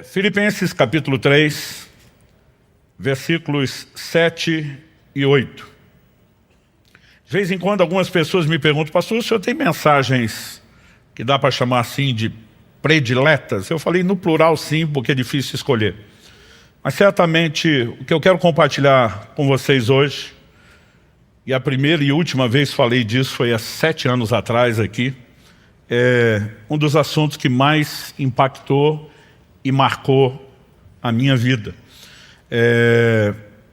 Filipenses capítulo 3, versículos 7 e 8. De vez em quando algumas pessoas me perguntam: pastor, o senhor tem mensagens que dá para chamar assim de prediletas? Eu falei no plural sim, porque é difícil escolher. Mas certamente o que eu quero compartilhar com vocês hoje, e a primeira e última vez falei disso foi há 7 anos atrás aqui, é um dos assuntos que mais impactou e marcou a minha vida.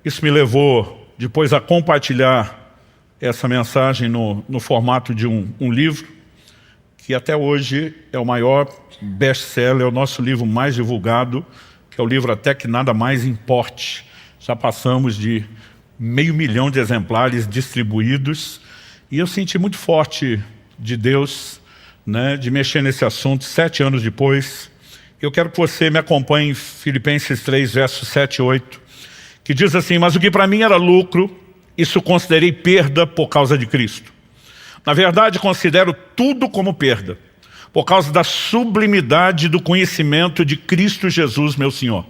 Isso me levou depois a compartilhar essa mensagem no formato de um livro, que até hoje é o maior best-seller, é o nosso livro mais divulgado, que é o livro Até Que Nada Mais Importe. Já passamos de 500 mil de exemplares distribuídos, e eu senti muito forte de Deus, de mexer nesse assunto 7 anos depois. Eu quero que você me acompanhe em Filipenses 3, versos 7 e 8, que diz assim: mas o que para mim era lucro, isso considerei perda por causa de Cristo. Na verdade, considero tudo como perda, por causa da sublimidade do conhecimento de Cristo Jesus, meu Senhor.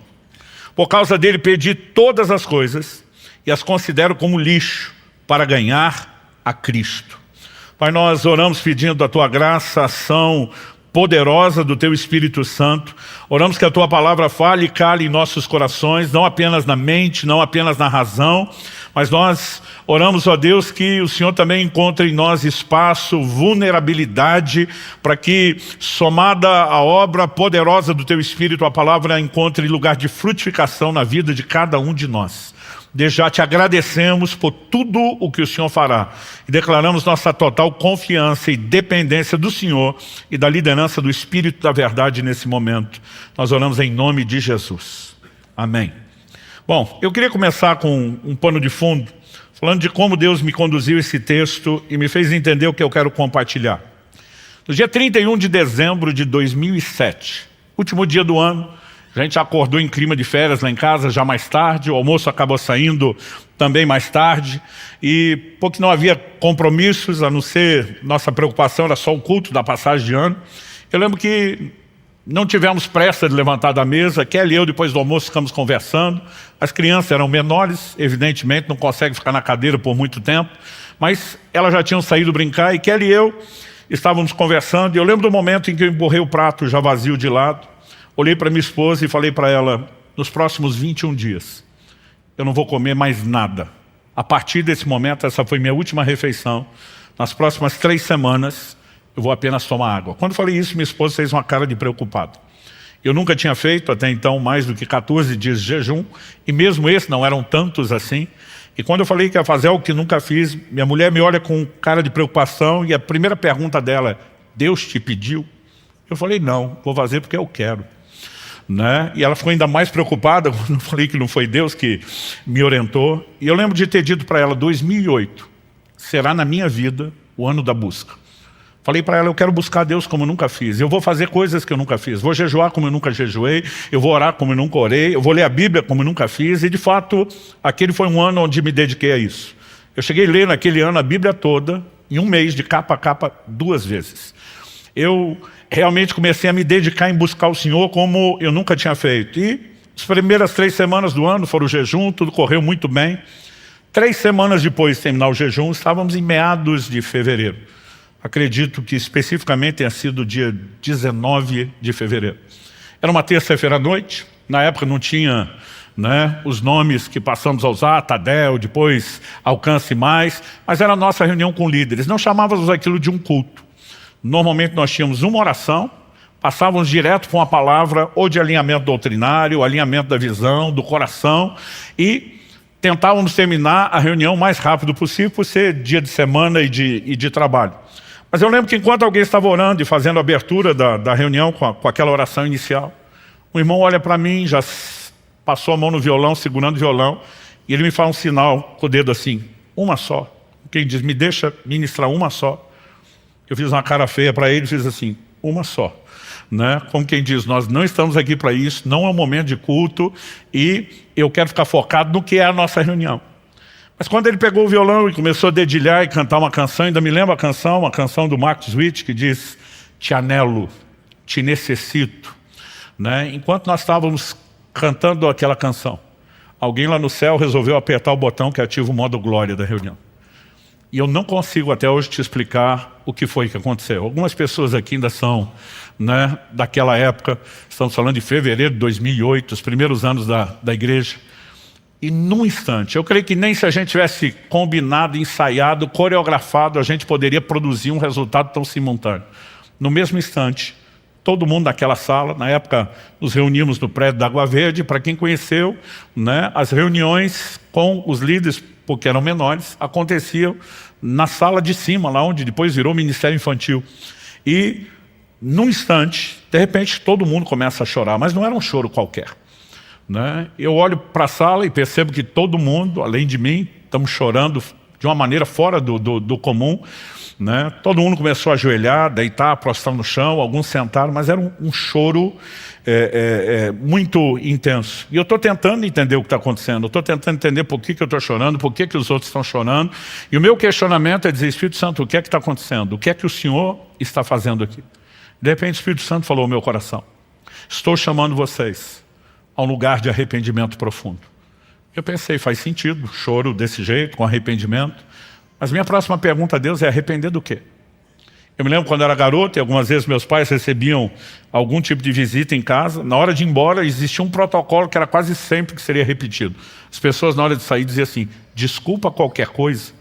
Por causa dele perdi todas as coisas e as considero como lixo para ganhar a Cristo. Pai, nós oramos pedindo a Tua graça, ação poderosa do Teu Espírito Santo. Oramos que a Tua palavra fale e cale em nossos corações, não apenas na mente, não apenas na razão, mas nós oramos, ó Deus, que o Senhor também encontre em nós espaço, vulnerabilidade, para que, somada à obra poderosa do Teu Espírito, a palavra encontre lugar de frutificação na vida de cada um de nós. Desde já te agradecemos por tudo o que o Senhor fará e declaramos nossa total confiança e dependência do Senhor e da liderança do Espírito da verdade nesse momento. Nós oramos em nome de Jesus. Amém. Bom, eu queria começar com um pano de fundo, falando de como Deus me conduziu esse texto e me fez entender o que eu quero compartilhar. No dia 31 de dezembro de 2007, último dia do ano, a gente acordou em clima de férias lá em casa, já mais tarde, o almoço acabou saindo também mais tarde, e porque não havia compromissos, a não ser nossa preocupação era só o culto da passagem de ano. Eu lembro que não tivemos pressa de levantar da mesa. Kelly e eu, depois do almoço, ficamos conversando. As crianças eram menores, evidentemente, não conseguem ficar na cadeira por muito tempo, mas elas já tinham saído brincar, e Kelly e eu estávamos conversando, e eu lembro do momento em que eu empurrei o prato já vazio de lado, olhei para minha esposa e falei para ela: nos próximos 21 dias, eu não vou comer mais nada. A partir desse momento, essa foi minha última refeição. Nas próximas 3 semanas, eu vou apenas tomar água. Quando falei isso, minha esposa fez uma cara de preocupado. Eu nunca tinha feito até então mais do que 14 dias de jejum, e mesmo esses não eram tantos assim. E quando eu falei que ia fazer algo que nunca fiz, minha mulher me olha com cara de preocupação, e a primeira pergunta dela é: Deus te pediu? Eu falei: não, vou fazer porque eu quero. E ela ficou ainda mais preocupada quando eu falei que não foi Deus que me orientou. E eu lembro de ter dito para ela: 2008 será na minha vida o ano da busca. Falei para ela: eu quero buscar Deus como eu nunca fiz, eu vou fazer coisas que eu nunca fiz, vou jejuar como eu nunca jejuei, eu vou orar como eu nunca orei, eu vou ler a Bíblia como eu nunca fiz. E de fato, aquele foi um ano onde me dediquei a isso. Eu cheguei a ler naquele ano a Bíblia toda, em um mês, de capa a capa, 2 vezes. Eu realmente comecei a me dedicar em buscar o Senhor como eu nunca tinha feito. E as primeiras 3 semanas do ano foram o jejum, tudo correu muito bem. 3 semanas depois de terminar o jejum, estávamos em meados de fevereiro. Acredito que especificamente tenha sido o dia 19 de fevereiro. Era uma terça-feira à noite, na época não tinha os nomes que passamos a usar, Tadel, depois Alcance Mais, mas era a nossa reunião com líderes. Não chamávamos aquilo de um culto. Normalmente nós tínhamos uma oração, passávamos direto com a palavra ou de alinhamento doutrinário, alinhamento da visão, do coração, e tentávamos terminar a reunião o mais rápido possível, por ser dia de semana e de trabalho. Mas eu lembro que enquanto alguém estava orando e fazendo a abertura da reunião com aquela oração inicial, um irmão olha para mim, já passou a mão no violão, segurando o violão, e ele me faz um sinal com o dedo assim: uma só. Quem diz: me deixa ministrar uma só. Eu fiz uma cara feia para ele e fiz assim: uma só. Como quem diz: nós não estamos aqui para isso, não é um momento de culto, e eu quero ficar focado no que é a nossa reunião. Mas quando ele pegou o violão e começou a dedilhar e cantar uma canção, ainda me lembro a canção, uma canção do Marcos Witt, que diz: te anelo, te necessito, né? Enquanto nós estávamos cantando aquela canção, alguém lá no céu resolveu apertar o botão que ativa o modo glória da reunião. E eu não consigo até hoje te explicar o que foi que aconteceu. Algumas pessoas aqui ainda são, né, daquela época, estamos falando de fevereiro de 2008, os primeiros anos da igreja. E num instante, eu creio que nem se a gente tivesse combinado, ensaiado, coreografado, a gente poderia produzir um resultado tão simultâneo. No mesmo instante, todo mundo naquela sala, na época nos reuníamos no prédio da Água Verde, para quem conheceu, né, as reuniões com os líderes, porque eram menores, aconteciam na sala de cima, lá onde depois virou Ministério Infantil. E num instante, de repente, todo mundo começa a chorar, mas não era um choro qualquer, né? Eu olho para a sala e percebo que todo mundo, além de mim, estamos chorando de uma maneira fora do comum, né? Todo mundo começou a ajoelhar, deitar, prostrar no chão, alguns sentaram, mas era um choro muito intenso. E eu estou tentando entender o que está acontecendo, eu estou tentando entender por que eu estou chorando, por que os outros estão chorando, e o meu questionamento é dizer: Espírito Santo, o que é que está acontecendo? O que é que o Senhor está fazendo aqui? De repente o Espírito Santo falou ao meu coração: estou chamando vocês a um lugar de arrependimento profundo. Eu pensei, faz sentido, choro desse jeito, com arrependimento. Mas minha próxima pergunta a Deus é: arrepender do quê? Eu me lembro quando era garoto, e algumas vezes meus pais recebiam algum tipo de visita em casa. Na hora de ir embora, existia um protocolo que era quase sempre que seria repetido. As pessoas, na hora de sair, diziam assim: desculpa qualquer coisa.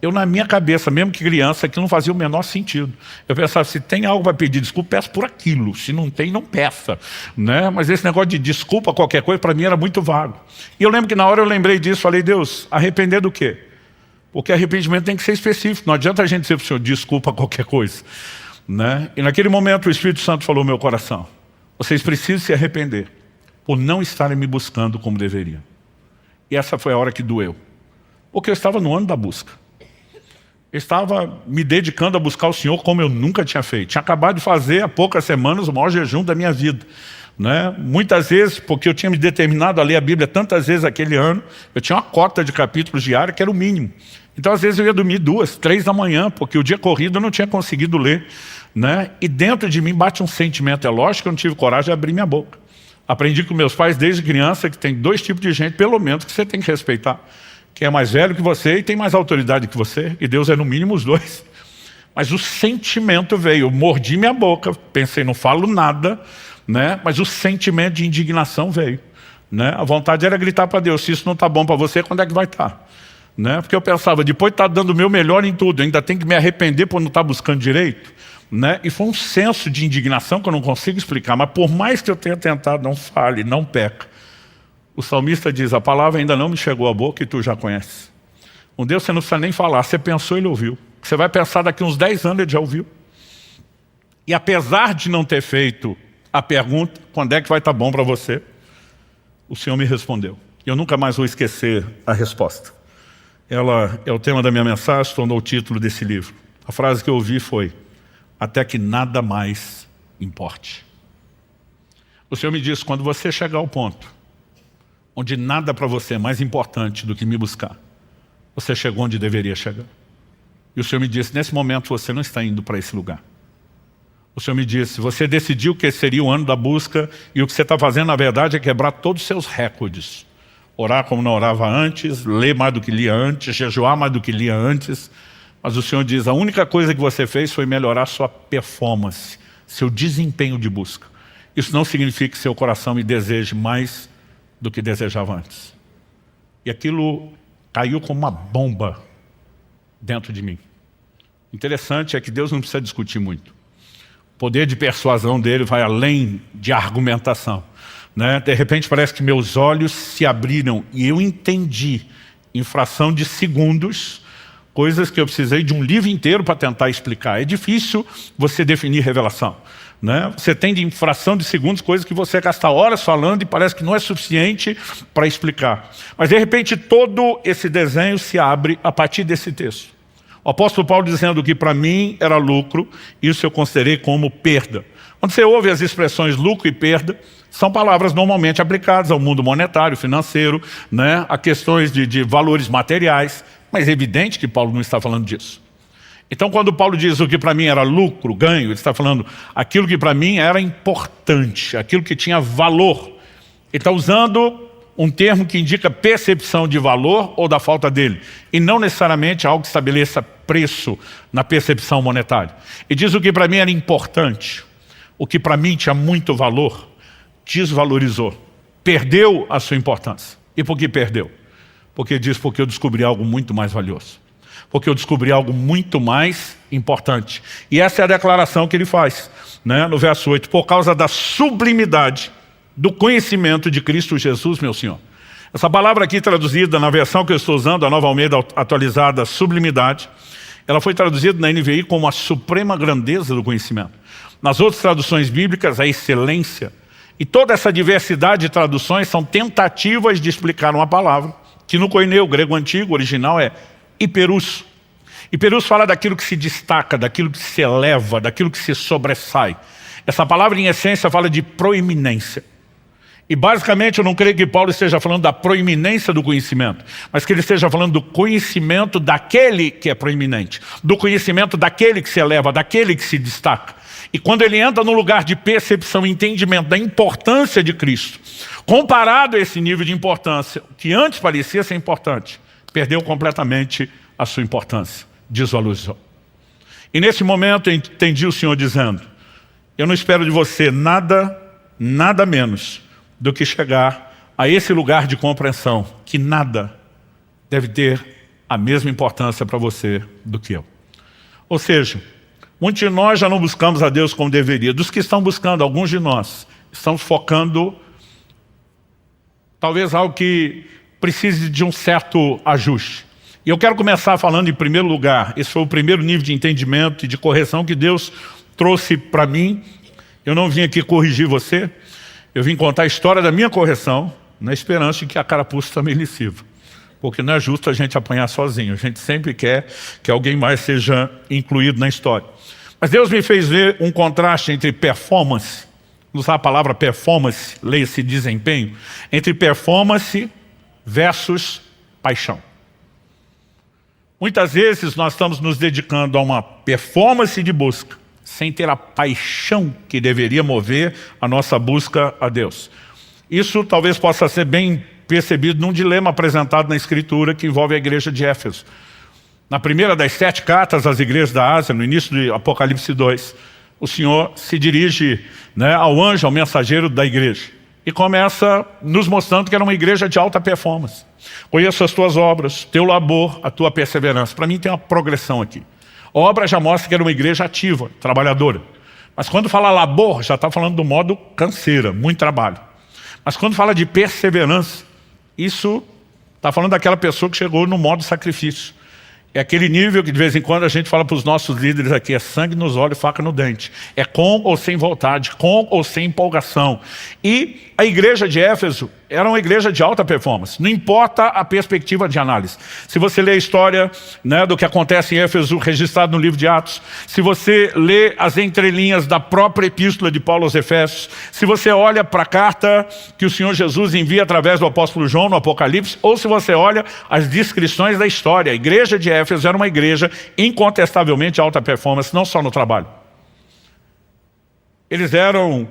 Eu, na minha cabeça, mesmo que criança, aquilo não fazia o menor sentido. Eu pensava: se tem algo para pedir desculpa, peço por aquilo. Se não tem, não peça, né? Mas esse negócio de desculpa qualquer coisa, para mim era muito vago. E eu lembro que na hora eu lembrei disso, falei: Deus, arrepender do quê? Porque arrependimento tem que ser específico. Não adianta a gente dizer para o Senhor: desculpa qualquer coisa, né? E naquele momento o Espírito Santo falou ao meu coração: vocês precisam se arrepender por não estarem me buscando como deveriam. E essa foi a hora que doeu. Porque eu estava no ano da busca. Eu estava me dedicando a buscar o Senhor como eu nunca tinha feito. Tinha acabado de fazer há poucas semanas o maior jejum da minha vida, né? Muitas vezes, porque eu tinha me determinado a ler a Bíblia tantas vezes aquele ano, eu tinha uma cota de capítulos diários que era o mínimo. Então às vezes eu ia dormir 2, 3 da manhã, porque o dia corrido eu não tinha conseguido ler, né? E dentro de mim bate um sentimento, é lógico que eu não tive coragem de abrir minha boca. Aprendi com meus pais desde criança que tem 2 tipos de gente, pelo menos, que você tem que respeitar. Quem é mais velho que você e tem mais autoridade que você, e Deus é no mínimo os 2. Mas o sentimento veio, eu mordi minha boca, pensei, não falo nada, né? Mas o sentimento de indignação veio, né? A vontade era gritar para Deus: se isso não está bom para você, quando é que vai estar? Né? Porque eu pensava, depois de estar dando o meu melhor em tudo, ainda tem que me arrepender por não estar buscando direito, né? E foi um senso de indignação que eu não consigo explicar, mas por mais que eu tenha tentado, não fale, não peca. O salmista diz: a palavra ainda não me chegou à boca e tu já conheces. Um Deus você não precisa nem falar, você pensou, ele ouviu. Você vai pensar daqui uns 10 anos, ele já ouviu. E apesar de não ter feito a pergunta, quando é que vai estar bom para você, o Senhor me respondeu. E eu nunca mais vou esquecer a resposta. Ela é o tema da minha mensagem, se tornou o título desse livro. A frase que eu ouvi foi: até que nada mais importe. O Senhor me disse: quando você chegar ao ponto onde nada para você é mais importante do que me buscar, você chegou onde deveria chegar. E o Senhor me disse: nesse momento você não está indo para esse lugar. O Senhor me disse: você decidiu que esse seria o ano da busca, e o que você está fazendo na verdade é quebrar todos os seus recordes. Orar como não orava antes, ler mais do que lia antes, jejuar mais do que lia antes. Mas o Senhor diz: a única coisa que você fez foi melhorar sua performance, seu desempenho de busca. Isso não significa que seu coração me deseje mais do que desejava antes. E aquilo caiu como uma bomba dentro de mim. Interessante é que Deus não precisa discutir muito. O poder de persuasão dele vai além de argumentação, né? De repente parece que meus olhos se abriram e eu entendi, em fração de segundos, coisas que eu precisei de um livro inteiro para tentar explicar. É difícil você definir revelação, né? Você tem em fração de segundos coisas que você gasta horas falando e parece que não é suficiente para explicar. Mas de repente todo esse desenho se abre a partir desse texto. O apóstolo Paulo dizendo que para mim era lucro, isso eu considerei como perda. Quando você ouve as expressões lucro e perda, são palavras normalmente aplicadas ao mundo monetário, financeiro, né? A questões de valores materiais, mas é evidente que Paulo não está falando disso. Então quando Paulo diz o que para mim era lucro, ganho, ele está falando aquilo que para mim era importante, aquilo que tinha valor. Ele está usando um termo que indica percepção de valor ou da falta dele, e não necessariamente algo que estabeleça preço na percepção monetária. E diz o que para mim era importante, o que para mim tinha muito valor, desvalorizou, perdeu a sua importância. E por que perdeu? Porque diz, porque eu descobri algo muito mais valioso. Porque eu descobri algo muito mais importante. E essa é a declaração que ele faz, né? No verso 8, por causa da sublimidade do conhecimento de Cristo Jesus, meu Senhor. Essa palavra aqui traduzida na versão que eu estou usando, a Nova Almeida atualizada, sublimidade, ela foi traduzida na NVI como a suprema grandeza do conhecimento. Nas outras traduções bíblicas, a excelência. E toda essa diversidade de traduções são tentativas de explicar uma palavra, que no koineu grego antigo, original, é hiperus. Hiperus fala daquilo que se destaca, daquilo que se eleva, daquilo que se sobressai. Essa palavra, em essência, fala de proeminência. E basicamente eu não creio que Paulo esteja falando da proeminência do conhecimento, mas que ele esteja falando do conhecimento daquele que é proeminente, do conhecimento daquele que se eleva, daquele que se destaca. E quando ele entra no lugar de percepção e entendimento da importância de Cristo, comparado a esse nível de importância, que antes parecia ser importante, perdeu completamente a sua importância, desvalorizou. E nesse momento eu entendi o Senhor dizendo, eu não espero de você nada menos do que chegar a esse lugar de compreensão, que nada deve ter a mesma importância para você do que eu. Ou seja, muitos de nós já não buscamos a Deus como deveria. Dos que estão buscando, alguns de nós estão focando talvez algo que precise de um certo ajuste. E eu quero começar falando em primeiro lugar, esse foi o primeiro nível de entendimento e de correção que Deus trouxe para mim. Eu não vim aqui corrigir você, eu vim contar a história da minha correção, na esperança de que a carapuça também lhe sirva. Porque não é justo a gente apanhar sozinho, a gente sempre quer que alguém mais seja incluído na história. Mas Deus me fez ver um contraste entre performance, usar a palavra performance, leia-se desempenho, entre performance versus paixão. Muitas vezes nós estamos nos dedicando a uma performance de busca, sem ter a paixão que deveria mover a nossa busca a Deus. Isso talvez possa ser bem percebido num dilema apresentado na Escritura que envolve a igreja de Éfeso. Na primeira das 7 cartas às igrejas da Ásia, no início de Apocalipse 2, o Senhor se dirige, ao anjo, ao mensageiro da igreja, e começa nos mostrando que era uma igreja de alta performance. Conheço as tuas obras, teu labor, a tua perseverança. Para mim tem uma progressão aqui. A obra já mostra que era uma igreja ativa, trabalhadora. Mas quando fala labor, já está falando do modo canseira, muito trabalho. Mas quando fala de perseverança, isso está falando daquela pessoa que chegou no modo sacrifício. É aquele nível que de vez em quando a gente fala para os nossos líderes aqui, é sangue nos olhos, faca no dente. É com ou sem vontade, com ou sem empolgação. E a igreja de Éfeso era uma igreja de alta performance, não importa a perspectiva de análise. Se você lê a história do que acontece em Éfeso, registrado no livro de Atos, se você lê as entrelinhas da própria epístola de Paulo aos Efésios, se você olha para a carta que o Senhor Jesus envia através do apóstolo João no Apocalipse, ou se você olha as descrições da história, a igreja de Éfeso era uma igreja incontestavelmente de alta performance, não só no trabalho. Eles eram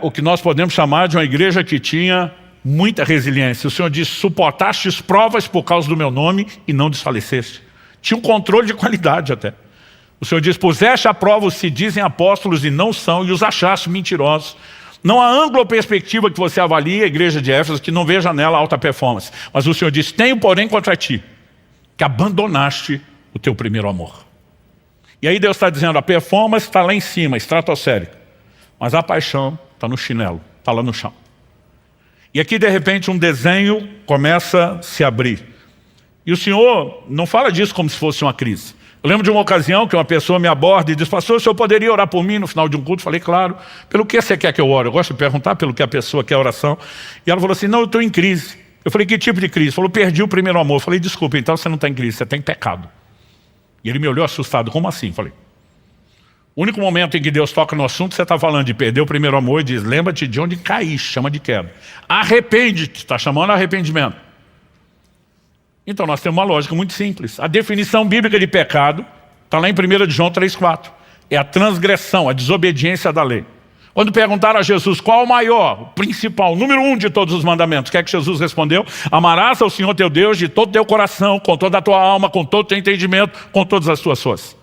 o que nós podemos chamar de uma igreja que tinha muita resiliência. O Senhor diz, suportastes provas por causa do meu nome e não desfaleceste. Tinha um controle de qualidade até. O Senhor diz, puseste à prova os se dizem apóstolos e não são, e os achaste mentirosos. Não há ângulo ou perspectiva que você avalie a igreja de Éfeso que não veja nela alta performance. Mas o Senhor diz, tenho porém contra ti, que abandonaste o teu primeiro amor. E aí Deus está dizendo, a performance está lá em cima, estratosférica, mas a paixão está no chinelo, está lá no chão. E aqui de repente um desenho começa a se abrir. E o Senhor não fala disso como se fosse uma crise. Eu lembro de uma ocasião que uma pessoa me aborda e diz, pastor, o senhor poderia orar por mim no final de um culto? Eu falei, claro. Pelo que você quer que eu ore? Eu gosto de perguntar pelo que a pessoa quer oração. E ela falou assim, não, eu estou em crise. Eu falei, que tipo de crise? Falou, perdi o primeiro amor. Eu falei, desculpa, então você não está em crise, você está em pecado. E ele me olhou assustado, como assim? Eu falei, o único momento em que Deus toca no assunto, você está falando de perder o primeiro amor e diz, lembra-te de onde caíste, chama de queda. Arrepende-te, está chamando arrependimento. Então nós temos uma lógica muito simples. A definição bíblica de pecado Está lá em 1 de João 3,4. É a transgressão, a desobediência da lei. Quando perguntaram a Jesus qual o maior, o principal, o número 1 de todos os mandamentos, o que é que Jesus respondeu? Amarás ao Senhor teu Deus de todo o teu coração, com toda a tua alma, com todo o teu entendimento, com todas as tuas forças.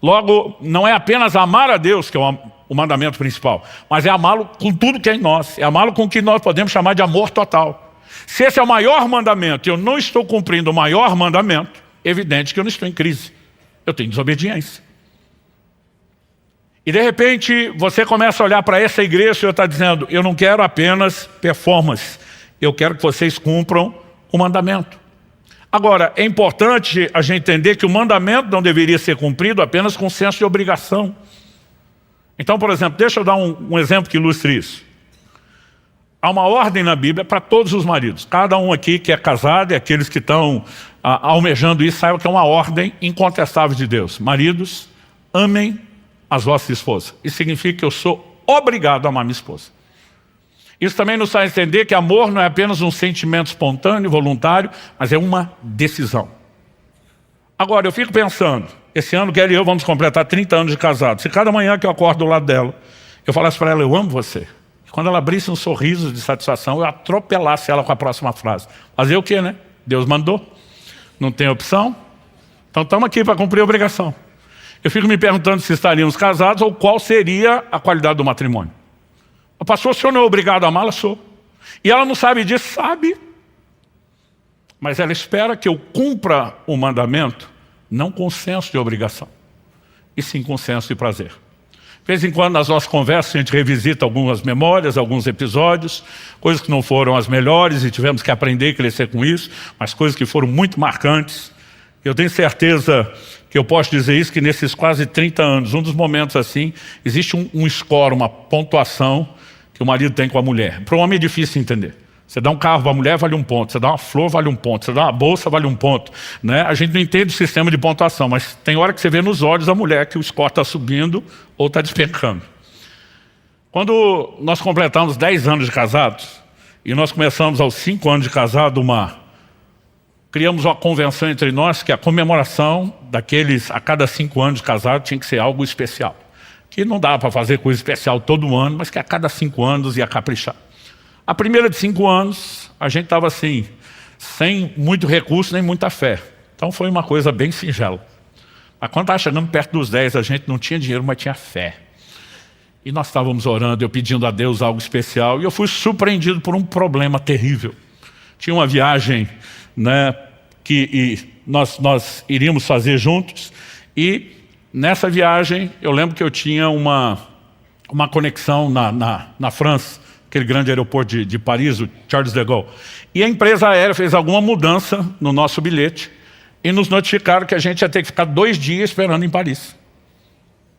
Logo, não é apenas amar a Deus que é o mandamento principal, mas é amá-lo com tudo que é em nós, é amá-lo com o que nós podemos chamar de amor total. Se esse é o maior mandamento e eu não estou cumprindo o maior mandamento, é evidente que eu não estou em crise, eu tenho desobediência. E de repente você começa a olhar para essa igreja e o Senhor está dizendo, eu não quero apenas performance, eu quero que vocês cumpram o mandamento. Agora, é importante a gente entender que o mandamento não deveria ser cumprido apenas com senso de obrigação. Então, por exemplo, deixa eu dar um exemplo que ilustre isso. Há uma ordem na Bíblia para todos os maridos. Cada um aqui que é casado e aqueles que estão almejando isso, saibam que é uma ordem incontestável de Deus. Maridos, amem as vossas esposas. Isso significa que eu sou obrigado a amar minha esposa. Isso também nos faz entender que amor não é apenas um sentimento espontâneo, voluntário, mas é uma decisão. Agora, eu fico pensando, esse ano Kelly e eu vamos completar 30 anos de casado. Se cada manhã que eu acordo do lado dela, eu falasse para ela, eu amo você. E quando ela abrisse um sorriso de satisfação, eu atropelasse ela com a próxima frase. Fazer o quê, né? Deus mandou. Não tem opção. Então estamos aqui para cumprir a obrigação. Eu fico me perguntando se estaríamos casados ou qual seria a qualidade do matrimônio. Pastor, o senhor não é obrigado a amá-la? Sou. E ela não sabe disso? Sabe. Mas ela espera que eu cumpra o mandamento, não com senso de obrigação, e sim com senso de prazer. De vez em quando, nas nossas conversas, a gente revisita algumas memórias, alguns episódios, coisas que não foram as melhores e tivemos que aprender e crescer com isso, mas coisas que foram muito marcantes. Eu tenho certeza que eu posso dizer isso, que nesses quase 30 anos, um dos momentos assim, existe um score, uma pontuação que o marido tem com a mulher. Para o homem é difícil entender. Você dá um carro para a mulher, vale 1 ponto. Você dá uma flor, vale 1 ponto. Você dá uma bolsa, vale 1 ponto. Né? A gente não entende o sistema de pontuação, mas tem hora que você vê nos olhos da mulher que o score está subindo ou está despencando. Quando nós completamos 10 anos de casados, e nós começamos aos 5 anos de casado, criamos uma convenção entre nós que a comemoração daqueles, a cada 5 anos de casado, tinha que ser algo especial. Que não dá para fazer coisa especial todo ano, mas que a cada 5 anos ia caprichar. A primeira de 5 anos, a gente estava assim, sem muito recurso nem muita fé. Então foi uma coisa bem singela. Mas quando estava chegando perto dos 10, a gente não tinha dinheiro, mas tinha fé. E nós estávamos orando, eu pedindo a Deus algo especial, e eu fui surpreendido por um problema terrível. Tinha uma viagem, né, que nós iríamos fazer juntos, e nessa viagem eu lembro que eu tinha uma conexão na França, aquele grande aeroporto de Paris, o Charles de Gaulle. E a empresa aérea fez alguma mudança no nosso bilhete e nos notificaram que a gente ia ter que ficar 2 dias esperando em Paris.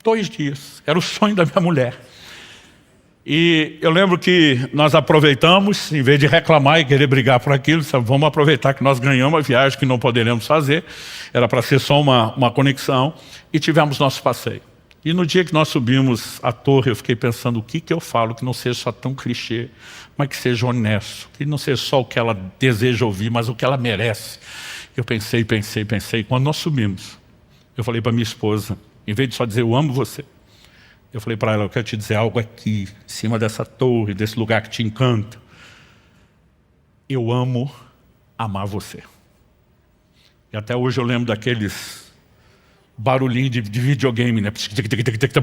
2 dias. Era o sonho da minha mulher. E eu lembro que nós aproveitamos, em vez de reclamar e querer brigar por aquilo, vamos aproveitar que nós ganhamos a viagem que não poderemos fazer. Era para ser só uma conexão. E tivemos nosso passeio. E no dia que nós subimos a torre, eu fiquei pensando o que eu falo, que não seja só tão clichê, mas que seja honesto, que não seja só o que ela deseja ouvir, mas o que ela merece. Eu pensei. Quando nós subimos, eu falei para minha esposa, em vez de só dizer eu amo você, eu falei para ela, eu quero te dizer algo aqui, em cima dessa torre, desse lugar que te encanta. Eu amo amar você. E até hoje eu lembro daqueles barulhinho de videogame, né?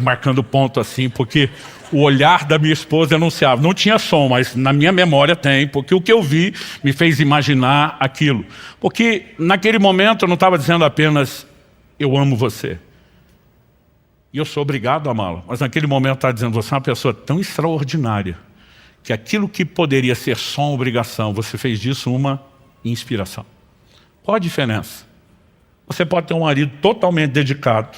Marcando ponto assim, porque o olhar da minha esposa anunciava. Não tinha som, mas na minha memória tem, porque o que eu vi me fez imaginar aquilo. Porque naquele momento eu não estava dizendo apenas eu amo você. E eu sou obrigado a amá-la. Mas naquele momento eu estava dizendo, você é uma pessoa tão extraordinária, que aquilo que poderia ser só uma obrigação, você fez disso uma inspiração. Qual a diferença? Você pode ter um marido totalmente dedicado.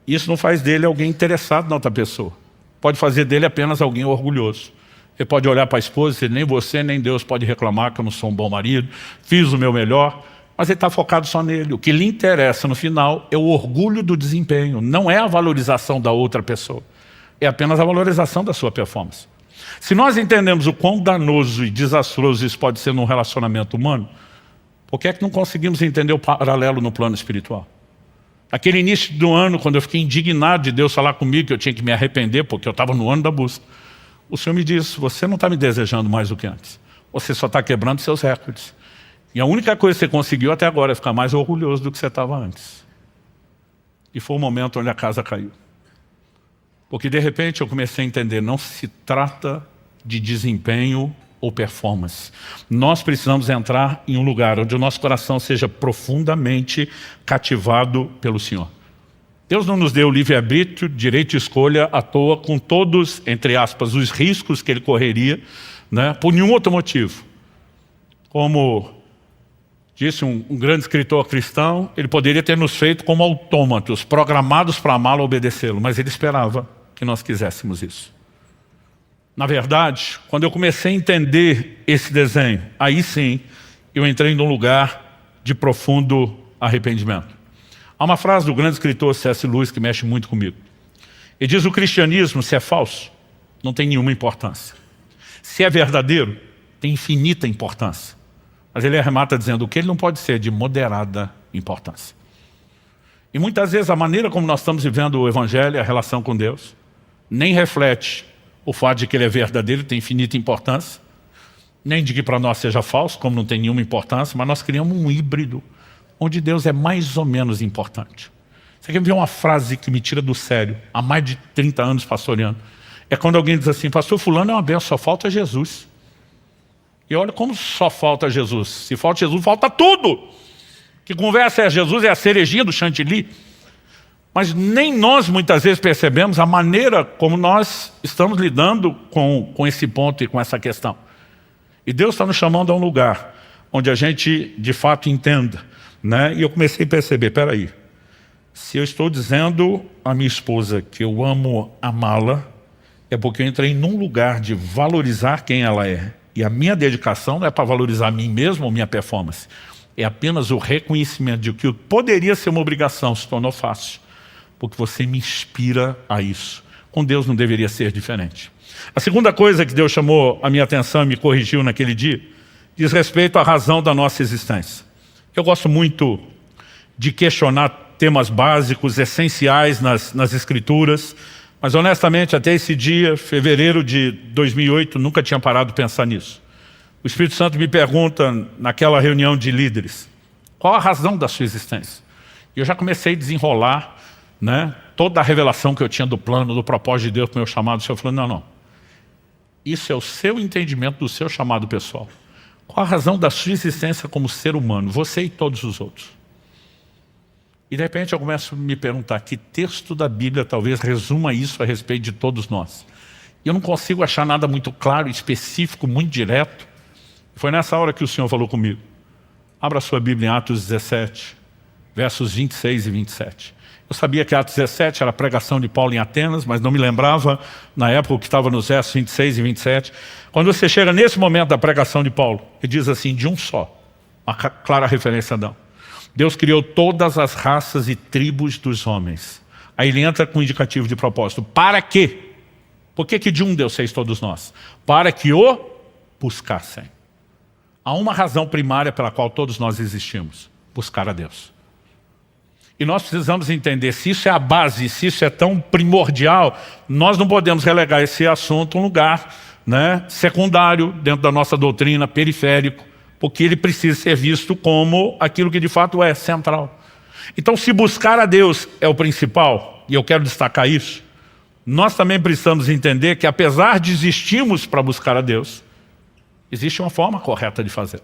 Isso não faz dele alguém interessado na outra pessoa. Pode fazer dele apenas alguém orgulhoso. Ele pode olhar para a esposa e dizer, nem você nem Deus pode reclamar que eu não sou um bom marido, fiz o meu melhor, mas ele está focado só nele. O que lhe interessa no final é o orgulho do desempenho, não é a valorização da outra pessoa. É apenas a valorização da sua performance. Se nós entendemos o quão danoso e desastroso isso pode ser num relacionamento humano, por que é que não conseguimos entender o paralelo no plano espiritual? Aquele início do ano, quando eu fiquei indignado de Deus falar comigo que eu tinha que me arrepender, porque eu estava no ano da busca, o Senhor me disse, você não está me desejando mais do que antes. Você só está quebrando seus recordes. E a única coisa que você conseguiu até agora é ficar mais orgulhoso do que você estava antes. E foi o momento onde a casa caiu. Porque de repente eu comecei a entender, não se trata de desempenho ou performance. Nós precisamos entrar em um lugar onde o nosso coração seja profundamente cativado pelo Senhor. Deus não nos deu livre-arbítrio, direito de escolha à toa, com todos, entre aspas, os riscos que Ele correria, né, por nenhum outro motivo. Como disse um grande escritor cristão, Ele poderia ter nos feito como autômatos, programados para amá-lo e obedecê-lo, mas Ele esperava que nós quiséssemos isso. Na verdade, quando eu comecei a entender esse desenho, aí sim, eu entrei num lugar de profundo arrependimento. Há uma frase do grande escritor C.S. Lewis que mexe muito comigo. Ele diz, o cristianismo, se é falso, não tem nenhuma importância. Se é verdadeiro, tem infinita importância. Mas ele arremata dizendo, o que ele não pode ser de moderada importância. E muitas vezes a maneira como nós estamos vivendo o Evangelho, a relação com Deus, nem reflete o fato de que ele é verdadeiro, tem infinita importância, nem de que para nós seja falso, como não tem nenhuma importância, mas nós criamos um híbrido, onde Deus é mais ou menos importante. Você quer ver uma frase que me tira do sério, há mais de 30 anos pastoreando? É quando alguém diz assim, pastor fulano é uma benção, só falta Jesus. E olha como só falta Jesus. Se falta Jesus, falta tudo. Que conversa é Jesus, é a cerejinha do chantilly. Mas nem nós muitas vezes percebemos a maneira como nós estamos lidando com esse ponto e com essa questão. E Deus está nos chamando a um lugar onde a gente de fato entenda, né? E eu comecei a perceber, peraí, se eu estou dizendo à minha esposa que eu amo amá-la, é porque eu entrei num lugar de valorizar quem ela é. E a minha dedicação não é para valorizar a mim mesmo ou minha performance. É apenas o reconhecimento de que poderia ser uma obrigação, se tornou fácil. Porque você me inspira a isso. Com Deus não deveria ser diferente. A segunda coisa que Deus chamou a minha atenção e me corrigiu naquele dia, diz respeito à razão da nossa existência. Eu gosto muito de questionar temas básicos, essenciais nas Escrituras, mas honestamente até esse dia, fevereiro de 2008, nunca tinha parado de pensar nisso. O Espírito Santo me pergunta, naquela reunião de líderes, qual a razão da sua existência? E eu já comecei a desenrolar, né, toda a revelação que eu tinha do plano, do propósito de Deus para o meu chamado. O Senhor falou, não, isso é o seu entendimento do seu chamado pessoal. Qual a razão da sua existência como ser humano, você e todos os outros? E de repente eu começo a me perguntar, que texto da Bíblia talvez resuma isso a respeito de todos nós? E eu não consigo achar nada muito claro, específico, muito direto. Foi nessa hora que o Senhor falou comigo. Abra sua Bíblia em Atos 17, versos 26 e 27. Eu sabia que Atos 17 era a pregação de Paulo em Atenas, mas não me lembrava, na época, o que estava nos versos 26 e 27. Quando você chega nesse momento da pregação de Paulo, ele diz assim, de um só, uma clara referência a Adão. Deus criou todas as raças e tribos dos homens. Aí ele entra com um indicativo de propósito. Para quê? Por que de um Deus fez todos nós? Para que o buscassem. Há uma razão primária pela qual todos nós existimos. Buscar a Deus. E nós precisamos entender, se isso é a base, se isso é tão primordial, nós não podemos relegar esse assunto a um lugar, né, secundário, dentro da nossa doutrina, periférico, porque ele precisa ser visto como aquilo que de fato é central. Então, se buscar a Deus é o principal, e eu quero destacar isso, nós também precisamos entender que apesar de existirmos para buscar a Deus, existe uma forma correta de fazer.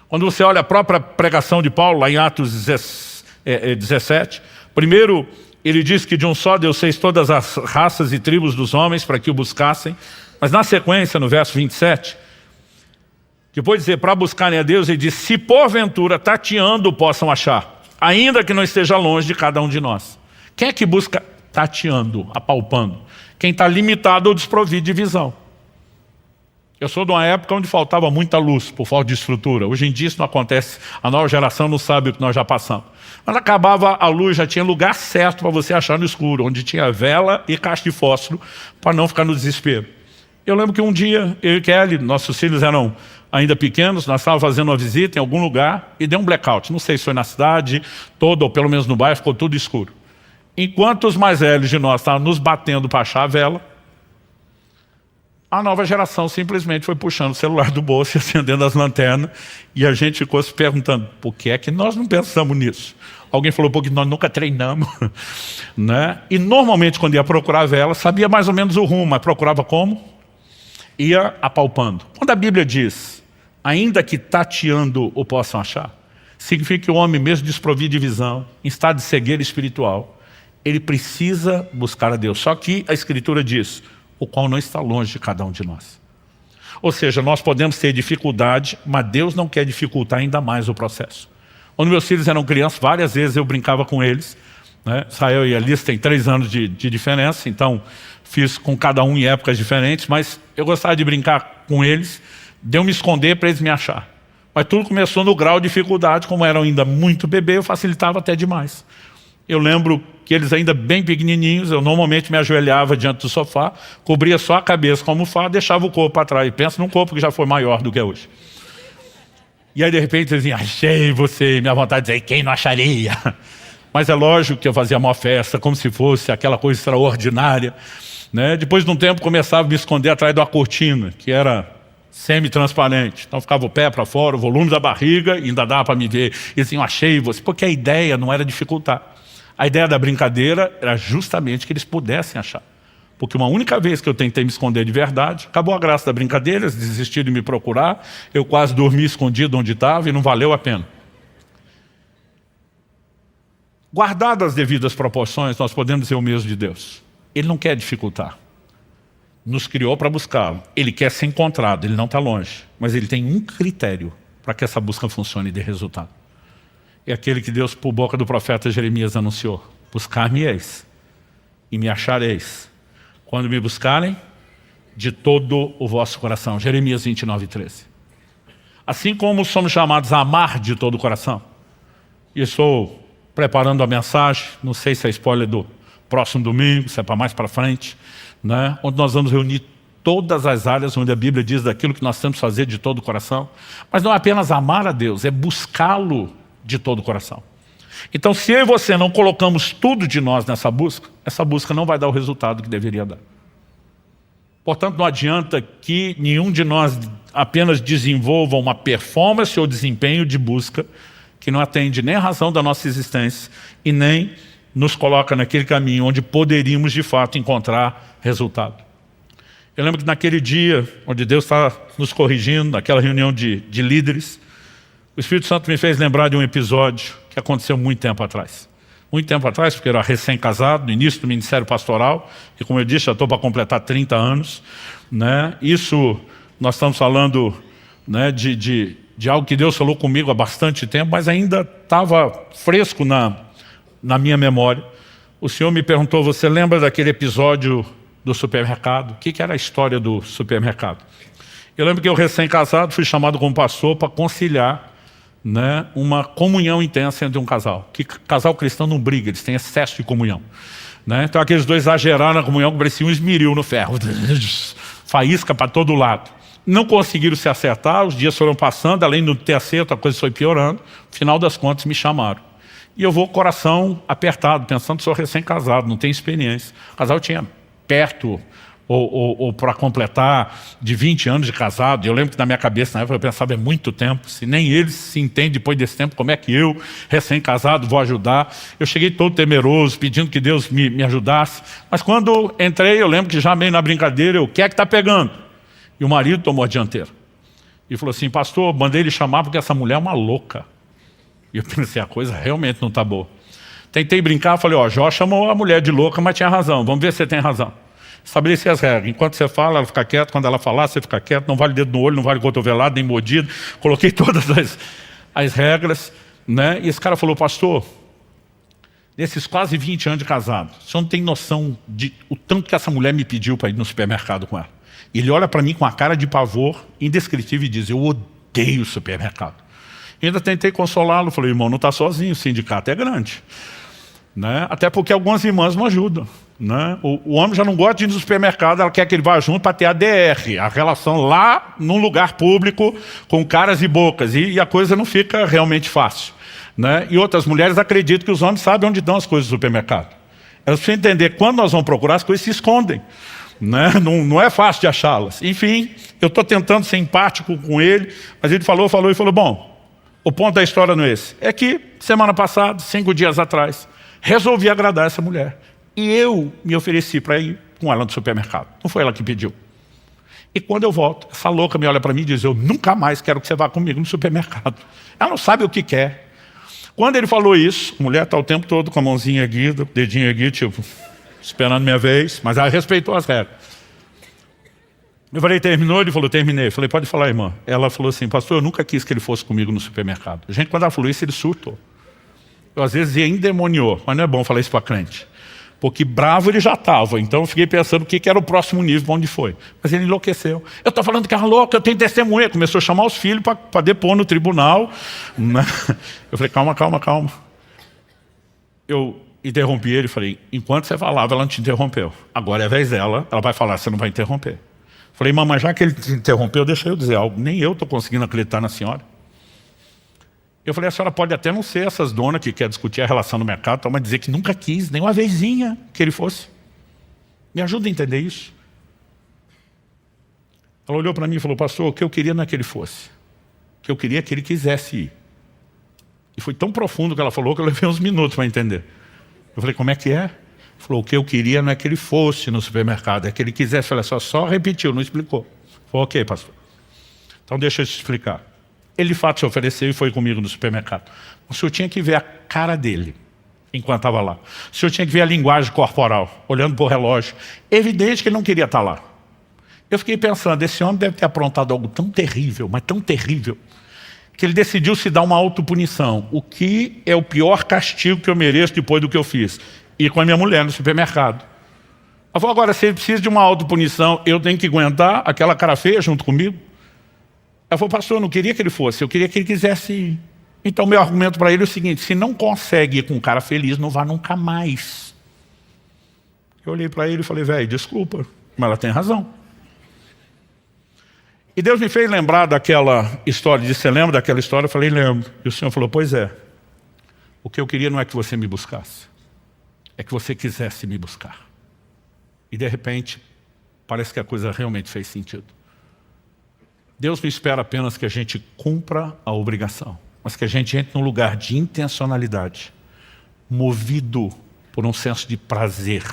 Quando você olha a própria pregação de Paulo, lá em Atos 17, primeiro ele diz que de um só Deus fez todas as raças e tribos dos homens para que o buscassem, mas na sequência, no verso 27, depois de dizer para buscarem a Deus, ele diz, se porventura tateando possam achar, ainda que não esteja longe de cada um de nós. Quem é que busca tateando, apalpando? Quem está limitado ou desprovido de visão. Eu sou de uma época onde faltava muita luz, por falta de estrutura. Hoje em dia isso não acontece, a nova geração não sabe o que nós já passamos. Mas acabava a luz, já tinha lugar certo para você achar no escuro, onde tinha vela e caixa de fósforo, para não ficar no desespero. Eu lembro que um dia, eu e Kelly, nossos filhos eram ainda pequenos, nós estávamos fazendo uma visita em algum lugar e deu um blackout. Não sei se foi na cidade toda ou pelo menos no bairro, ficou tudo escuro. Enquanto os mais velhos de nós estavam nos batendo para achar a vela, a nova geração simplesmente foi puxando o celular do bolso e acendendo as lanternas, e a gente ficou se perguntando, por que é que nós não pensamos nisso? Alguém falou, porque nós nunca treinamos. Né? E normalmente quando ia procurar a vela, sabia mais ou menos o rumo, mas procurava como? Ia apalpando. Quando a Bíblia diz, ainda que tateando o possam achar, significa que o homem, mesmo desprovido de visão, em estado de cegueira espiritual, ele precisa buscar a Deus. Só que a Escritura diz, o qual não está longe de cada um de nós. Ou seja, nós podemos ter dificuldade, mas Deus não quer dificultar ainda mais o processo. Quando meus filhos eram crianças, várias vezes eu brincava com eles, né? Israel e Alice têm 3 anos de diferença, então fiz com cada um em épocas diferentes, mas eu gostava de brincar com eles, de eu me esconder para eles me achar. Mas tudo começou no grau de dificuldade, como eram ainda muito bebê, eu facilitava até demais. Eu lembro que eles ainda bem pequenininhos, eu normalmente me ajoelhava diante do sofá, cobria só a cabeça com a almofada, deixava o corpo para trás. E pensa num corpo que já foi maior do que é hoje. E aí de repente eles diziam, achei você, minha vontade de dizer, quem não acharia? Mas é lógico que eu fazia uma festa, como se fosse aquela coisa extraordinária. Né? Depois de um tempo começava a me esconder atrás de uma cortina, que era semi-transparente. Então ficava o pé para fora, o volume da barriga, e ainda dava para me ver. E assim, eu achei você, porque a ideia não era dificultar. A ideia da brincadeira era justamente que eles pudessem achar. Porque uma única vez que eu tentei me esconder de verdade, acabou a graça da brincadeira, eles desistiram de me procurar, eu quase dormi escondido onde estava e não valeu a pena. Guardadas as devidas proporções, nós podemos dizer o mesmo de Deus. Ele não quer dificultar. Nos criou para buscá-lo. Ele quer ser encontrado, ele não está longe. Mas ele tem um critério para que essa busca funcione e dê resultado. É aquele que Deus, por boca do profeta Jeremias, anunciou. Buscar-me-eis e me achareis. Quando me buscarem, de todo o vosso coração. Jeremias 29:13. Assim como somos chamados a amar de todo o coração. E estou preparando a mensagem, não sei se é spoiler do próximo domingo, se é para mais para frente, né? Onde nós vamos reunir todas as áreas onde a Bíblia diz daquilo que nós temos que fazer de todo o coração. Mas não é apenas amar a Deus, é buscá-lo de todo o coração. Então, se eu e você não colocamos tudo de nós nessa busca, essa busca não vai dar o resultado que deveria dar. Portanto, não adianta que nenhum de nós apenas desenvolva uma performance ou desempenho de busca que não atende nem a razão da nossa existência e nem nos coloca naquele caminho onde poderíamos, de fato, encontrar resultado. Eu lembro que naquele dia, onde Deus está nos corrigindo, naquela reunião de líderes, o Espírito Santo me fez lembrar de um episódio que aconteceu muito tempo atrás. Muito tempo atrás, porque eu era recém-casado, no início do ministério pastoral, e como eu disse, já estou para completar 30 anos. Né? Isso, nós estamos falando, né, de algo que Deus falou comigo há bastante tempo, mas ainda estava fresco na minha memória. O Senhor me perguntou, você lembra daquele episódio do supermercado? O que era a história do supermercado? Eu lembro que eu recém-casado fui chamado como pastor para conciliar, né, uma comunhão intensa entre um casal. Que casal cristão não briga, eles têm excesso de comunhão. Né? Então aqueles dois exageraram na comunhão, que parecia um esmeril no ferro. Faísca para todo lado. Não conseguiram se acertar, os dias foram passando, além de não ter acerto, a coisa foi piorando. No final das contas me chamaram. E eu vou com o coração apertado, pensando que sou recém-casado, não tenho experiência. O casal tinha perto, ou para completar, de 20 anos de casado. Eu lembro que na minha cabeça, na época, eu pensava, é muito tempo. Se nem eles se entendem depois desse tempo, como é que eu, recém-casado, vou ajudar? Eu cheguei todo temeroso, pedindo que Deus me ajudasse. Mas quando entrei, eu lembro que já meio na brincadeira, eu, o que é que está pegando? E o marido tomou a dianteira. E falou assim, pastor, mandei ele chamar porque essa mulher é uma louca. E eu pensei, a coisa realmente não está boa. Tentei brincar, falei, ó, Jó chamou a mulher de louca, mas tinha razão. Vamos ver se você tem razão. Estabeleci as regras. Enquanto você fala, ela fica quieta. Quando ela falar, você fica quieto. Não vale dedo no olho, não vale cotovelado, nem mordido. Coloquei todas as regras. Né? E esse cara falou, pastor, nesses quase 20 anos de casado, o senhor não tem noção de o tanto que essa mulher me pediu para ir no supermercado com ela. E ele olha para mim com uma cara de pavor indescritível e diz, eu odeio o supermercado. E ainda tentei consolá-lo. Falei, irmão, não está sozinho, o sindicato é grande. Né? Até porque algumas irmãs não ajudam. né? O homem já não gosta de ir no supermercado, ela quer que ele vá junto para ter a DR, a relação lá num lugar público com caras e bocas, e a coisa não fica realmente fácil, né? E outras mulheres acreditam que os homens sabem onde estão as coisas do supermercado. Elas precisam entender que quando nós vamos procurar, as coisas se escondem, né? Não é fácil de achá-las. Enfim, eu estou tentando ser empático com ele, mas ele falou, bom, o ponto da história não é esse. É que, semana passada, 5 dias atrás, resolvi agradar essa mulher. E eu me ofereci para ir com ela no supermercado. Não foi ela que pediu. E quando eu volto, essa louca me olha para mim e diz, eu nunca mais quero que você vá comigo no supermercado. Ela não sabe o que quer. Quando ele falou isso, a mulher está o tempo todo com a mãozinha aqui, o dedinho aqui, tipo, esperando minha vez, mas ela respeitou as regras. Eu falei, terminou? Ele falou, terminei. Eu falei, pode falar, irmã. Ela falou assim, pastor, eu nunca quis que ele fosse comigo no supermercado. Gente, quando ela falou isso, ele surtou. Eu às vezes endemoniou, mas não é bom falar isso para crente. Porque bravo ele já estava, então eu fiquei pensando o que era o próximo nível, para onde foi. Mas ele enlouqueceu. Eu estou falando que é louca, eu tenho testemunha. Começou a chamar os filhos para depor no tribunal. Eu falei, calma. Eu interrompi ele e falei, enquanto você falava, ela não te interrompeu. Agora é a vez dela, ela vai falar, você não vai interromper. Falei, mamãe, já que ele te interrompeu, deixa eu dizer algo. Nem eu estou conseguindo acreditar na senhora. Eu falei, a senhora pode até não ser essas donas que quer discutir a relação no mercado, mas dizer que nunca quis, nem uma vezinha que ele fosse. Me ajuda a entender isso. Ela olhou para mim e falou, pastor, o que eu queria não é que ele fosse. O que eu queria é que ele quisesse ir. E foi tão profundo que ela falou que eu levei uns minutos para entender. Eu falei, como é que é? Ela falou, o que eu queria não é que ele fosse no supermercado, é que ele quisesse. Eu falei, só repetiu, não explicou. Falei, ok, pastor. Então deixa eu te explicar. Ele de fato se ofereceu e foi comigo no supermercado. O senhor tinha que ver a cara dele enquanto estava lá. O senhor tinha que ver a linguagem corporal, olhando para o relógio. Evidente que ele não queria estar lá. Eu fiquei pensando, esse homem deve ter aprontado algo tão terrível, mas tão terrível, que ele decidiu se dar uma autopunição. O que é o pior castigo que eu mereço depois do que eu fiz? Ir com a minha mulher no supermercado. Ela falou, agora, se ele precisa de uma autopunição, eu tenho que aguentar aquela cara feia junto comigo? Ela falou, pastor, eu não queria que ele fosse, eu queria que ele quisesse ir. Então, meu argumento para ele é o seguinte, se não consegue ir com um cara feliz, não vá nunca mais. Eu olhei para ele e falei, velho, desculpa, mas ela tem razão. E Deus me fez lembrar daquela história, disse, você lembra daquela história? Eu falei, lembro. E o Senhor falou, pois é, o que eu queria não é que você me buscasse, é que você quisesse me buscar. E de repente, parece que a coisa realmente fez sentido. Deus não espera apenas que a gente cumpra a obrigação, mas que a gente entre num lugar de intencionalidade, movido por um senso de prazer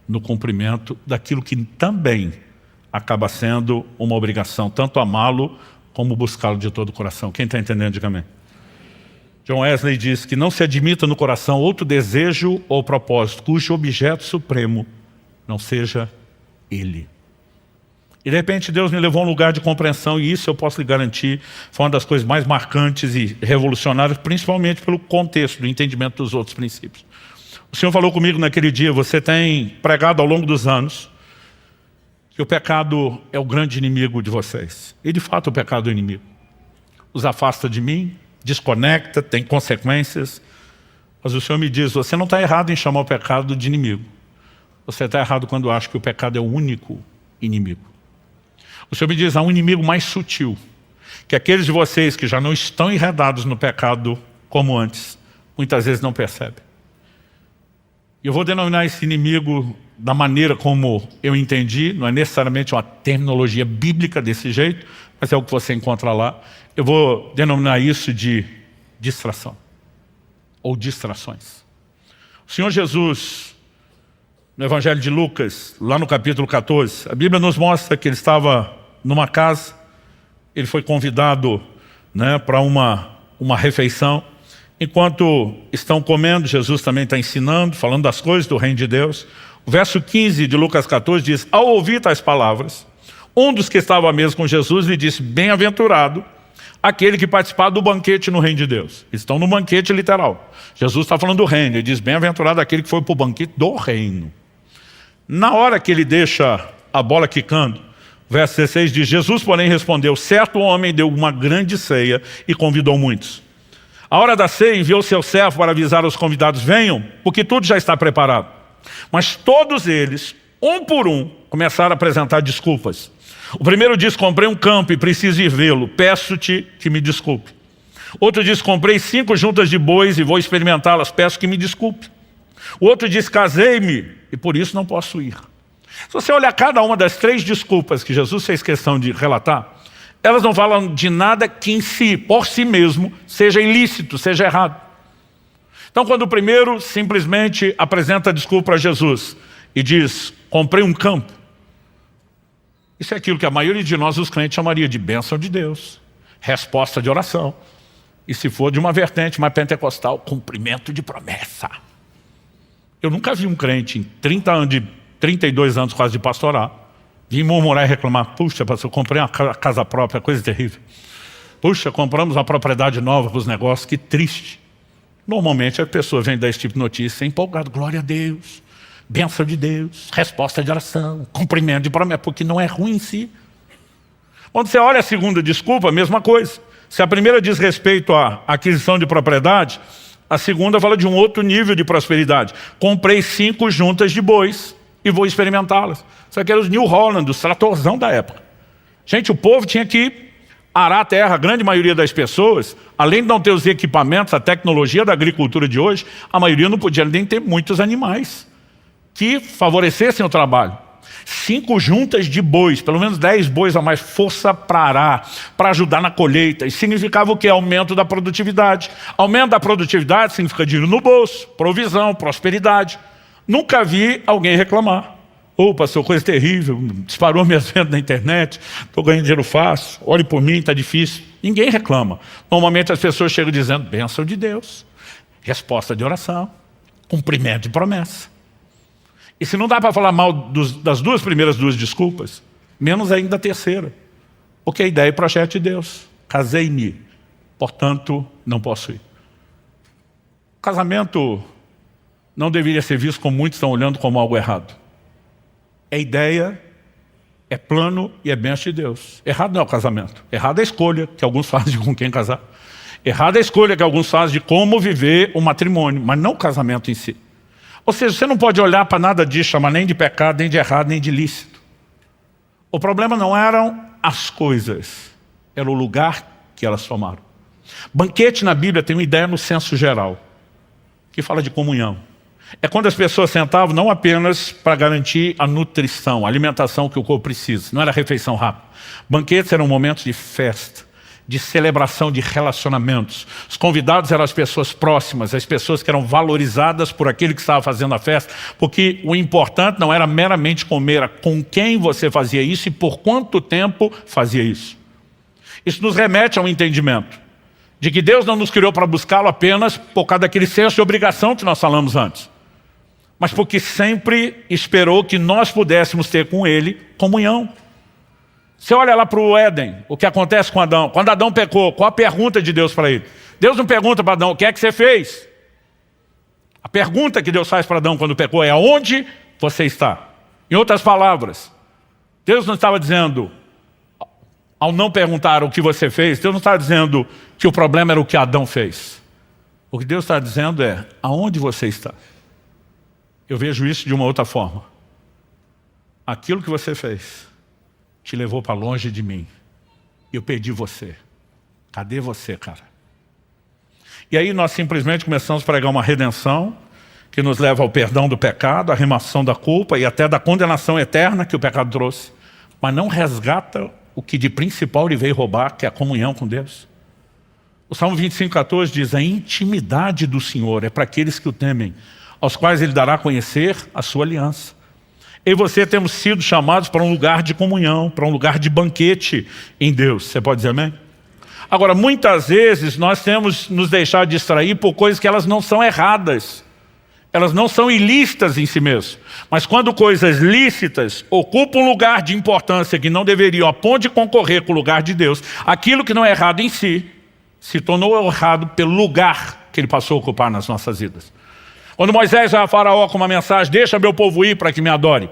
no cumprimento daquilo que também acaba sendo uma obrigação, tanto amá-lo como buscá-lo de todo o coração. Quem está entendendo, diga amém. John Wesley diz que não se admita no coração outro desejo ou propósito, cujo objeto supremo não seja ele. E de repente Deus me levou a um lugar de compreensão, e isso eu posso lhe garantir, foi uma das coisas mais marcantes e revolucionárias, principalmente pelo contexto do entendimento dos outros princípios. O Senhor falou comigo naquele dia, você tem pregado ao longo dos anos que o pecado é o grande inimigo de vocês. E de fato o pecado é o inimigo. Os afasta de mim, desconecta, tem consequências. Mas o Senhor me diz, você não está errado em chamar o pecado de inimigo. Você está errado quando acha que o pecado é o único inimigo. O Senhor me diz, há um inimigo mais sutil, que aqueles de vocês que já não estão enredados no pecado como antes, muitas vezes não percebem. E eu vou denominar esse inimigo da maneira como eu entendi, não é necessariamente uma terminologia bíblica desse jeito, mas é o que você encontra lá. Eu vou denominar isso de distração, ou distrações. O Senhor Jesus, no Evangelho de Lucas, lá no capítulo 14, a Bíblia nos mostra que ele estava numa casa, ele foi convidado, para uma refeição. Enquanto estão comendo, Jesus também está ensinando, falando das coisas do reino de Deus. O verso 15 de Lucas 14 diz, ao ouvir tais palavras, um dos que estava à mesa com Jesus lhe disse, bem-aventurado aquele que participar do banquete no reino de Deus. Eles estão no banquete literal. Jesus está falando do reino, ele diz, bem-aventurado aquele que foi para o banquete do reino. Na hora que ele deixa a bola quicando, verso 16 diz, Jesus, porém, respondeu, certo homem deu uma grande ceia e convidou muitos. A hora da ceia enviou seu servo para avisar os convidados, venham, porque tudo já está preparado. Mas todos eles, um por um, começaram a apresentar desculpas. O primeiro diz: comprei um campo e preciso ir vê-lo, peço-te que me desculpe. Outro diz: comprei 5 juntas de bois e vou experimentá-las, peço que me desculpe. O outro diz: casei-me e por isso não posso ir. Se você olhar cada uma das 3 desculpas que Jesus fez questão de relatar, elas não falam de nada que em si, por si mesmo, seja ilícito, seja errado. Então, quando o primeiro simplesmente apresenta desculpa a Jesus e diz: comprei um campo, isso é aquilo que a maioria de nós, os crentes, chamaria de bênção de Deus, resposta de oração. E se for de uma vertente mais pentecostal, cumprimento de promessa. Eu nunca vi um crente em 32 anos quase de pastorar, vir murmurar e reclamar: puxa, pastor, eu comprei uma casa própria, coisa terrível. Puxa, compramos uma propriedade nova para os negócios, que triste. Normalmente a pessoa vem dar esse tipo de notícia empolgado: glória a Deus, bênção de Deus, resposta de oração, cumprimento de promessa, porque não é ruim em si. Quando você olha a segunda desculpa, a mesma coisa. Se a primeira diz respeito à aquisição de propriedade, a segunda fala de um outro nível de prosperidade. Comprei 5 juntas de bois e vou experimentá-las. Isso aqui era os New Holland, os tratorzão da época. Gente, o povo tinha que arar a terra. A grande maioria das pessoas, além de não ter os equipamentos, a tecnologia da agricultura de hoje, a maioria não podia nem ter muitos animais que favorecessem o trabalho. 5 juntas de bois, pelo menos 10 bois a mais, força para arar, para ajudar na colheita. Isso significava o quê? Aumento da produtividade. Aumento da produtividade significa dinheiro no bolso, provisão, prosperidade. Nunca vi alguém reclamar: ô pastor, coisa terrível, disparou minhas vendas na internet, estou ganhando dinheiro fácil, olhe por mim, está difícil. Ninguém reclama. Normalmente as pessoas chegam dizendo: bênção de Deus, resposta de oração, cumprimento de promessa. E se não dá para falar mal das primeiras duas desculpas, menos ainda a terceira. Porque a ideia e projeto de Deus. Casei-me, portanto não posso ir. O casamento não deveria ser visto, como muitos estão olhando, como algo errado. É ideia, é plano e é bênção de Deus. Errado não é o casamento. Errado é a escolha que alguns fazem de com quem casar. Errado é a escolha que alguns fazem de como viver o matrimônio, mas não o casamento em si. Ou seja, você não pode olhar para nada disso, chamar nem de pecado, nem de errado, nem de lícito. O problema não eram as coisas, era o lugar que elas tomaram. Banquete na Bíblia tem uma ideia no senso geral, que fala de comunhão. É quando as pessoas sentavam não apenas para garantir a nutrição, a alimentação que o corpo precisa, não era refeição rápida. Banquetes eram momentos de festa, de celebração de relacionamentos. Os convidados eram as pessoas próximas, as pessoas que eram valorizadas por aquele que estava fazendo a festa, porque o importante não era meramente comer, era com quem você fazia isso e por quanto tempo fazia isso. Isso nos remete ao entendimento de que Deus não nos criou para buscá-lo apenas por causa daquele senso de obrigação que nós falamos antes, mas porque sempre esperou que nós pudéssemos ter com Ele comunhão. Você olha lá para o Éden, o que acontece com Adão. Quando Adão pecou, qual a pergunta de Deus para ele? Deus não pergunta para Adão: o que é que você fez? A pergunta que Deus faz para Adão quando pecou é: aonde você está? Em outras palavras, Deus não estava dizendo, ao não perguntar o que você fez, Deus não estava dizendo que o problema era o que Adão fez. O que Deus está dizendo é: aonde você está? Eu vejo isso de uma outra forma. Aquilo que você fez te levou para longe de mim. Eu perdi você. Cadê você, cara? E aí nós simplesmente começamos a pregar uma redenção que nos leva ao perdão do pecado, à remoção da culpa e até da condenação eterna que o pecado trouxe. Mas não resgata o que de principal ele veio roubar, que é a comunhão com Deus. O Salmo 25:14 diz: a intimidade do Senhor é para aqueles que o temem, aos quais Ele dará a conhecer a sua aliança. Eu e você temos sido chamados para um lugar de comunhão, para um lugar de banquete em Deus. Você pode dizer amém? Agora, muitas vezes nós temos nos deixado distrair por coisas que elas não são erradas. Elas não são ilícitas em si mesmas. Mas quando coisas lícitas ocupam um lugar de importância que não deveriam, a ponto de concorrer com o lugar de Deus, aquilo que não é errado em si, se tornou errado pelo lugar que ele passou a ocupar nas nossas vidas. Quando Moisés vai a Faraó com uma mensagem: deixa meu povo ir para que me adore,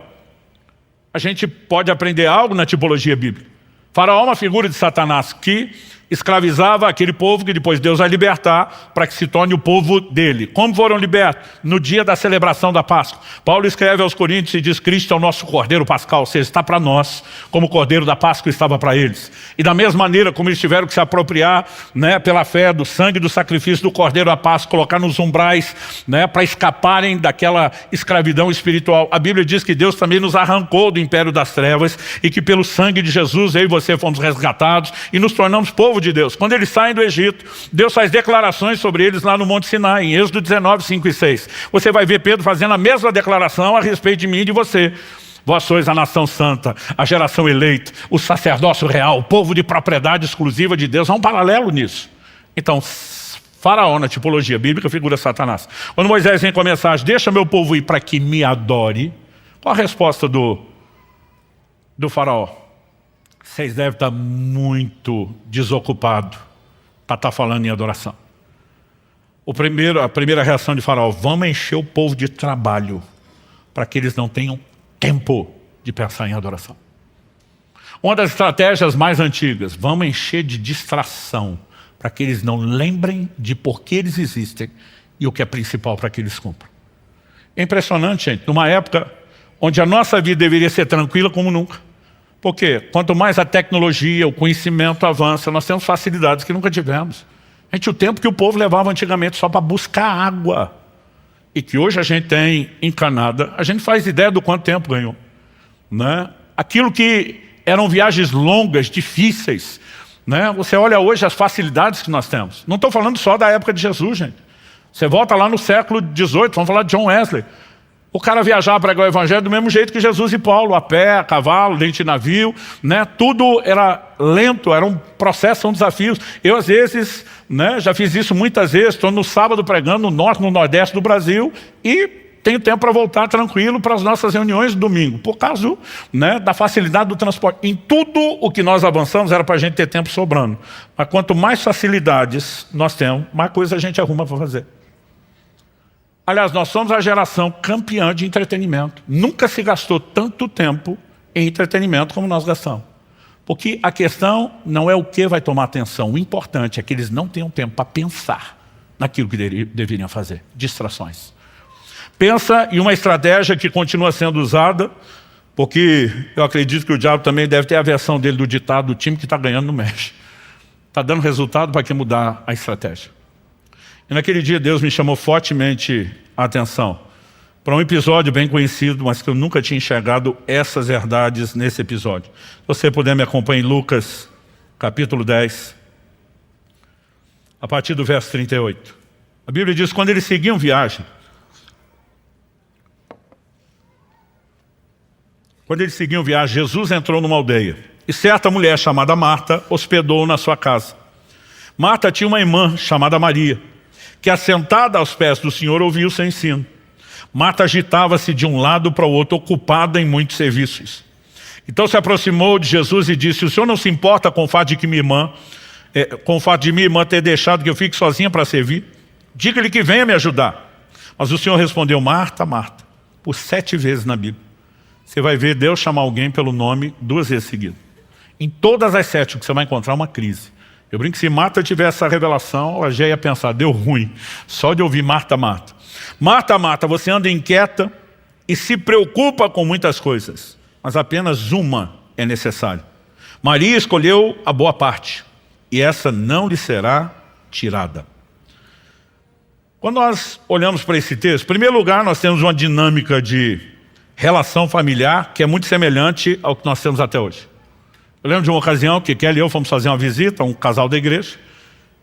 a gente pode aprender algo na tipologia bíblica. Faraó é uma figura de Satanás que escravizava aquele povo que depois Deus vai libertar para que se torne o povo dele. Como foram libertos? No dia da celebração da Páscoa. Paulo escreve aos Coríntios e diz: Cristo é o nosso Cordeiro Pascal, ou seja, está para nós, como o Cordeiro da Páscoa estava para eles. E da mesma maneira como eles tiveram que se apropriar, né, pela fé do sangue do sacrifício do Cordeiro da Páscoa, colocar nos umbrais, né, para escaparem daquela escravidão espiritual. A Bíblia diz que Deus também nos arrancou do império das trevas e que pelo sangue de Jesus eu e você fomos resgatados e nos tornamos povo de Deus. Quando eles saem do Egito, Deus faz declarações sobre eles lá no Monte Sinai, em Êxodo 19, 5 e 6. Você vai ver Pedro fazendo a mesma declaração a respeito de mim e de você. Vós sois a nação santa, a geração eleita, o sacerdócio real, o povo de propriedade exclusiva de Deus. Há um paralelo nisso. Então, Faraó, na tipologia bíblica, figura Satanás. Quando Moisés vem com a mensagem: deixa meu povo ir para que me adore, qual a resposta do Faraó? Vocês devem estar muito desocupados para estar falando em adoração. A primeira reação de Faraó: vamos encher o povo de trabalho para que eles não tenham tempo de pensar em adoração. Uma das estratégias mais antigas: vamos encher de distração para que eles não lembrem de por que eles existem e o que é principal para que eles cumpram. É impressionante, gente, numa época onde a nossa vida deveria ser tranquila como nunca. Porque quanto mais a tecnologia, o conhecimento avança, nós temos facilidades que nunca tivemos. Gente, o tempo que o povo levava antigamente só para buscar água, e que hoje a gente tem encanada, a gente faz ideia do quanto tempo ganhou, né? Aquilo que eram viagens longas, difíceis, né? Você olha hoje as facilidades que nós temos. Não estou falando só da época de Jesus, gente. Você volta lá no século XVIII, vamos falar de John Wesley. O cara viajava para pregar o evangelho do mesmo jeito que Jesus e Paulo, a pé, a cavalo, dentro de navio, né? Tudo era lento, era um processo, são desafios. Eu, às vezes, né, já fiz isso muitas vezes, estou no sábado pregando no norte, no nordeste do Brasil e tenho tempo para voltar tranquilo para as nossas reuniões de domingo, por causa, né, da facilidade do transporte. Em tudo o que nós avançamos era para a gente ter tempo sobrando. Mas quanto mais facilidades nós temos, mais coisa a gente arruma para fazer. Aliás, nós somos a geração campeã de entretenimento. Nunca se gastou tanto tempo em entretenimento como nós gastamos. Porque a questão não é o que vai tomar atenção. O importante é que eles não tenham tempo para pensar naquilo que deveriam fazer. Distrações. Pensa em uma estratégia que continua sendo usada, porque eu acredito que o diabo também deve ter a versão dele do ditado: o time que está ganhando não mexe. Está dando resultado, para que mudar a estratégia? E naquele dia Deus me chamou fortemente a atenção para um episódio bem conhecido, mas que eu nunca tinha enxergado essas verdades nesse episódio. Se você puder me acompanhar em Lucas, capítulo 10, a partir do verso 38. A Bíblia diz: quando eles seguiam viagem, Jesus entrou numa aldeia, e certa mulher chamada Marta hospedou-o na sua casa. Marta tinha uma irmã chamada Maria, que assentada aos pés do Senhor ouvia o seu ensino. Marta agitava-se de um lado para o outro, ocupada em muitos serviços. Então se aproximou de Jesus e disse: o Senhor não se importa com o fato de minha irmã ter deixado que eu fique sozinha para servir? Diga-lhe que venha me ajudar. Mas o Senhor respondeu: Marta, Marta, por 7 vezes na Bíblia. Você vai ver Deus chamar alguém pelo nome 2 vezes seguidas. Em todas as 7 que você vai encontrar uma crise. Eu brinco que se Marta tivesse essa revelação, ela já ia pensar: deu ruim, só de ouvir Marta, Marta. Marta, Marta, você anda inquieta e se preocupa com muitas coisas, mas apenas uma é necessária. Maria escolheu a boa parte, e essa não lhe será tirada. Quando nós olhamos para esse texto, em primeiro lugar, nós temos uma dinâmica de relação familiar que é muito semelhante ao que nós temos até hoje. Eu lembro de uma ocasião que Kelly e eu fomos fazer uma visita a um casal da igreja,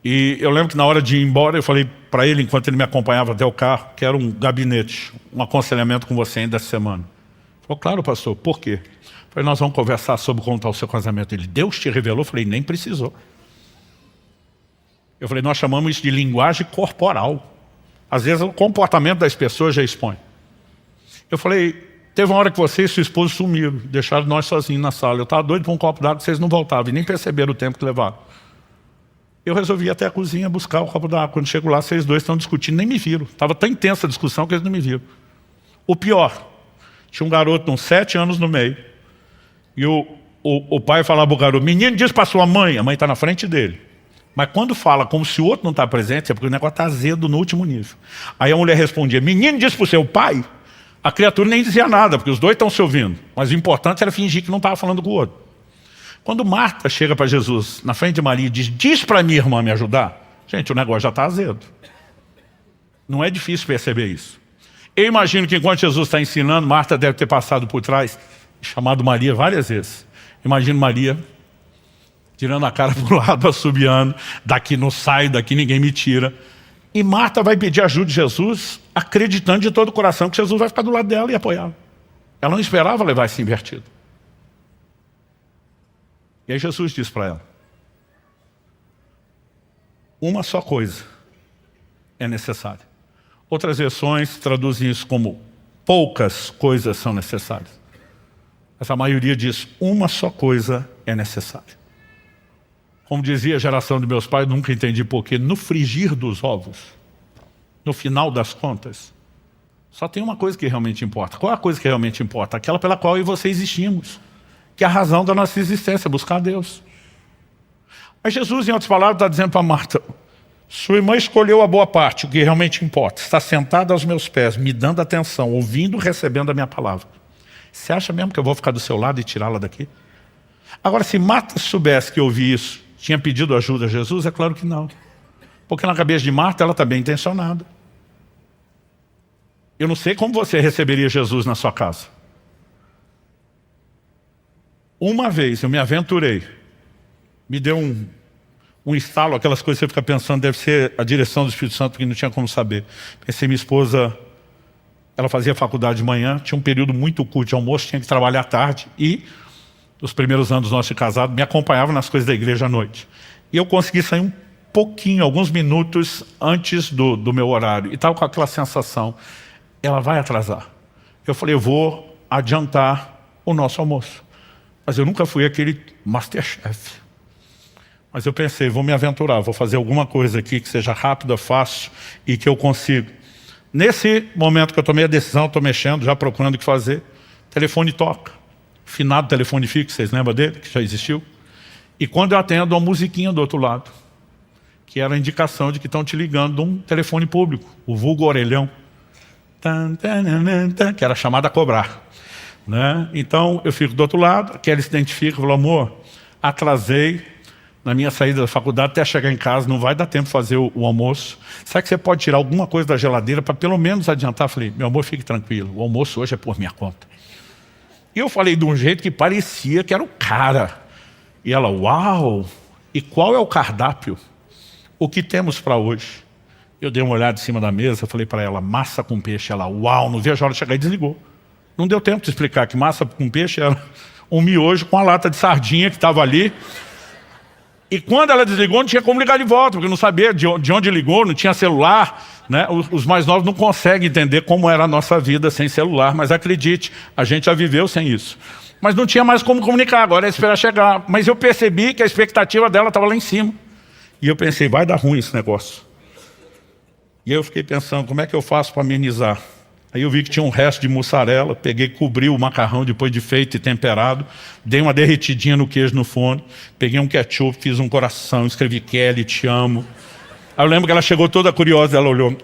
e eu lembro que na hora de ir embora eu falei para ele, enquanto ele me acompanhava até o carro, que era um gabinete, um aconselhamento com você ainda essa semana. Ele falou: claro, pastor, por quê? Eu falei: nós vamos conversar sobre como está o seu casamento. Ele: Deus te revelou? Eu falei: nem precisou. Eu falei: nós chamamos isso de linguagem corporal. Às vezes o comportamento das pessoas já expõe. Eu falei: teve uma hora que você e sua esposa sumiram, deixaram nós sozinhos na sala. Eu estava doido para um copo d'água, vocês não voltavam e nem perceberam o tempo que levaram. Eu resolvi ir até a cozinha buscar o copo d'água. Quando chego lá, vocês dois estão discutindo, nem me viram. Estava tão intensa a discussão que eles não me viram. O pior, tinha um garoto de uns 7 anos no meio, e o pai falava para o garoto: menino, diz para sua mãe. A mãe está na frente dele. Mas quando fala como se o outro não está presente, é porque o negócio está azedo no último nível. Aí a mulher respondia, menino disse para o seu pai, a criatura nem dizia nada, porque os dois estão se ouvindo. Mas o importante era fingir que não estava falando com o outro. Quando Marta chega para Jesus, na frente de Maria, e diz para minha irmã me ajudar, gente, o negócio já está azedo. Não é difícil perceber isso. Eu imagino que enquanto Jesus está ensinando, Marta deve ter passado por trás, chamado Maria várias vezes. Imagino Maria tirando a cara para o lado, assobiando, daqui não sai, daqui ninguém me tira. E Marta vai pedir ajuda de Jesus, acreditando de todo o coração que Jesus vai ficar do lado dela e apoiá-la. Ela não esperava levar esse invertido. E aí Jesus diz para ela, uma só coisa é necessária. Outras versões traduzem isso como poucas coisas são necessárias. Mas a maioria diz, uma só coisa é necessária. Como dizia a geração de meus pais, nunca entendi porquê, no frigir dos ovos, no final das contas, só tem uma coisa que realmente importa. Qual é a coisa que realmente importa? Aquela pela qual eu e você existimos, que é a razão da nossa existência, buscar a Deus. Mas Jesus, em outras palavras, está dizendo para Marta, sua irmã escolheu a boa parte, o que realmente importa. Está sentada aos meus pés, me dando atenção, ouvindo, recebendo a minha palavra. Você acha mesmo que eu vou ficar do seu lado e tirá-la daqui? Agora, se Marta soubesse que eu ouvi isso, tinha pedido ajuda a Jesus? É claro que não. Porque na cabeça de Marta ela está bem intencionada. Eu não sei como você receberia Jesus na sua casa. Uma vez eu me aventurei, me deu um estalo, aquelas coisas que você fica pensando, deve ser a direção do Espírito Santo, porque não tinha como saber. Pensei, minha esposa, ela fazia faculdade de manhã, tinha um período muito curto de almoço, tinha que trabalhar à tarde e nos primeiros anos nossos de casado, me acompanhava nas coisas da igreja à noite. E eu consegui sair um pouquinho, alguns minutos antes do meu horário. E estava com aquela sensação, ela vai atrasar. Eu falei, eu vou adiantar o nosso almoço. Mas eu nunca fui aquele Masterchef. Mas eu pensei, vou me aventurar, vou fazer alguma coisa aqui que seja rápida, fácil e que eu consiga. Nesse momento que eu tomei a decisão, estou mexendo, já procurando o que fazer, o telefone toca. Finado telefone fixo, vocês lembram dele, que já existiu? E quando eu atendo, uma musiquinha do outro lado, que era a indicação de que estão te ligando de um telefone público, o vulgo orelhão, que era chamado a cobrar. Né? Então eu fico do outro lado, aquele se identifica, falou, amor, atrasei na minha saída da faculdade até chegar em casa, não vai dar tempo de fazer o almoço. Será que você pode tirar alguma coisa da geladeira para pelo menos adiantar? Eu falei, meu amor, fique tranquilo, o almoço hoje é por minha conta. E eu falei de um jeito que parecia que era o cara. E ela, uau! E qual é o cardápio? O que temos para hoje? Eu dei uma olhada em cima da mesa, falei para ela, massa com peixe. Ela, uau, não vejo a hora de chegar e desligou. Não deu tempo de explicar que massa com peixe era um miojo com a lata de sardinha que estava ali. E quando ela desligou, não tinha como ligar de volta, porque não sabia de onde ligou, não tinha celular. Né? Os mais novos não conseguem entender como era a nossa vida sem celular, mas acredite, a gente já viveu sem isso. Mas não tinha mais como comunicar, agora é esperar chegar. Mas eu percebi que a expectativa dela estava lá em cima. E eu pensei, vai dar ruim esse negócio. E aí eu fiquei pensando, como é que eu faço para amenizar? Aí eu vi que tinha um resto de mussarela, peguei, cobri o macarrão depois de feito e temperado, dei uma derretidinha no queijo no forno, peguei um ketchup, fiz um coração, escrevi Kelly, te amo. Aí eu lembro que ela chegou toda curiosa, ela olhou,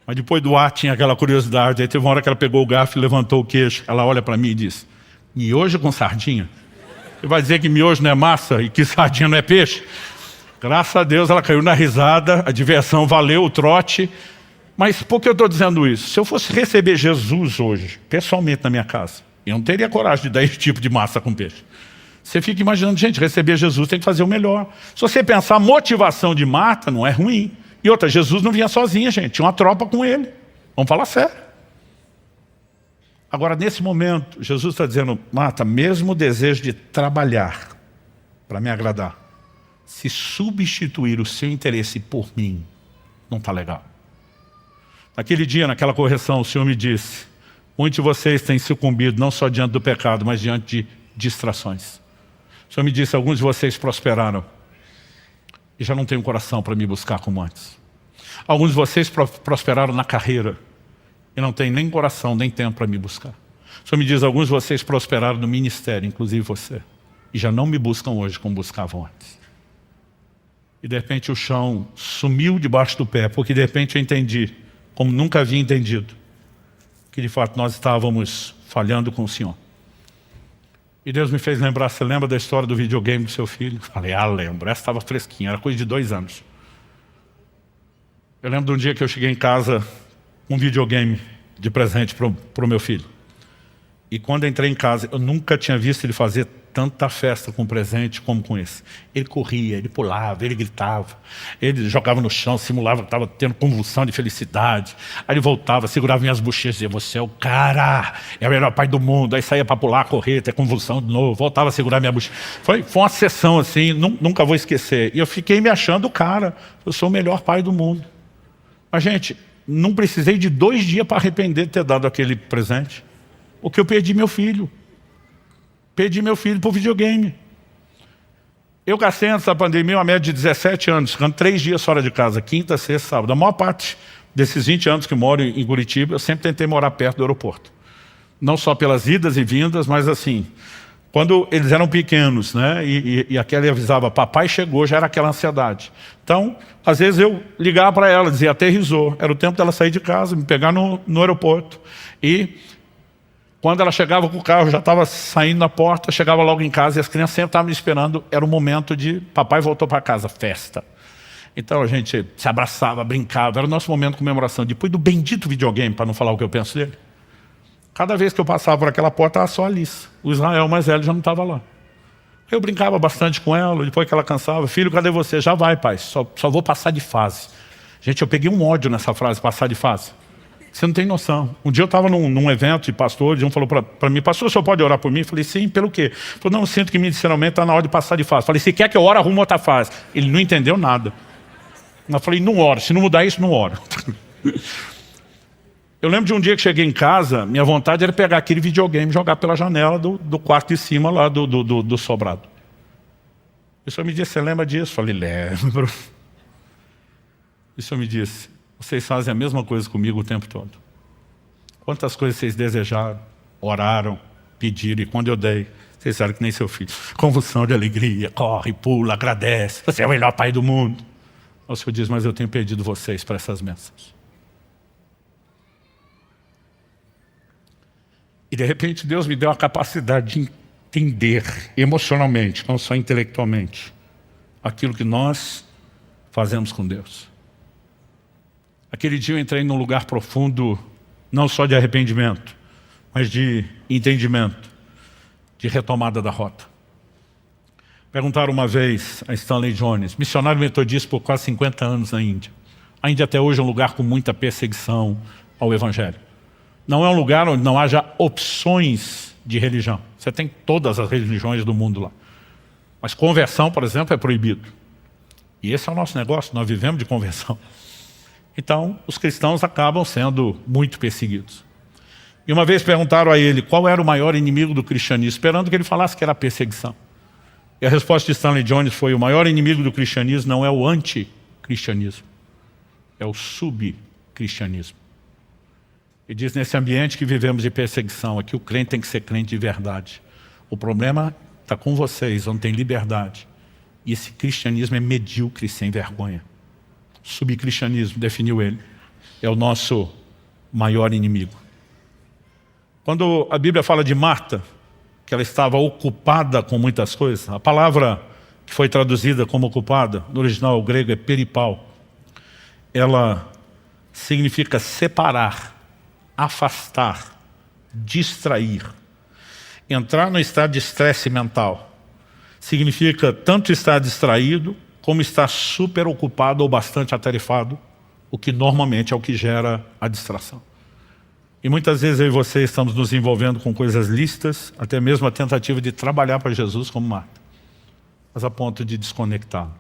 Mas depois do ar tinha aquela curiosidade, aí teve uma hora que ela pegou o garfo e levantou o queijo, ela olha para mim e diz, miojo com sardinha? Você vai dizer que miojo não é massa e que sardinha não é peixe? Graças a Deus ela caiu na risada, a diversão valeu o trote. Mas por que eu estou dizendo isso? Se eu fosse receber Jesus hoje, pessoalmente na minha casa, eu não teria coragem de dar esse tipo de massa com peixe. Você fica imaginando, gente, receber Jesus tem que fazer o melhor. Se você pensar, a motivação de Marta não é ruim. E outra, Jesus não vinha sozinho, gente, tinha uma tropa com ele. Vamos falar sério. Agora, nesse momento, Jesus está dizendo, Marta, mesmo o desejo de trabalhar para me agradar, se substituir o seu interesse por mim, não está legal. Naquele dia, naquela correção, o Senhor me disse, muitos de vocês têm sucumbido não só diante do pecado, mas diante de distrações. O Senhor me disse, alguns de vocês prosperaram e já não têm um coração para me buscar como antes. Alguns de vocês prosperaram na carreira e não têm nem coração, nem tempo para me buscar. O Senhor me diz, alguns de vocês prosperaram no ministério, inclusive você, e já não me buscam hoje como buscavam antes. E de repente o chão sumiu debaixo do pé, porque de repente eu entendi, como nunca havia entendido, que de fato nós estávamos falhando com o Senhor. E Deus me fez lembrar, você lembra da história do videogame do seu filho? Falei, lembro, essa estava fresquinha, era coisa de 2 anos. Eu lembro de um dia que eu cheguei em casa com um videogame de presente para o meu filho. E quando eu entrei em casa, eu nunca tinha visto ele fazer tanta festa com presente como com esse. Ele corria, ele pulava, ele gritava, ele jogava no chão, simulava que estava tendo convulsão de felicidade. Aí ele voltava, segurava minhas bochechas e dizia, você é o cara, é o melhor pai do mundo. Aí saía para pular, correr, ter convulsão de novo, voltava a segurar minha bochecha. Foi uma sessão assim, nunca vou esquecer. E eu fiquei me achando o cara, eu sou o melhor pai do mundo. Mas gente, não precisei de 2 dias para arrepender de ter dado aquele presente. Porque eu perdi meu filho. Perdi meu filho por videogame. Eu gastei antes da pandemia uma média de 17 anos, ficando 3 dias fora de casa, quinta, sexta, sábado. A maior parte desses 20 anos que moro em Curitiba, eu sempre tentei morar perto do aeroporto. Não só pelas idas e vindas, mas assim, quando eles eram pequenos, né, e aquela avisava, papai chegou, já era aquela ansiedade. Então, às vezes eu ligava para ela, dizia, aterrissou. Era o tempo dela sair de casa, me pegar no aeroporto. E quando ela chegava com o carro, já estava saindo na porta, chegava logo em casa e as crianças sempre estavam me esperando. Era o momento de papai voltou para casa, festa. Então a gente se abraçava, brincava, era o nosso momento de comemoração. Depois do bendito videogame, para não falar o que eu penso dele, cada vez que eu passava por aquela porta, era só a Alice. O Israel mais velho já não estava lá. Eu brincava bastante com ela, depois que ela cansava, filho, cadê você? Já vai, pai, só vou passar de fase. Gente, eu peguei um ódio nessa frase, passar de fase. Você não tem noção. Um dia eu estava num evento de pastor, e um falou para mim, pastor, o senhor pode orar por mim? Eu falei, sim, pelo quê? Ele falou, não, eu sinto que medicinalmente está na hora de passar de fase. Eu falei, se quer que eu ore, arruma outra fase. Ele não entendeu nada. Eu falei, não oro, se não mudar isso, não oro. Eu lembro de um dia que cheguei em casa, minha vontade era pegar aquele videogame e jogar pela janela do quarto de cima lá do sobrado. O senhor me disse, você lembra disso? Eu falei, lembro. O senhor me disse, vocês fazem a mesma coisa comigo o tempo todo. Quantas coisas vocês desejaram, oraram, pediram, e quando eu dei, vocês eram que nem seu filho. Convulsão de alegria, corre, pula, agradece. Você é o melhor pai do mundo. O Senhor diz, mas eu tenho perdido vocês para essas bênçãos. E de repente Deus me deu a capacidade de entender emocionalmente, não só intelectualmente, aquilo que nós fazemos com Deus. Aquele dia eu entrei num lugar profundo, não só de arrependimento, mas de entendimento, de retomada da rota. Perguntaram uma vez a Stanley Jones, missionário metodista por quase 50 anos na Índia. A Índia até hoje é um lugar com muita perseguição ao Evangelho. Não é um lugar onde não haja opções de religião. Você tem todas as religiões do mundo lá. Mas conversão, por exemplo, é proibido. E esse é o nosso negócio, nós vivemos de conversão. Então, os cristãos acabam sendo muito perseguidos. E uma vez perguntaram a ele qual era o maior inimigo do cristianismo, esperando que ele falasse que era a perseguição. E a resposta de Stanley Jones foi, o maior inimigo do cristianismo não é o anticristianismo, é o subcristianismo. Ele diz, nesse ambiente que vivemos de perseguição, aqui o crente tem que ser crente de verdade. O problema está com vocês, onde tem liberdade. E esse cristianismo é medíocre, sem vergonha. Subcristianismo, definiu ele, é o nosso maior inimigo. Quando a Bíblia fala de Marta, que ela estava ocupada com muitas coisas, a palavra que foi traduzida como ocupada, no original grego é peripal, ela significa separar, afastar, distrair, entrar no estado de estresse mental. Significa tanto estar distraído, como estar super ocupado ou bastante atarefado, o que normalmente é o que gera a distração. E muitas vezes eu e você estamos nos envolvendo com coisas lícitas, até mesmo a tentativa de trabalhar para Jesus como Marta, mas a ponto de desconectá-lo.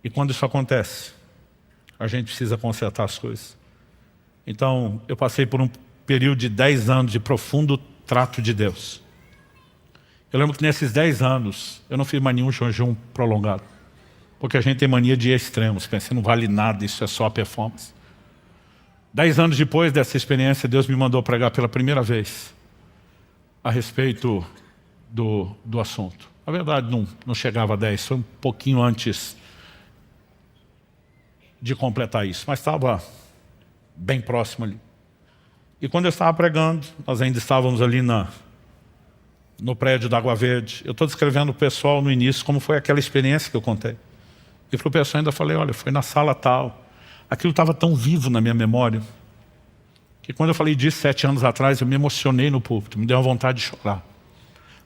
E quando isso acontece, a gente precisa consertar as coisas. Então, eu passei por um período de 10 anos de profundo trato de Deus. Eu lembro que nesses 10 anos, eu não fiz mais nenhum jejum prolongado. Porque a gente tem mania de ir a extremos, pensa, não vale nada, isso é só a performance. 10 anos depois dessa experiência, Deus me mandou pregar pela primeira vez a respeito do assunto. Na verdade, não chegava a 10, foi um pouquinho antes de completar isso, mas estava bem próximo ali. E quando eu estava pregando, nós ainda estávamos ali no prédio da Água Verde. Eu estou descrevendo o pessoal no início como foi aquela experiência que eu contei. E para o pessoal ainda falei, olha, foi na sala tal. Aquilo estava tão vivo na minha memória que quando eu falei disso 7 anos atrás, eu me emocionei no púlpito, me deu uma vontade de chorar.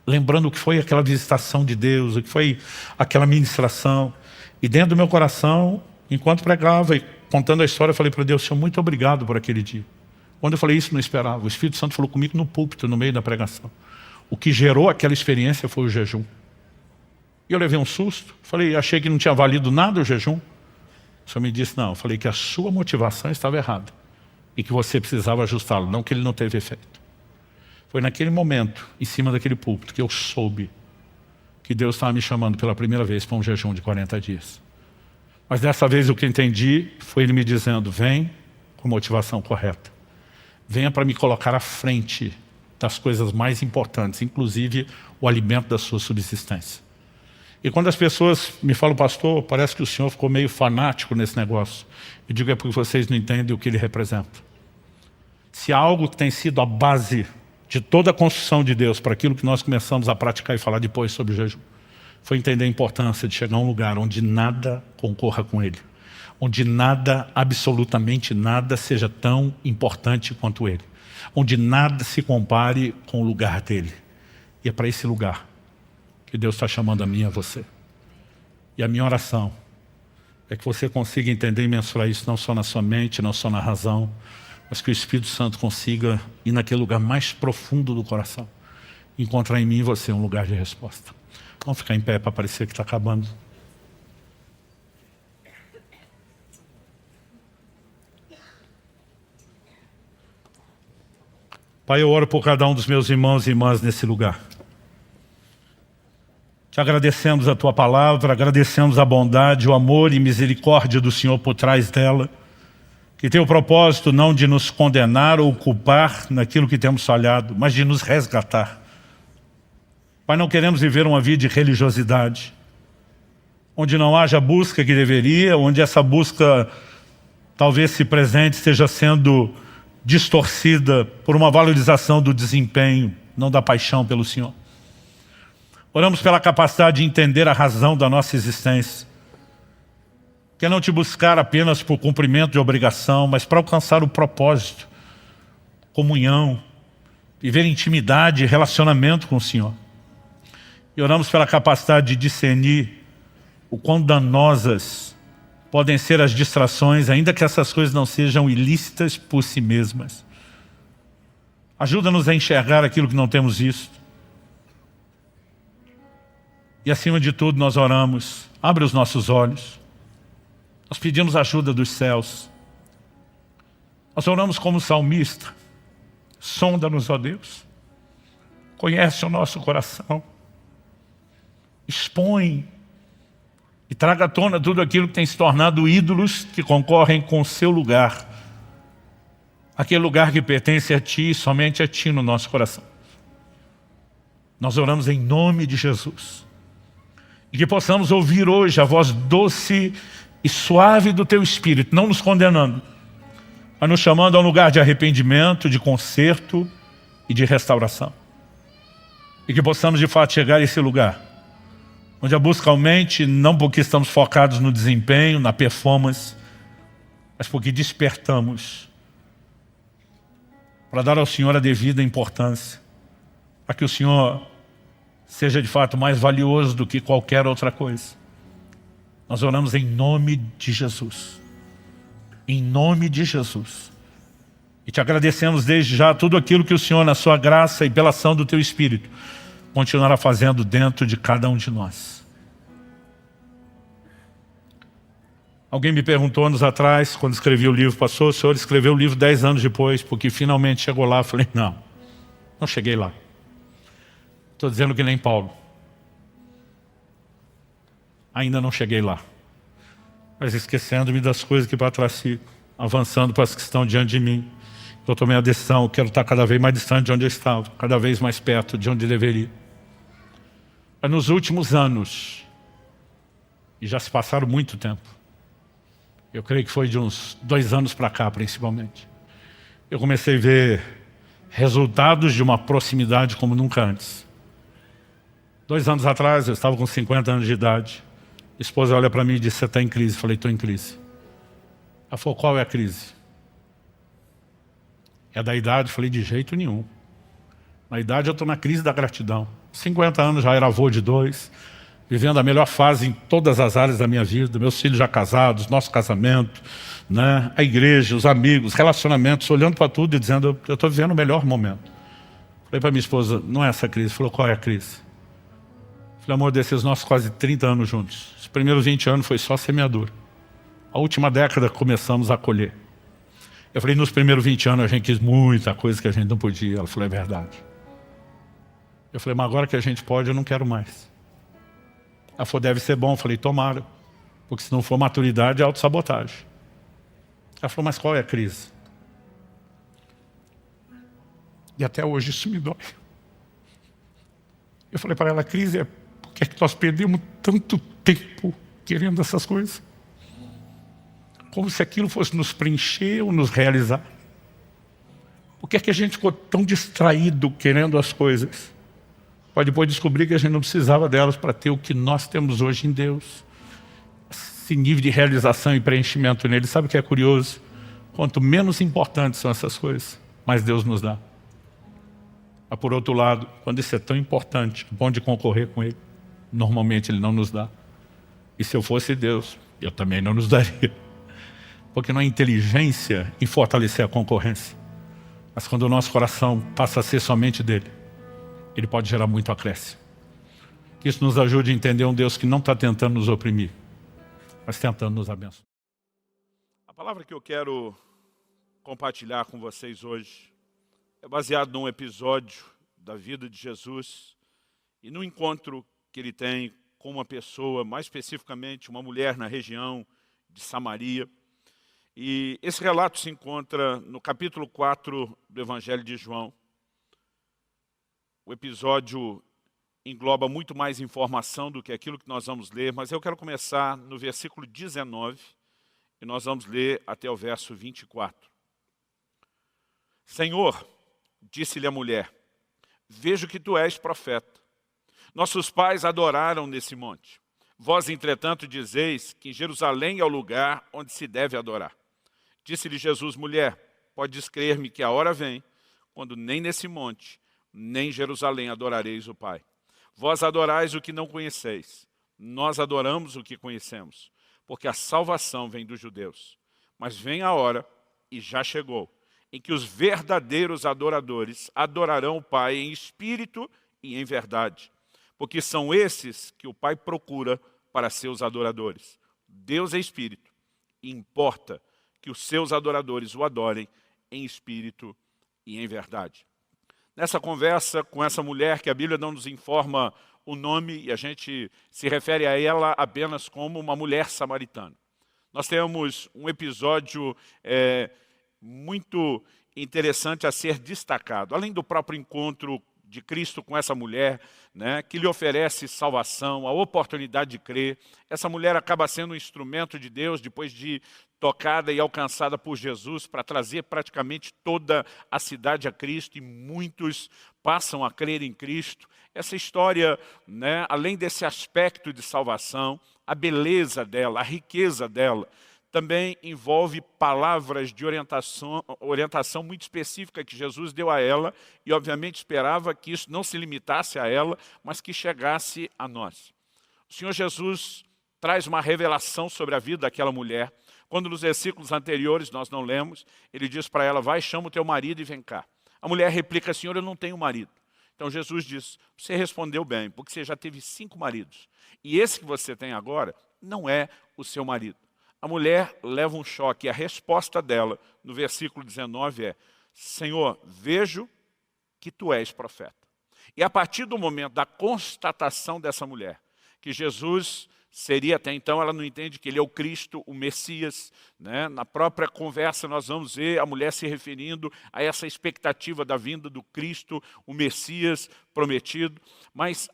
Lembrando o que foi aquela visitação de Deus, o que foi aquela ministração. E dentro do meu coração, enquanto pregava e contando a história, eu falei para Deus, Senhor, muito obrigado por aquele dia. Quando eu falei isso, não esperava. O Espírito Santo falou comigo no púlpito, no meio da pregação. O que gerou aquela experiência foi o jejum. E eu levei um susto. Falei, achei que não tinha valido nada o jejum. O Senhor me disse, não. Eu falei que a sua motivação estava errada. E que você precisava ajustá-lo, não que ele não teve efeito. Foi naquele momento, em cima daquele púlpito, que eu soube que Deus estava me chamando pela primeira vez para um jejum de 40 dias. Mas dessa vez o que eu entendi foi Ele me dizendo, vem com motivação correta. Venha para me colocar à frente das coisas mais importantes, inclusive o alimento da sua subsistência. E quando as pessoas me falam, pastor, parece que o senhor ficou meio fanático nesse negócio. Eu digo, é porque vocês não entendem o que ele representa. Se há algo que tem sido a base de toda a construção de Deus para aquilo que nós começamos a praticar e falar depois sobre o jejum, foi entender a importância de chegar a um lugar onde nada concorra com ele. Onde nada, absolutamente nada, seja tão importante quanto ele. Onde nada se compare com o lugar dele. E é para esse lugar que Deus está chamando a mim e a você. E a minha oração é que você consiga entender e mensurar isso não só na sua mente, não só na razão, mas que o Espírito Santo consiga ir naquele lugar mais profundo do coração. Encontrar em mim e você um lugar de resposta. Vamos ficar em pé para parecer que está acabando. Pai, eu oro por cada um dos meus irmãos e irmãs nesse lugar. Te agradecemos a Tua palavra, agradecemos a bondade, o amor e misericórdia do Senhor por trás dela, que tem o propósito não de nos condenar ou culpar naquilo que temos falhado, mas de nos resgatar. Pai, não queremos viver uma vida de religiosidade, onde não haja a busca que deveria, onde essa busca talvez se presente esteja sendo distorcida por uma valorização do desempenho, não da paixão pelo Senhor. Oramos pela capacidade de entender a razão da nossa existência, que é não te buscar apenas por cumprimento de obrigação, mas para alcançar o propósito, comunhão, viver intimidade e relacionamento com o Senhor. E oramos pela capacidade de discernir o quão danosas podem ser as distrações, ainda que essas coisas não sejam ilícitas por si mesmas. Ajuda-nos a enxergar aquilo que não temos visto. E acima de tudo nós oramos, abre os nossos olhos. Nós pedimos ajuda dos céus. Nós oramos como salmista. Sonda-nos, ó Deus. Conhece o nosso coração. Expõe e traga à tona tudo aquilo que tem se tornado ídolos que concorrem com o seu lugar. Aquele lugar que pertence a Ti, somente a Ti no nosso coração. Nós oramos em nome de Jesus. E que possamos ouvir hoje a voz doce e suave do Teu Espírito, não nos condenando, mas nos chamando a um lugar de arrependimento, de conserto e de restauração. E que possamos de fato chegar a esse lugar, onde a busca aumente, não porque estamos focados no desempenho, na performance, mas porque despertamos para dar ao Senhor a devida importância, para que o Senhor seja de fato mais valioso do que qualquer outra coisa. Nós oramos em nome de Jesus. Em nome de Jesus. E te agradecemos desde já tudo aquilo que o Senhor, na sua graça e pela ação do Teu Espírito, continuará fazendo dentro de cada um de nós. Alguém me perguntou anos atrás, quando escrevi o livro, pastor, o senhor escreveu o livro 10 anos depois, porque finalmente chegou lá. Eu falei, não cheguei lá. Estou dizendo que nem Paulo. Ainda não cheguei lá. Mas esquecendo-me das coisas que para trás ficam, avançando para as que estão diante de mim. Eu tomei a decisão, eu quero estar cada vez mais distante de onde eu estava, cada vez mais perto de onde deveria. Mas nos últimos anos, e já se passaram muito tempo, eu creio que foi de uns 2 anos para cá, principalmente, eu comecei a ver resultados de uma proximidade como nunca antes. 2 anos atrás, eu estava com 50 anos de idade. A esposa olha para mim e diz: você está em crise? Eu falei: estou em crise. Ela falou: qual é a crise? É da idade? Eu falei: de jeito nenhum. Na idade eu estou na crise da gratidão. 50 anos, já era avô de 2, vivendo a melhor fase em todas as áreas da minha vida, meus filhos já casados, nosso casamento, né? A igreja, os amigos, relacionamentos, olhando para tudo e dizendo: eu estou vivendo o melhor momento. Falei para minha esposa: não é essa crise. Falou: qual é a crise? Falei: amor, desses nossos quase 30 anos juntos, os primeiros 20 anos foi só semeadura. A última década começamos a colher. Eu falei: nos primeiros 20 anos a gente quis muita coisa que a gente não podia. Ela falou: é verdade. Eu falei: mas agora que a gente pode, eu não quero mais. Ela falou: deve ser bom. Eu falei: tomara, porque se não for maturidade é autossabotagem. Ela falou: mas qual é a crise? E até hoje isso me dói. Eu falei para ela: a crise é porque é que nós perdemos tanto tempo querendo essas coisas. Como se aquilo fosse nos preencher ou nos realizar. Por que é que a gente ficou tão distraído querendo as coisas? Pode depois descobrir que a gente não precisava delas para ter o que nós temos hoje em Deus. Esse nível de realização e preenchimento nele. Sabe o que é curioso? Quanto menos importantes são essas coisas, mais Deus nos dá. Mas por outro lado, quando isso é tão importante, bom de concorrer com ele, normalmente ele não nos dá. E se eu fosse Deus, eu também não nos daria. Porque não há inteligência em fortalecer a concorrência. Mas quando o nosso coração passa a ser somente dele, ele pode gerar muito acréscimo. Que isso nos ajude a entender um Deus que não está tentando nos oprimir, mas tentando nos abençoar. A palavra que eu quero compartilhar com vocês hoje é baseado num episódio da vida de Jesus e no encontro que ele tem com uma pessoa, mais especificamente uma mulher na região de Samaria. E esse relato se encontra no capítulo 4 do Evangelho de João. O episódio engloba muito mais informação do que aquilo que nós vamos ler, mas eu quero começar no versículo 19 e nós vamos ler até o verso 24. Senhor, disse-lhe a mulher, vejo que tu és profeta. Nossos pais adoraram nesse monte. Vós, entretanto, dizeis que em Jerusalém é o lugar onde se deve adorar. Disse-lhe Jesus, mulher, podes crer-me que a hora vem, quando nem nesse monte, nem em Jerusalém adorareis o Pai. Vós adorais o que não conheceis. Nós adoramos o que conhecemos, porque a salvação vem dos judeus. Mas vem a hora, e já chegou, em que os verdadeiros adoradores adorarão o Pai em espírito e em verdade. Porque são esses que o Pai procura para seus adoradores. Deus é espírito, e importa que os seus adoradores o adorem em espírito e em verdade. Nessa conversa com essa mulher, que a Bíblia não nos informa o nome, e a gente se refere a ela apenas como uma mulher samaritana. Nós temos um episódio muito interessante a ser destacado. Além do próprio encontro de Cristo com essa mulher, né, que lhe oferece salvação, a oportunidade de crer. Essa mulher acaba sendo um instrumento de Deus, depois de tocada e alcançada por Jesus, para trazer praticamente toda a cidade a Cristo, e muitos passam a crer em Cristo. Essa história, né, além desse aspecto de salvação, a beleza dela, a riqueza dela, também envolve palavras de orientação muito específica que Jesus deu a ela, e obviamente esperava que isso não se limitasse a ela, mas que chegasse a nós. O Senhor Jesus traz uma revelação sobre a vida daquela mulher, quando nos versículos anteriores nós não lemos, ele diz para ela, vai, chama o teu marido e vem cá. A mulher replica, Senhor, eu não tenho marido. Então Jesus diz, você respondeu bem, porque você já teve 5 maridos, e esse que você tem agora não é o seu marido. A mulher leva um choque, e a resposta dela, no versículo 19 é, Senhor, vejo que tu és profeta. E a partir do momento da constatação dessa mulher, que Jesus seria, até então ela não entende que ele é o Cristo, o Messias, né? Na própria conversa nós vamos ver a mulher se referindo a essa expectativa da vinda do Cristo, o Messias prometido, mas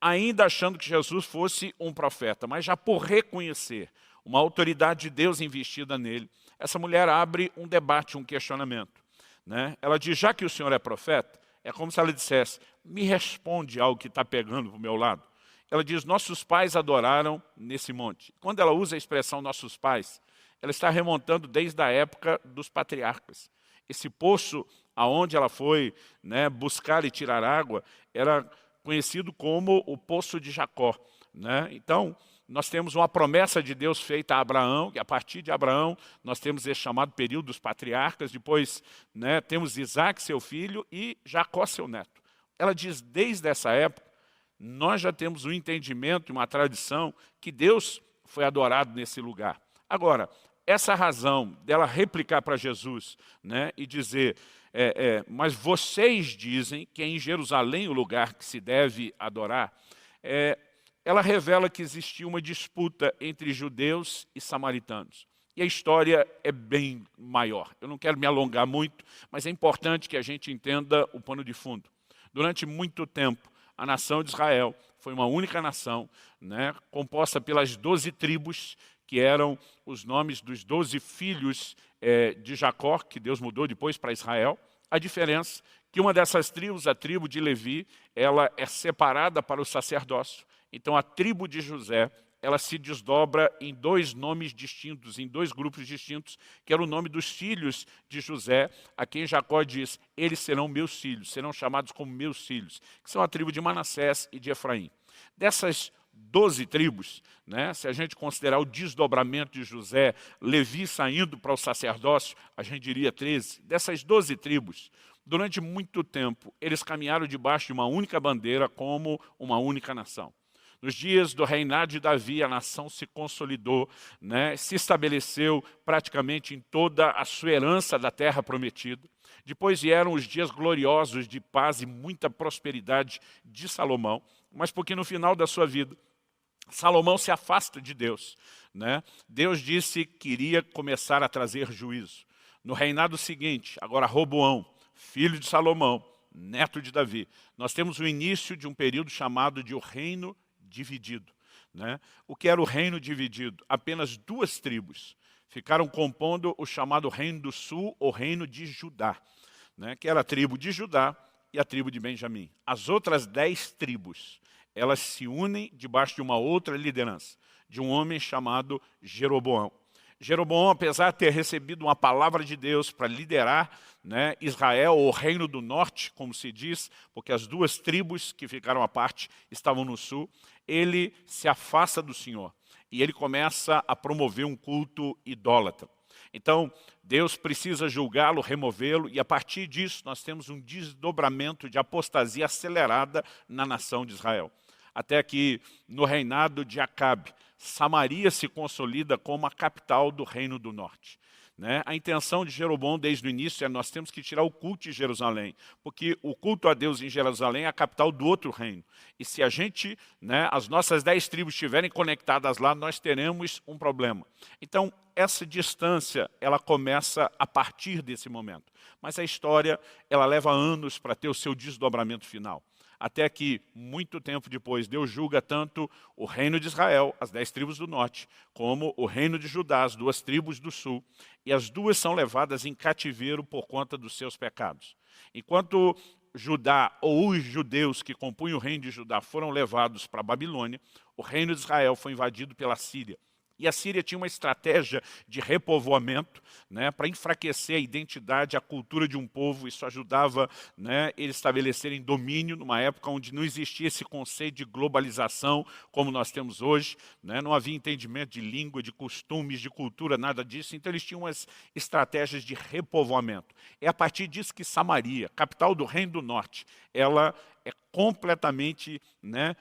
ainda achando que Jesus fosse um profeta, mas já por reconhecer uma autoridade de Deus investida nele, essa mulher abre um debate, um questionamento, né? Ela diz, já que o Senhor é profeta, é como se ela dissesse, me responde algo que está pegando para o meu lado. Ela diz, nossos pais adoraram nesse monte. Quando ela usa a expressão nossos pais, ela está remontando desde a época dos patriarcas. Esse poço aonde ela foi, né, buscar e tirar água, era conhecido como o Poço de Jacó, né? Então, nós temos uma promessa de Deus feita a Abraão, e a partir de Abraão nós temos esse chamado período dos patriarcas, depois, né, temos Isaac, seu filho, e Jacó, seu neto. Ela diz, desde essa época, nós já temos um entendimento e uma tradição que Deus foi adorado nesse lugar. Agora, essa razão dela replicar para Jesus, né, e dizer, mas vocês dizem que é em Jerusalém o lugar que se deve adorar, ela revela que existia uma disputa entre judeus e samaritanos. E a história é bem maior. Eu não quero me alongar muito, mas é importante que a gente entenda o pano de fundo. Durante muito tempo, a nação de Israel foi uma única nação, né, composta pelas 12 tribos, que eram os nomes dos 12 filhos de Jacó, que Deus mudou depois para Israel. A diferença é que uma dessas tribos, a tribo de Levi, ela é separada para o sacerdócio. Então a tribo de José, ela se desdobra em 2 nomes distintos, em 2 grupos distintos, que era o nome dos filhos de José, a quem Jacó diz, eles serão meus filhos, serão chamados como meus filhos, que são a tribo de Manassés e de Efraim. Dessas 12 tribos, né, se a gente considerar o desdobramento de José, Levi saindo para o sacerdócio, a gente diria 13. Dessas 12 tribos, durante muito tempo, eles caminharam debaixo de uma única bandeira como uma única nação. Nos dias do reinado de Davi, a nação se consolidou, né, se estabeleceu praticamente em toda a sua herança da terra prometida. Depois vieram os dias gloriosos de paz e muita prosperidade de Salomão, mas porque no final da sua vida, Salomão se afasta de Deus, né? Deus disse que iria começar a trazer juízo. No reinado seguinte, agora Roboão, filho de Salomão, neto de Davi, nós temos o início de um período chamado de o reino dividido, né? O que era o reino dividido? Apenas 2 tribos ficaram compondo o chamado reino do sul, ou reino de Judá, né? Que era a tribo de Judá e a tribo de Benjamim. As outras 10 tribos, elas se unem debaixo de uma outra liderança, de um homem chamado Jeroboão. Jeroboão, apesar de ter recebido uma palavra de Deus para liderar, né, Israel, ou reino do norte, como se diz, porque as 2 tribos que ficaram à parte estavam no sul, ele se afasta do Senhor e ele começa a promover um culto idólatra. Então, Deus precisa julgá-lo, removê-lo, e a partir disso nós temos um desdobramento de apostasia acelerada na nação de Israel. Até que, no reinado de Acabe, Samaria se consolida como a capital do reino do norte, né? A intenção de Jeroboão desde o início é nós temos que tirar o culto de Jerusalém, porque o culto a Deus em Jerusalém é a capital do outro reino. E se a gente, né, as nossas 10 tribos estiverem conectadas lá, nós teremos um problema. Então, essa distância, ela começa a partir desse momento. Mas a história, ela leva anos para ter o seu desdobramento final. Até que, muito tempo depois, Deus julga tanto o reino de Israel, as 10 tribos do norte, como o reino de Judá, as 2 tribos do sul, e as 2 são levadas em cativeiro por conta dos seus pecados. Enquanto Judá, ou os judeus que compunham o reino de Judá, foram levados para a Babilônia, o reino de Israel foi invadido pela Síria. E a Síria tinha uma estratégia de repovoamento, né, para enfraquecer a identidade, a cultura de um povo. Isso ajudava, né, eles estabelecerem domínio numa época onde não existia esse conceito de globalização como nós temos hoje, né, não havia entendimento de língua, de costumes, de cultura, nada disso. Então eles tinham umas estratégias de repovoamento. É a partir disso que Samaria, capital do Reino do Norte, ela é completamente, né,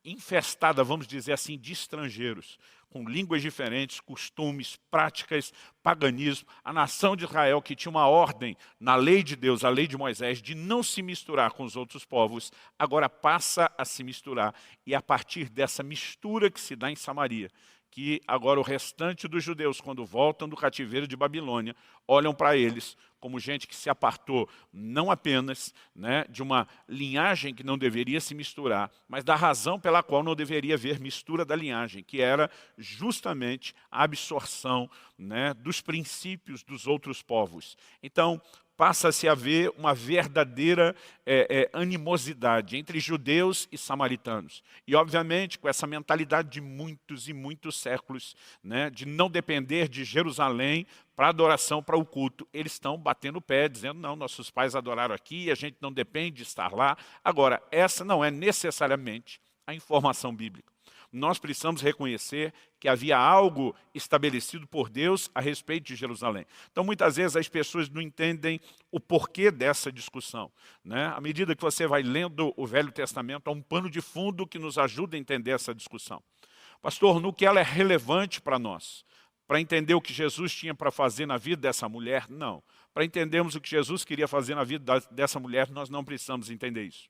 infestada, vamos dizer assim, de estrangeiros, com línguas diferentes, costumes, práticas, paganismo. A nação de Israel, que tinha uma ordem na lei de Deus, a lei de Moisés, de não se misturar com os outros povos, agora passa a se misturar. E é a partir dessa mistura que se dá em Samaria, que agora o restante dos judeus, quando voltam do cativeiro de Babilônia, olham para eles como gente que se apartou não apenas, né, de uma linhagem que não deveria se misturar, mas da razão pela qual não deveria haver mistura da linhagem, que era justamente a absorção, né, dos princípios dos outros povos. Então, passa-se a haver uma verdadeira animosidade entre judeus e samaritanos. E, obviamente, com essa mentalidade de muitos e muitos séculos, né, de não depender de Jerusalém para adoração, para o culto, eles estão batendo o pé, dizendo, não, nossos pais adoraram aqui, a gente não depende de estar lá. Agora, essa não é necessariamente a informação bíblica. Nós precisamos reconhecer que havia algo estabelecido por Deus a respeito de Jerusalém. Então, muitas vezes, as pessoas não entendem o porquê dessa discussão, né? À medida que você vai lendo o Velho Testamento, há um pano de fundo que nos ajuda a entender essa discussão. Pastor, no que ela é relevante para nós? Para entender o que Jesus tinha para fazer na vida dessa mulher? Não. Para entendermos o que Jesus queria fazer na vida dessa mulher, nós não precisamos entender isso.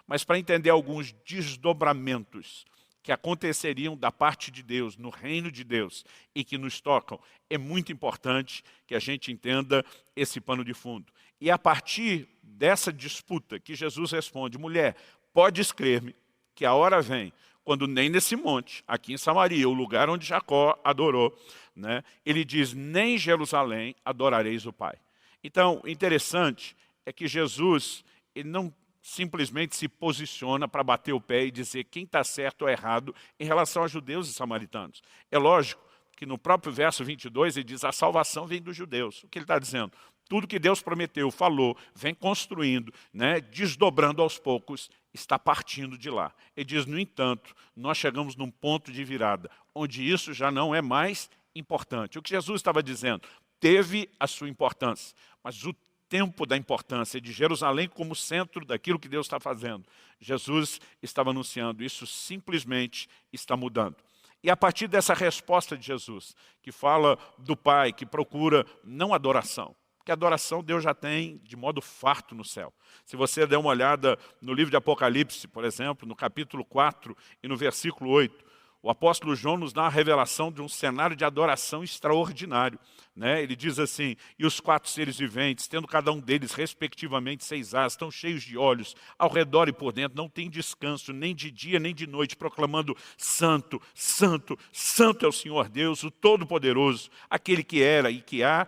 Mas para entender alguns desdobramentos que aconteceriam da parte de Deus, no reino de Deus, e que nos tocam, é muito importante que a gente entenda esse pano de fundo. E é a partir dessa disputa que Jesus responde, mulher, podes crer-me que a hora vem, quando nem nesse monte, aqui em Samaria, o lugar onde Jacó adorou, né, ele diz, nem em Jerusalém adorareis o Pai. Então, o interessante é que Jesus, ele não simplesmente se posiciona para bater o pé e dizer quem está certo ou errado em relação a judeus e samaritanos. É lógico que no próprio verso 22 ele diz a salvação vem dos judeus. O que ele está dizendo? Tudo que Deus prometeu, falou, vem construindo, né, desdobrando aos poucos, está partindo de lá. Ele diz, no entanto, nós chegamos num ponto de virada, onde isso já não é mais importante. O que Jesus estava dizendo, teve a sua importância, mas o tempo da importância de Jerusalém como centro daquilo que Deus está fazendo. Jesus estava anunciando, isso simplesmente está mudando. E a partir dessa resposta de Jesus, que fala do Pai, que procura não adoração, porque adoração Deus já tem de modo farto no céu. Se você der uma olhada no livro de Apocalipse, por exemplo, no capítulo 4 e no versículo 8, o apóstolo João nos dá a revelação de um cenário de adoração extraordinário, né? Ele diz assim, e os 4 seres viventes, tendo cada um deles respectivamente 6 asas, estão cheios de olhos, ao redor e por dentro, não tem descanso, nem de dia nem de noite, proclamando, santo, santo, santo é o Senhor Deus, o Todo-Poderoso, aquele que era e que há,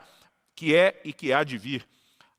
que é e que há de vir.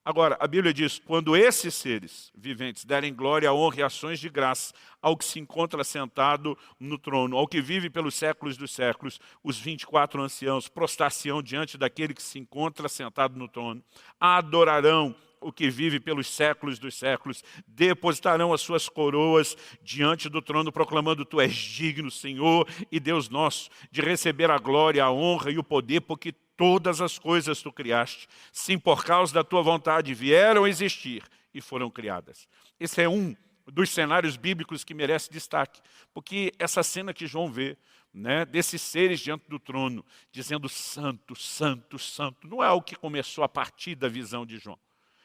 Agora, a Bíblia diz, quando esses seres viventes derem glória, honra e ações de graça ao que se encontra sentado no trono, ao que vive pelos séculos dos séculos, os 24 anciãos prostrar-se-ão diante daquele que se encontra sentado no trono, adorarão o que vive pelos séculos dos séculos, depositarão as suas coroas diante do trono, proclamando, tu és digno, Senhor e Deus nosso, de receber a glória, a honra e o poder, porque todas as coisas tu criaste, sim, por causa da tua vontade, vieram a existir e foram criadas. Esse é um dos cenários bíblicos que merece destaque, porque essa cena que João vê, né, desses seres diante do trono, dizendo santo, santo, santo, não é algo que começou a partir da visão de João.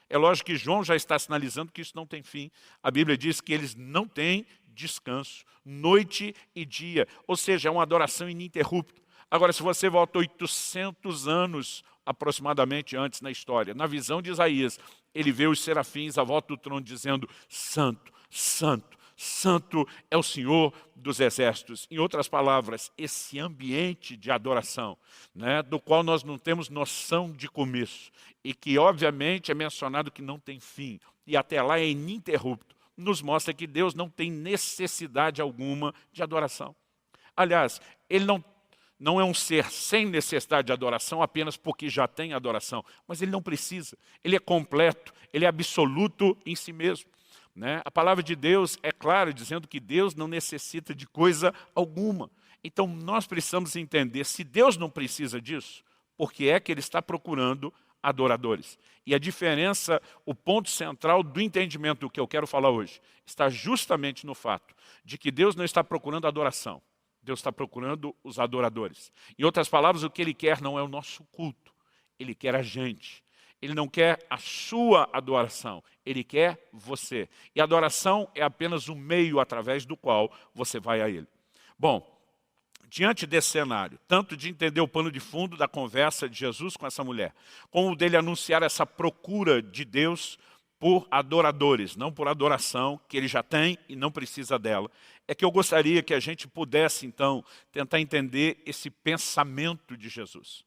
É lógico que João já está sinalizando que isso não tem fim. A Bíblia diz que eles não têm descanso, noite e dia, ou seja, é uma adoração ininterrupta. Agora, se você volta 800 anos aproximadamente antes na história, na visão de Isaías, ele vê os serafins à volta do trono dizendo, santo, santo, santo é o Senhor dos exércitos. Em outras palavras, esse ambiente de adoração, né, do qual nós não temos noção de começo, e que obviamente é mencionado que não tem fim, e até lá é ininterrupto, nos mostra que Deus não tem necessidade alguma de adoração. Aliás, ele não é um ser sem necessidade de adoração apenas porque já tem adoração, mas ele não precisa, ele é completo, ele é absoluto em si mesmo. Né? A palavra de Deus é clara, dizendo que Deus não necessita de coisa alguma. Então nós precisamos entender, se Deus não precisa disso, por que é que ele está procurando adoradores? E a diferença, o ponto central do entendimento do que eu quero falar hoje, está justamente no fato de que Deus não está procurando adoração. Deus está procurando os adoradores. Em outras palavras, o que ele quer não é o nosso culto. Ele quer a gente. Ele não quer a sua adoração. Ele quer você. E a adoração é apenas um meio através do qual você vai a ele. Bom, diante desse cenário, tanto de entender o pano de fundo da conversa de Jesus com essa mulher, como dele anunciar essa procura de Deus por adoradores, não por adoração, que ele já tem e não precisa dela, é que eu gostaria que a gente pudesse, então, tentar entender esse pensamento de Jesus.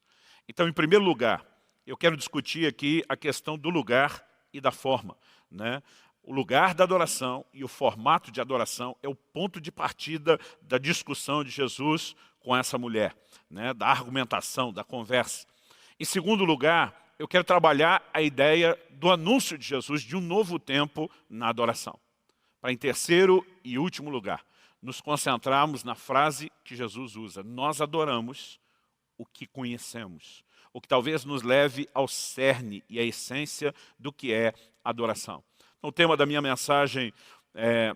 Então, em primeiro lugar, eu quero discutir aqui a questão do lugar e da forma, né? O lugar da adoração e o formato de adoração é o ponto de partida da discussão de Jesus com essa mulher, né? Da argumentação, da conversa. Em segundo lugar, eu quero trabalhar a ideia do anúncio de Jesus de um novo tempo na adoração. Para, em terceiro e último lugar, nos concentrarmos na frase que Jesus usa: nós adoramos o que conhecemos, o que talvez nos leve ao cerne e à essência do que é adoração. Então, o tema da minha mensagem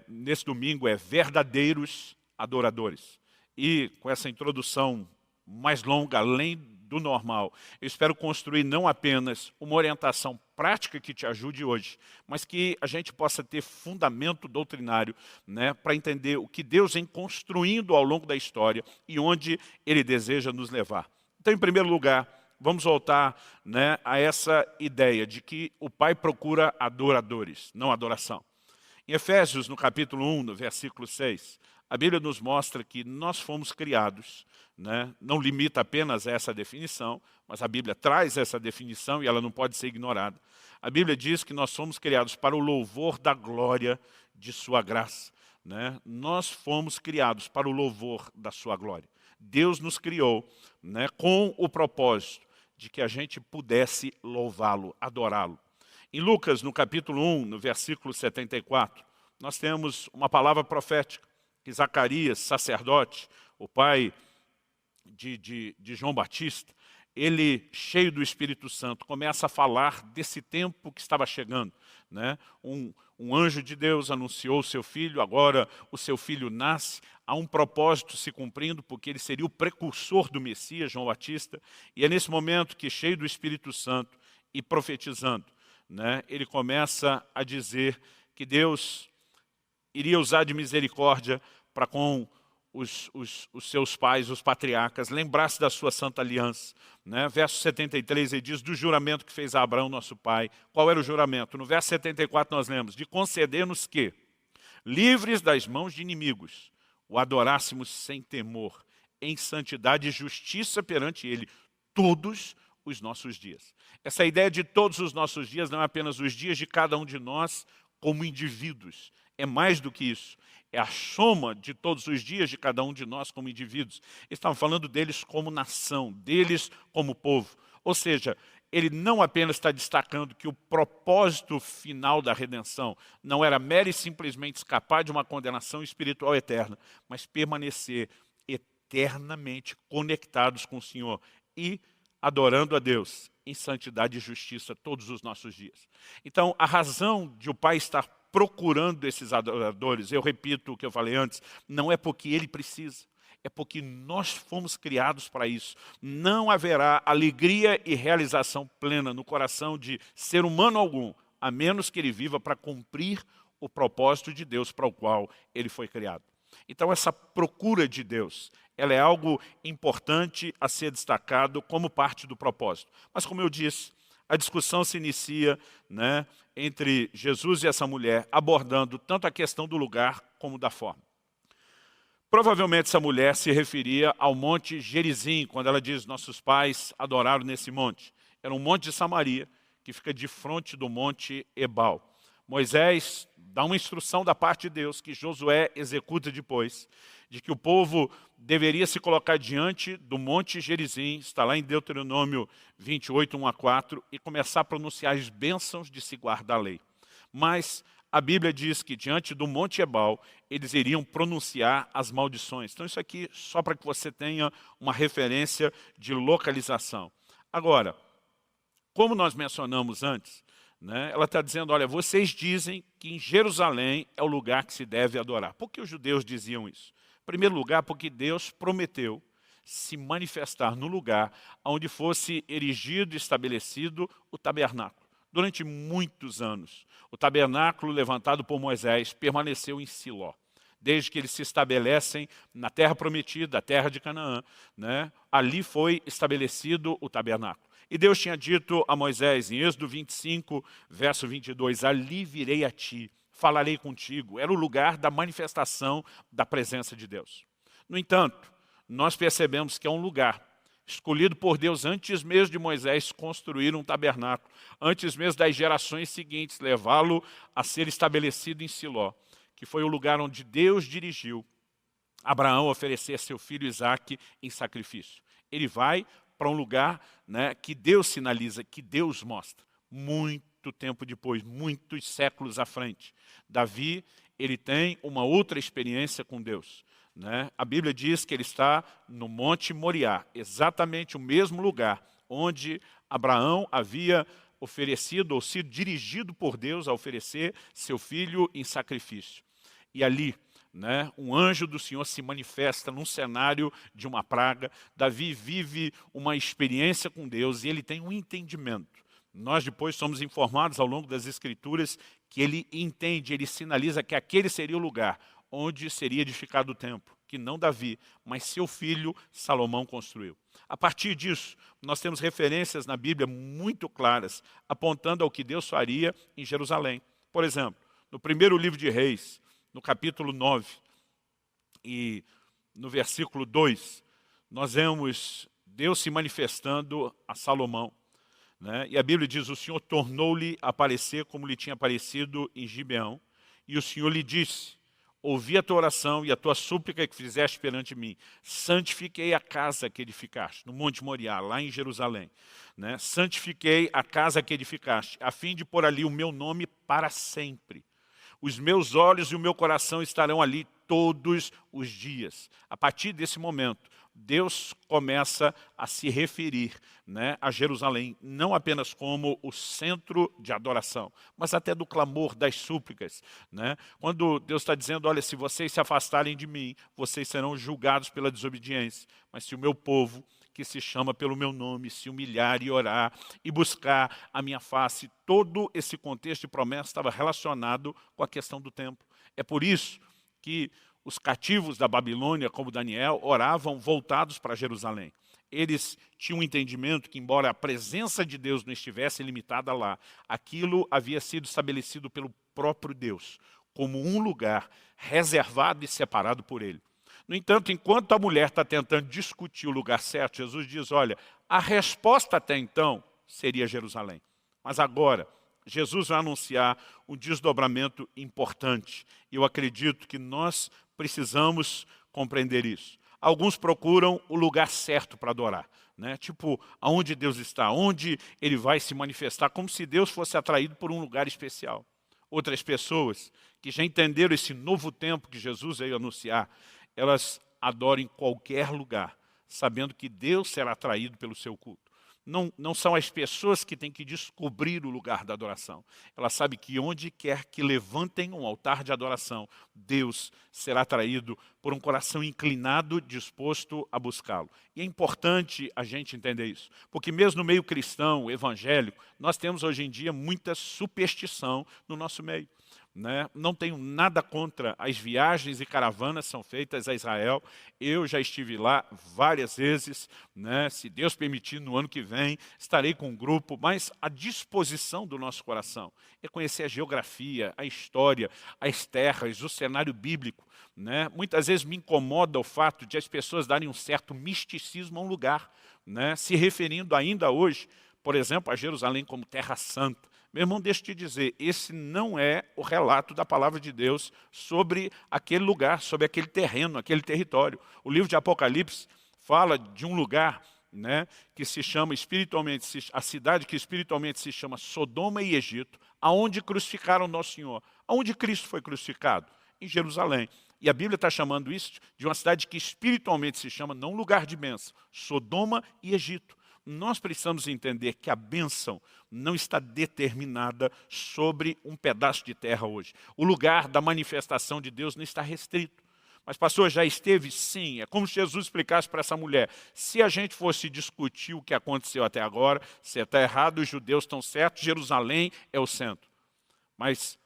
nesse domingo é verdadeiros adoradores. E com essa introdução mais longa, além do normal, eu espero construir não apenas uma orientação prática que te ajude hoje, mas que a gente possa ter fundamento doutrinário, né, para entender o que Deus vem construindo ao longo da história e onde Ele deseja nos levar. Então, em primeiro lugar, vamos voltar, né, a essa ideia de que o Pai procura adoradores, não adoração. Em Efésios, no capítulo 1, no versículo 6, a Bíblia nos mostra que nós fomos criados, né, não limita apenas a essa definição, mas a Bíblia traz essa definição e ela não pode ser ignorada. A Bíblia diz que nós fomos criados para o louvor da glória de sua graça, né? Nós fomos criados para o louvor da sua glória. Deus nos criou, né, com o propósito de que a gente pudesse louvá-lo, adorá-lo. Em Lucas, no capítulo 1, no versículo 74, nós temos uma palavra profética, que Zacarias, sacerdote, o pai de João Batista, ele, cheio do Espírito Santo, começa a falar desse tempo que estava chegando, né? Um anjo de Deus anunciou o seu filho, agora o seu filho nasce, há um propósito se cumprindo, porque ele seria o precursor do Messias, João Batista, e é nesse momento que, cheio do Espírito Santo e profetizando, né, ele começa a dizer que Deus iria usar de misericórdia para com os seus pais, os patriarcas, lembrar-se da sua santa aliança, né? Verso 73, ele diz do juramento que fez a Abraão, nosso pai. Qual era o juramento? No verso 74 nós lemos, de conceder-nos que, livres das mãos de inimigos, o adorássemos sem temor, em santidade e justiça perante ele, todos os nossos dias. Essa ideia de todos os nossos dias não é apenas os dias de cada um de nós como indivíduos, é mais do que isso. É a soma de todos os dias de cada um de nós como indivíduos. Eles estavam falando deles como nação, deles como povo. Ou seja, ele não apenas está destacando que o propósito final da redenção não era mero e simplesmente escapar de uma condenação espiritual eterna, mas permanecer eternamente conectados com o Senhor e adorando a Deus em santidade e justiça todos os nossos dias. Então, a razão de o Pai estar procurando esses adoradores, eu repito o que eu falei antes, não é porque ele precisa, é porque nós fomos criados para isso. Não haverá alegria e realização plena no coração de ser humano algum, a menos que ele viva para cumprir o propósito de Deus para o qual ele foi criado. Então essa procura de Deus, ela é algo importante a ser destacado como parte do propósito. Mas como eu disse, a discussão se inicia, né, entre Jesus e essa mulher, abordando tanto a questão do lugar como da forma. Provavelmente essa mulher se referia ao monte Gerizim, quando ela diz, nossos pais adoraram nesse monte. Era um monte de Samaria, que fica de frente do monte Ebal. Moisés dá uma instrução da parte de Deus, que Josué executa depois, de que o povo deveria se colocar diante do monte Gerizim, está lá em Deuteronômio 28, 1 a 4, e começar a pronunciar as bênçãos de se guardar a lei. Mas a Bíblia diz que diante do monte Ebal, eles iriam pronunciar as maldições. Então isso aqui só para que você tenha uma referência de localização. Agora, como nós mencionamos antes, né, ela está dizendo, olha, vocês dizem que em Jerusalém é o lugar que se deve adorar. Por que os judeus diziam isso? Em primeiro lugar, porque Deus prometeu se manifestar no lugar onde fosse erigido e estabelecido o tabernáculo. Durante muitos anos, o tabernáculo levantado por Moisés permaneceu em Siló. desde que eles se estabelecem na terra prometida, a terra de Canaã, né? Ali foi estabelecido o tabernáculo. E Deus tinha dito a Moisés, em Êxodo 25, verso 22, ali virei a ti, falarei contigo. Era o lugar da manifestação da presença de Deus. No entanto, nós percebemos que é um lugar escolhido por Deus antes mesmo de Moisés construir um tabernáculo, antes mesmo das gerações seguintes levá-lo a ser estabelecido em Siló, que foi o lugar onde Deus dirigiu Abraão a oferecer seu filho Isaque em sacrifício. Ele vai para um lugar, né, que Deus sinaliza, que Deus mostra. Muito tempo depois, muitos séculos à frente, Davi, ele tem uma outra experiência com Deus, né? A Bíblia diz que ele está no Monte Moriá, exatamente o mesmo lugar onde Abraão havia oferecido ou sido dirigido por Deus a oferecer seu filho em sacrifício. E ali, né, um anjo do Senhor se manifesta num cenário de uma praga. Davi vive uma experiência com Deus e ele tem um entendimento. Nós depois somos informados ao longo das Escrituras que ele entende, ele sinaliza que aquele seria o lugar onde seria edificado o templo, que não Davi, mas seu filho Salomão construiu. A partir disso, nós temos referências na Bíblia muito claras, apontando ao que Deus faria em Jerusalém. Por exemplo, no primeiro livro de Reis, no capítulo 9 e no versículo 2, nós vemos Deus se manifestando a Salomão, né? E a Bíblia diz, o Senhor tornou-lhe aparecer como lhe tinha aparecido em Gibeão, e o Senhor lhe disse, ouvi a tua oração e a tua súplica que fizeste perante mim. Santifiquei a casa que edificaste, no Monte Moriá, lá em Jerusalém, né? Santifiquei a casa que edificaste, a fim de pôr ali o meu nome para sempre. Os meus olhos e o meu coração estarão ali todos os dias. A partir desse momento, Deus começa a se referir, né, a Jerusalém, não apenas como o centro de adoração, mas até do clamor, das súplicas, né? Quando Deus está dizendo, olha, se vocês se afastarem de mim, vocês serão julgados pela desobediência. Mas se o meu povo, que se chama pelo meu nome, se humilhar e orar e buscar a minha face, todo esse contexto de promessa estava relacionado com a questão do templo. É por isso que os cativos da Babilônia, como Daniel, oravam voltados para Jerusalém. Eles tinham um entendimento que, embora a presença de Deus não estivesse limitada lá, aquilo havia sido estabelecido pelo próprio Deus, como um lugar reservado e separado por ele. No entanto, enquanto a mulher está tentando discutir o lugar certo, Jesus diz, olha, a resposta até então seria Jerusalém. Mas agora, Jesus vai anunciar um desdobramento importante. E eu acredito que nós precisamos compreender isso. Alguns procuram o lugar certo para adorar, né? Tipo, aonde Deus está, onde Ele vai se manifestar, como se Deus fosse atraído por um lugar especial. Outras pessoas que já entenderam esse novo tempo que Jesus veio anunciar, elas adoram em qualquer lugar, sabendo que Deus será atraído pelo seu culto. Não são as pessoas que têm que descobrir o lugar da adoração. Elas sabem que onde quer que levantem um altar de adoração, Deus será atraído por um coração inclinado, disposto a buscá-lo. E é importante a gente entender isso, porque mesmo no meio cristão, evangélico, nós temos hoje em dia muita superstição no nosso meio, né? Não tenho nada contra as viagens e caravanas são feitas a Israel. Eu já estive lá várias vezes, né? Se Deus permitir, no ano que vem, estarei com um grupo, mas a disposição do nosso coração é conhecer a geografia, a história, as terras, o cenário bíblico, né? Muitas vezes me incomoda o fato de as pessoas darem um certo misticismo a um lugar, né? Se referindo ainda hoje, por exemplo, a Jerusalém como terra santa. Meu irmão, deixa eu te dizer, esse não é o relato da palavra de Deus sobre aquele lugar, sobre aquele terreno, aquele território. O livro de Apocalipse fala de um lugar, né, que se chama espiritualmente, a cidade que espiritualmente se chama Sodoma e Egito, aonde crucificaram Nosso Senhor. Aonde Cristo foi crucificado? Em Jerusalém. E a Bíblia está chamando isso de uma cidade que espiritualmente se chama, não lugar de bênção, Sodoma e Egito. Nós precisamos entender que a bênção não está determinada sobre um pedaço de terra hoje. O lugar da manifestação de Deus não está restrito. Mas, pastor, já esteve? Sim. É como se Jesus explicasse para essa mulher. Se a gente fosse discutir o que aconteceu até agora, você está errado, os judeus estão certos, Jerusalém é o centro. Mas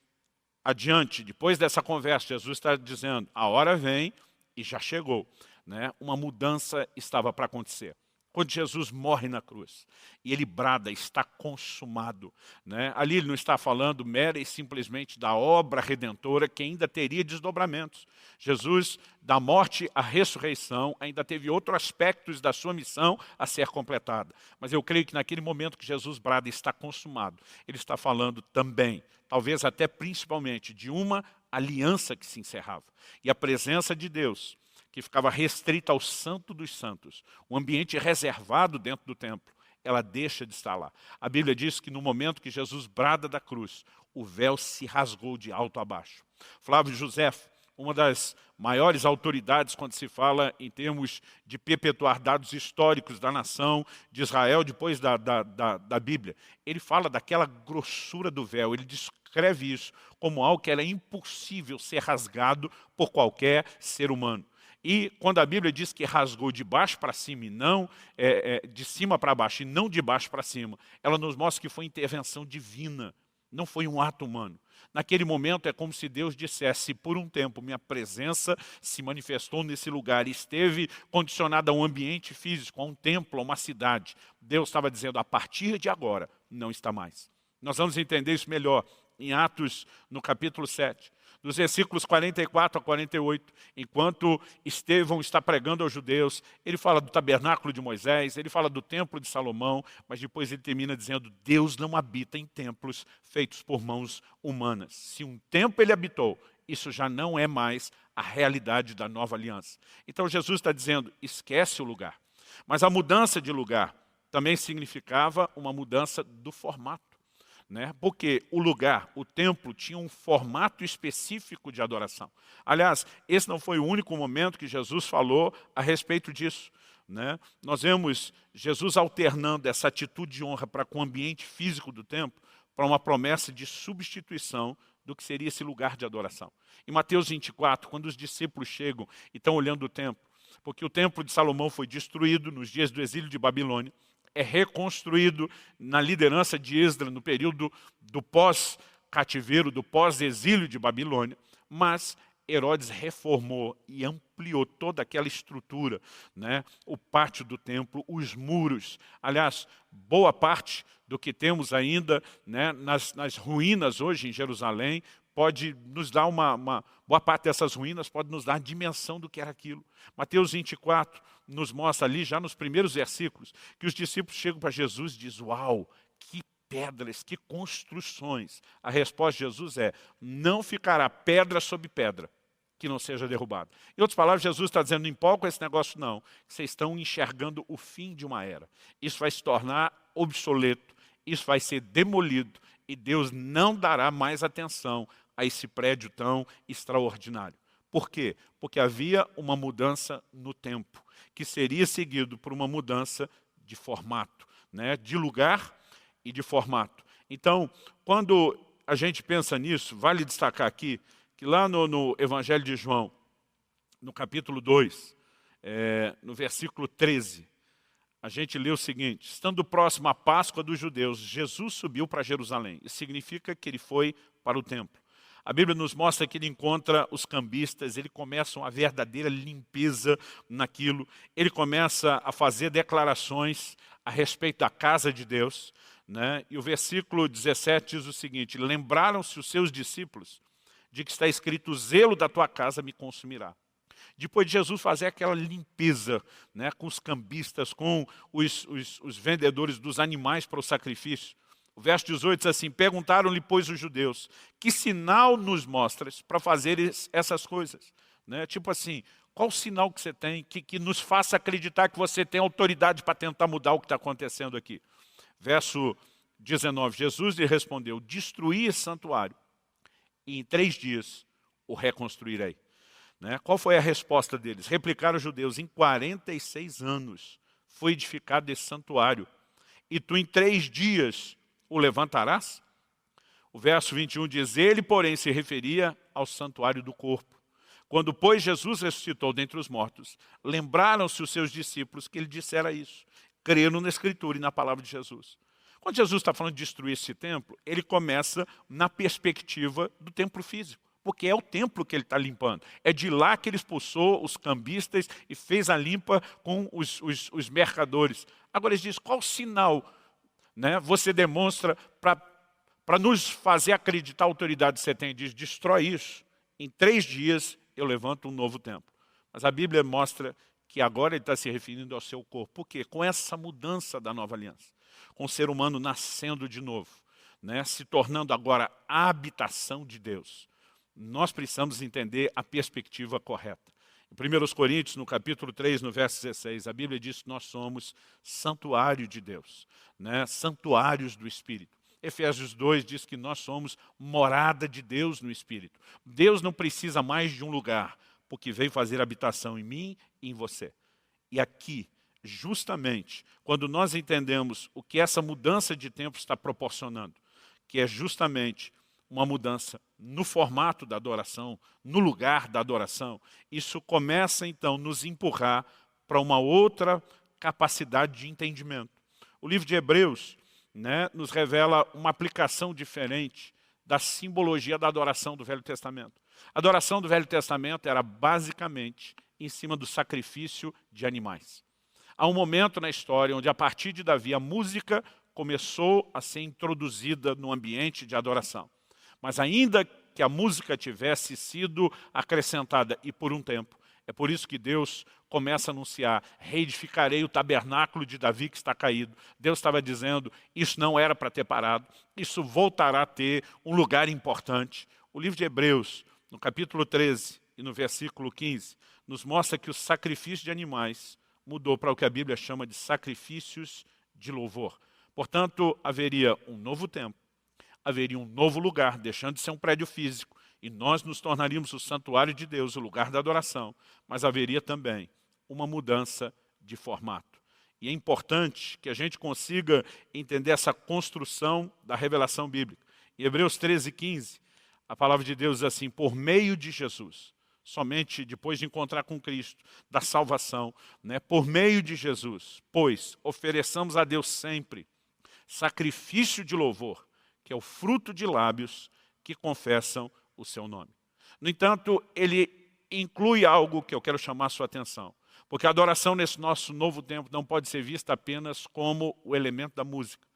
adiante, depois dessa conversa, Jesus está dizendo, a hora vem e já chegou. Né? Uma mudança estava para acontecer. Quando Jesus morre na cruz, e ele brada, está consumado. Né? Ali ele não está falando mera e simplesmente da obra redentora que ainda teria desdobramentos. Jesus, da morte à ressurreição, ainda teve outros aspectos da sua missão a ser completada. Mas eu creio que naquele momento que Jesus brada, está consumado, ele está falando também, talvez até principalmente, de uma aliança que se encerrava. E a presença de Deus, que ficava restrita ao Santo dos Santos, um ambiente reservado dentro do templo, ela deixa de estar lá. A Bíblia diz que no momento que Jesus brada da cruz, o véu se rasgou de alto a baixo. Flávio Josefo, uma das maiores autoridades quando se fala em termos de perpetuar dados históricos da nação de Israel depois da Bíblia, ele fala daquela grossura do véu, ele descreve isso como algo que era impossível ser rasgado por qualquer ser humano. E quando a Bíblia diz que rasgou de baixo para cima e não de cima para baixo e não de baixo para cima, ela nos mostra que foi intervenção divina, não foi um ato humano. Naquele momento é como se Deus dissesse, por um tempo minha presença se manifestou nesse lugar e esteve condicionada a um ambiente físico, a um templo, a uma cidade. Deus estava dizendo, a partir de agora, não está mais. Nós vamos entender isso melhor em Atos, no capítulo 7. Dos versículos 44 a 48, enquanto Estevão está pregando aos judeus, ele fala do tabernáculo de Moisés, ele fala do templo de Salomão, mas depois ele termina dizendo, Deus não habita em templos feitos por mãos humanas. Se um templo ele habitou, isso já não é mais a realidade da nova aliança. Então Jesus está dizendo, esquece o lugar. Mas a mudança de lugar também significava uma mudança do formato. Né? Porque o lugar, o templo, tinha um formato específico de adoração. Aliás, esse não foi o único momento que Jesus falou a respeito disso. Né? Nós vemos Jesus alternando essa atitude de honra para com o ambiente físico do templo para uma promessa de substituição do que seria esse lugar de adoração. Em Mateus 24, quando os discípulos chegam e estão olhando o templo, porque o templo de Salomão foi destruído nos dias do exílio de Babilônia, é reconstruído na liderança de Esdras no período do pós-cativeiro, do pós-exílio de Babilônia, mas Herodes reformou e ampliou toda aquela estrutura, né? O pátio do templo, os muros. Aliás, boa parte do que temos ainda, né, nas ruínas hoje em Jerusalém, pode nos dar boa parte dessas ruínas pode nos dar a dimensão do que era aquilo. Mateus 24 nos mostra ali, já nos primeiros versículos, que os discípulos chegam para Jesus e dizem, uau, que pedras, que construções. A resposta de Jesus é, não ficará pedra sobre pedra que não seja derrubada. Em outras palavras, Jesus está dizendo, não empolga com esse negócio não, vocês estão enxergando o fim de uma era. Isso vai se tornar obsoleto, isso vai ser demolido, e Deus não dará mais atenção a esse prédio tão extraordinário. Por quê? Porque havia uma mudança no tempo, que seria seguido por uma mudança de formato, né? De lugar e de formato. Então, quando a gente pensa nisso, vale destacar aqui, que lá no Evangelho de João, no capítulo 2, no versículo 13, a gente lê o seguinte, estando próximo à Páscoa dos judeus, Jesus subiu para Jerusalém. Isso significa que ele foi para o templo. A Bíblia nos mostra que ele encontra os cambistas, ele começa uma verdadeira limpeza naquilo, ele começa a fazer declarações a respeito da casa de Deus, né? E o versículo 17 diz o seguinte, lembraram-se os seus discípulos de que está escrito, o zelo da tua casa me consumirá. Depois de Jesus fazer aquela limpeza, né, com os cambistas, com os vendedores dos animais para o sacrifício, o verso 18 diz assim, perguntaram-lhe, pois, os judeus, que sinal nos mostras para fazer essas coisas? Né? Tipo assim, qual o sinal que você tem que nos faça acreditar que você tem autoridade para tentar mudar o que está acontecendo aqui? Verso 19, Jesus lhe respondeu, destruí esse santuário e em 3 dias o reconstruirei. Né? Qual foi a resposta deles? Replicaram os judeus, em 46 anos foi edificado esse santuário, e tu em 3 dias o levantarás? O verso 21 diz, ele, porém, se referia ao santuário do corpo. Quando, pois, Jesus ressuscitou dentre os mortos, lembraram-se os seus discípulos que ele dissera isso. Creram na Escritura e na palavra de Jesus. Quando Jesus está falando de destruir esse templo, ele começa na perspectiva do templo físico, porque é o templo que ele está limpando. É de lá que ele expulsou os cambistas e fez a limpa com os mercadores. Agora ele diz, qual sinal, né, você demonstra para nos fazer acreditar a autoridade que você tem? Diz, destrói isso. Em 3 dias eu levanto um novo templo. Mas a Bíblia mostra que agora ele está se referindo ao seu corpo. Por quê? Com essa mudança da nova aliança. Com o ser humano nascendo de novo, né, se tornando agora a habitação de Deus. Nós precisamos entender a perspectiva correta. Em 1 Coríntios, no capítulo 3, no verso 16, a Bíblia diz que nós somos santuário de Deus, né, santuários do Espírito. Efésios 2 diz que nós somos morada de Deus no Espírito. Deus não precisa mais de um lugar, porque veio fazer habitação em mim e em você. E aqui, justamente, quando nós entendemos o que essa mudança de tempo está proporcionando, que é justamente uma mudança no formato da adoração, no lugar da adoração, isso começa então a nos empurrar para uma outra capacidade de entendimento. O livro de Hebreus, né, nos revela uma aplicação diferente da simbologia da adoração do Velho Testamento. A adoração do Velho Testamento era basicamente em cima do sacrifício de animais. Há um momento na história onde, a partir de Davi, a música começou a ser introduzida no ambiente de adoração. Mas ainda que a música tivesse sido acrescentada, e por um tempo, é por isso que Deus começa a anunciar, reedificarei o tabernáculo de Davi que está caído. Deus estava dizendo, isso não era para ter parado, isso voltará a ter um lugar importante. O livro de Hebreus, no capítulo 13 e no versículo 15, nos mostra que o sacrifício de animais mudou para o que a Bíblia chama de sacrifícios de louvor. Portanto, haveria um novo tempo, haveria um novo lugar, deixando de ser um prédio físico, e nós nos tornaríamos o santuário de Deus, o lugar da adoração, mas haveria também uma mudança de formato. E é importante que a gente consiga entender essa construção da revelação bíblica. Em Hebreus 13, 15, a palavra de Deus diz assim, por meio de Jesus, somente depois de encontrar com Cristo, da salvação, né, por meio de Jesus, pois ofereçamos a Deus sempre sacrifício de louvor, que é o fruto de lábios que confessam o seu nome. No entanto, ele inclui algo que eu quero chamar a sua atenção, porque a adoração nesse nosso novo tempo não pode ser vista apenas como o elemento da música.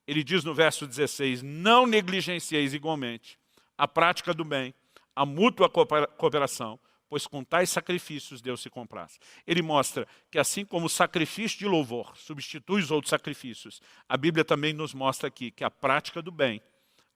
Ele diz no verso 16, não negligencieis igualmente a prática do bem, a mútua cooperação, pois com tais sacrifícios Deus se compraz. Ele mostra que assim como o sacrifício de louvor substitui os outros sacrifícios, a Bíblia também nos mostra aqui que a prática do bem,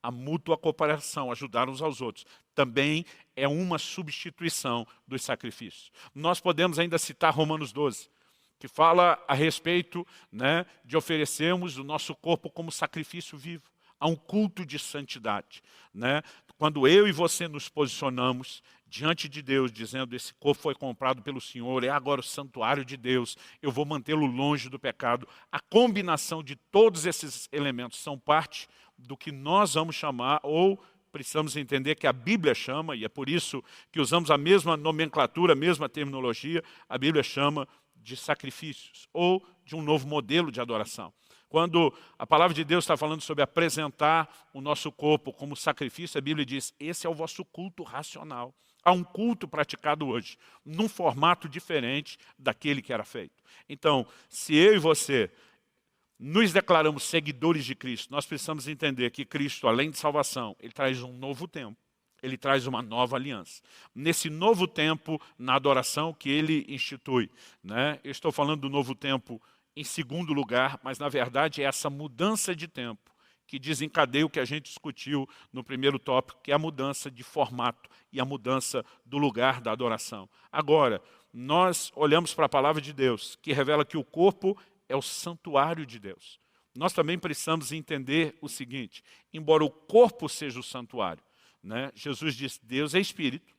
a mútua cooperação, ajudar uns aos outros, também é uma substituição dos sacrifícios. Nós podemos ainda citar Romanos 12, que fala a respeito, né, de oferecermos o nosso corpo como sacrifício vivo. Há um culto de santidade, né? Quando eu e você nos posicionamos diante de Deus, dizendo, esse corpo foi comprado pelo Senhor, é agora o santuário de Deus, eu vou mantê-lo longe do pecado. A combinação de todos esses elementos são parte do que nós vamos chamar, ou precisamos entender que a Bíblia chama, e é por isso que usamos a mesma nomenclatura, a mesma terminologia, a Bíblia chama de sacrifícios, ou de um novo modelo de adoração. Quando a palavra de Deus está falando sobre apresentar o nosso corpo como sacrifício, a Bíblia diz, esse é o vosso culto racional. Há um culto praticado hoje, num formato diferente daquele que era feito. Então, se eu e você nos declaramos seguidores de Cristo, nós precisamos entender que Cristo, além de salvação, Ele traz um novo tempo. Ele traz uma nova aliança. Nesse novo tempo, na adoração que Ele institui, né? Eu estou falando do novo tempo em segundo lugar, mas na verdade é essa mudança de tempo que desencadeia o que a gente discutiu no primeiro tópico, que é a mudança de formato e a mudança do lugar da adoração. Agora, nós olhamos para a palavra de Deus, que revela que o corpo é o santuário de Deus. Nós também precisamos entender o seguinte, embora o corpo seja o santuário, né? Jesus disse, Deus é espírito,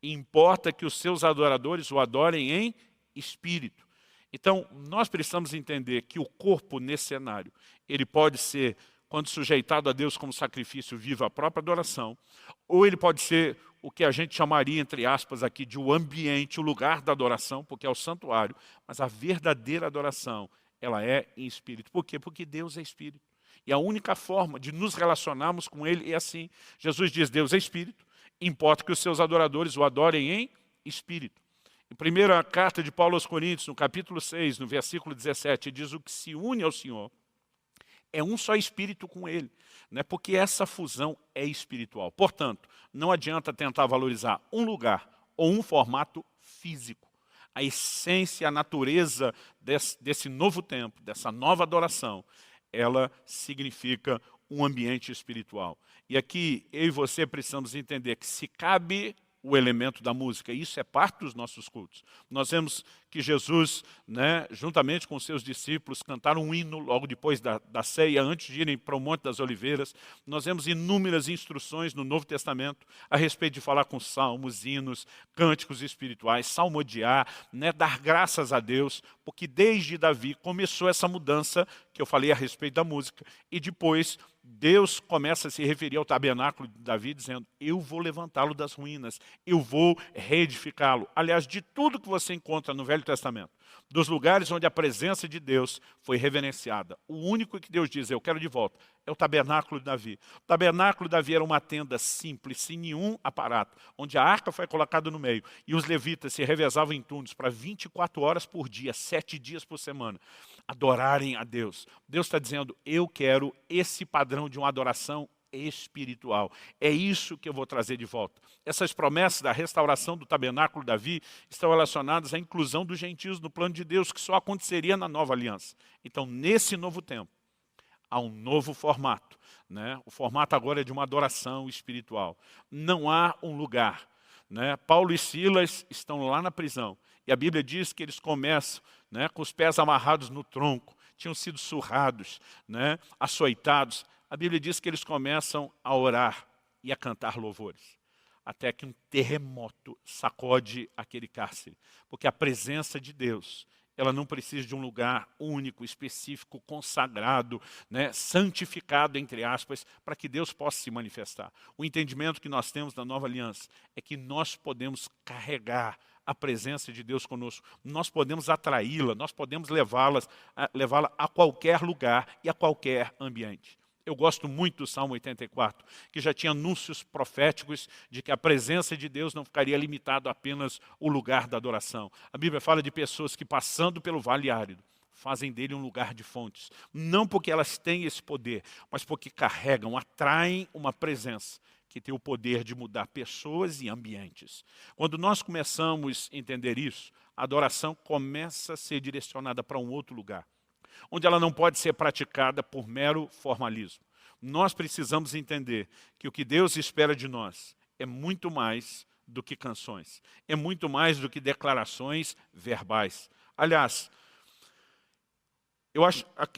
e importa que os seus adoradores o adorem em espírito. Então, nós precisamos entender que o corpo nesse cenário, ele pode ser, quando sujeitado a Deus como sacrifício vivo, a própria adoração, ou ele pode ser o que a gente chamaria, entre aspas, aqui de o ambiente, o lugar da adoração, porque é o santuário, mas a verdadeira adoração, ela é em espírito. Por quê? Porque Deus é espírito. E a única forma de nos relacionarmos com Ele é assim. Jesus diz, Deus é Espírito, importa que os seus adoradores o adorem em Espírito. Em primeira carta de Paulo aos Coríntios, no capítulo 6, no versículo 17, diz o que se une ao Senhor é um só Espírito com Ele, né? Porque essa fusão é espiritual. Portanto, não adianta tentar valorizar um lugar ou um formato físico. A essência, a natureza desse novo tempo, dessa nova adoração, ela significa um ambiente espiritual. E aqui, eu e você precisamos entender que se cabe o elemento da música, isso é parte dos nossos cultos. Nós vemos que Jesus, né, juntamente com os seus discípulos, cantaram um hino logo depois da ceia, antes de irem para o Monte das Oliveiras. Nós vemos inúmeras instruções no Novo Testamento a respeito de falar com salmos, hinos, cânticos espirituais, salmodiar, né, dar graças a Deus, porque desde Davi começou essa mudança que eu falei a respeito da música, e depois Deus começa a se referir ao tabernáculo de Davi, dizendo, eu vou levantá-lo das ruínas, eu vou reedificá-lo. Aliás, de tudo que você encontra no Velho Testamento, dos lugares onde a presença de Deus foi reverenciada, o único que Deus diz, eu quero de volta, é o tabernáculo de Davi. O tabernáculo de Davi era uma tenda simples, sem nenhum aparato, onde a arca foi colocada no meio, e os levitas se revezavam em turnos para 24 horas por dia, 7 dias por semana, adorarem a Deus. Deus está dizendo, eu quero esse padrão de uma adoração espiritual. É isso que eu vou trazer de volta. Essas promessas da restauração do tabernáculo de Davi estão relacionadas à inclusão dos gentios no plano de Deus, que só aconteceria na nova aliança. Então, nesse novo tempo, há um novo formato, né? O formato agora é de uma adoração espiritual. Não há um lugar, né? Paulo e Silas estão lá na prisão, e a Bíblia diz que eles começam, né, com os pés amarrados no tronco, tinham sido surrados, né, açoitados. A Bíblia diz que eles começam a orar e a cantar louvores, até que um terremoto sacode aquele cárcere, porque a presença de Deus, ela não precisa de um lugar único, específico, consagrado, né, santificado, entre aspas, para que Deus possa se manifestar. O entendimento que nós temos da nova aliança é que nós podemos carregar a presença de Deus conosco, nós podemos atraí-la, nós podemos levá-la a qualquer lugar e a qualquer ambiente. Eu gosto muito do Salmo 84, que já tinha anúncios proféticos de que a presença de Deus não ficaria limitado a apenas o lugar da adoração. A Bíblia fala de pessoas que, passando pelo vale árido, fazem dele um lugar de fontes. Não porque elas têm esse poder, mas porque carregam, atraem uma presença que tem o poder de mudar pessoas e ambientes. Quando nós começamos a entender isso, a adoração começa a ser direcionada para um outro lugar, onde ela não pode ser praticada por mero formalismo. Nós precisamos entender que o que Deus espera de nós é muito mais do que canções, é muito mais do que declarações verbais. Aliás,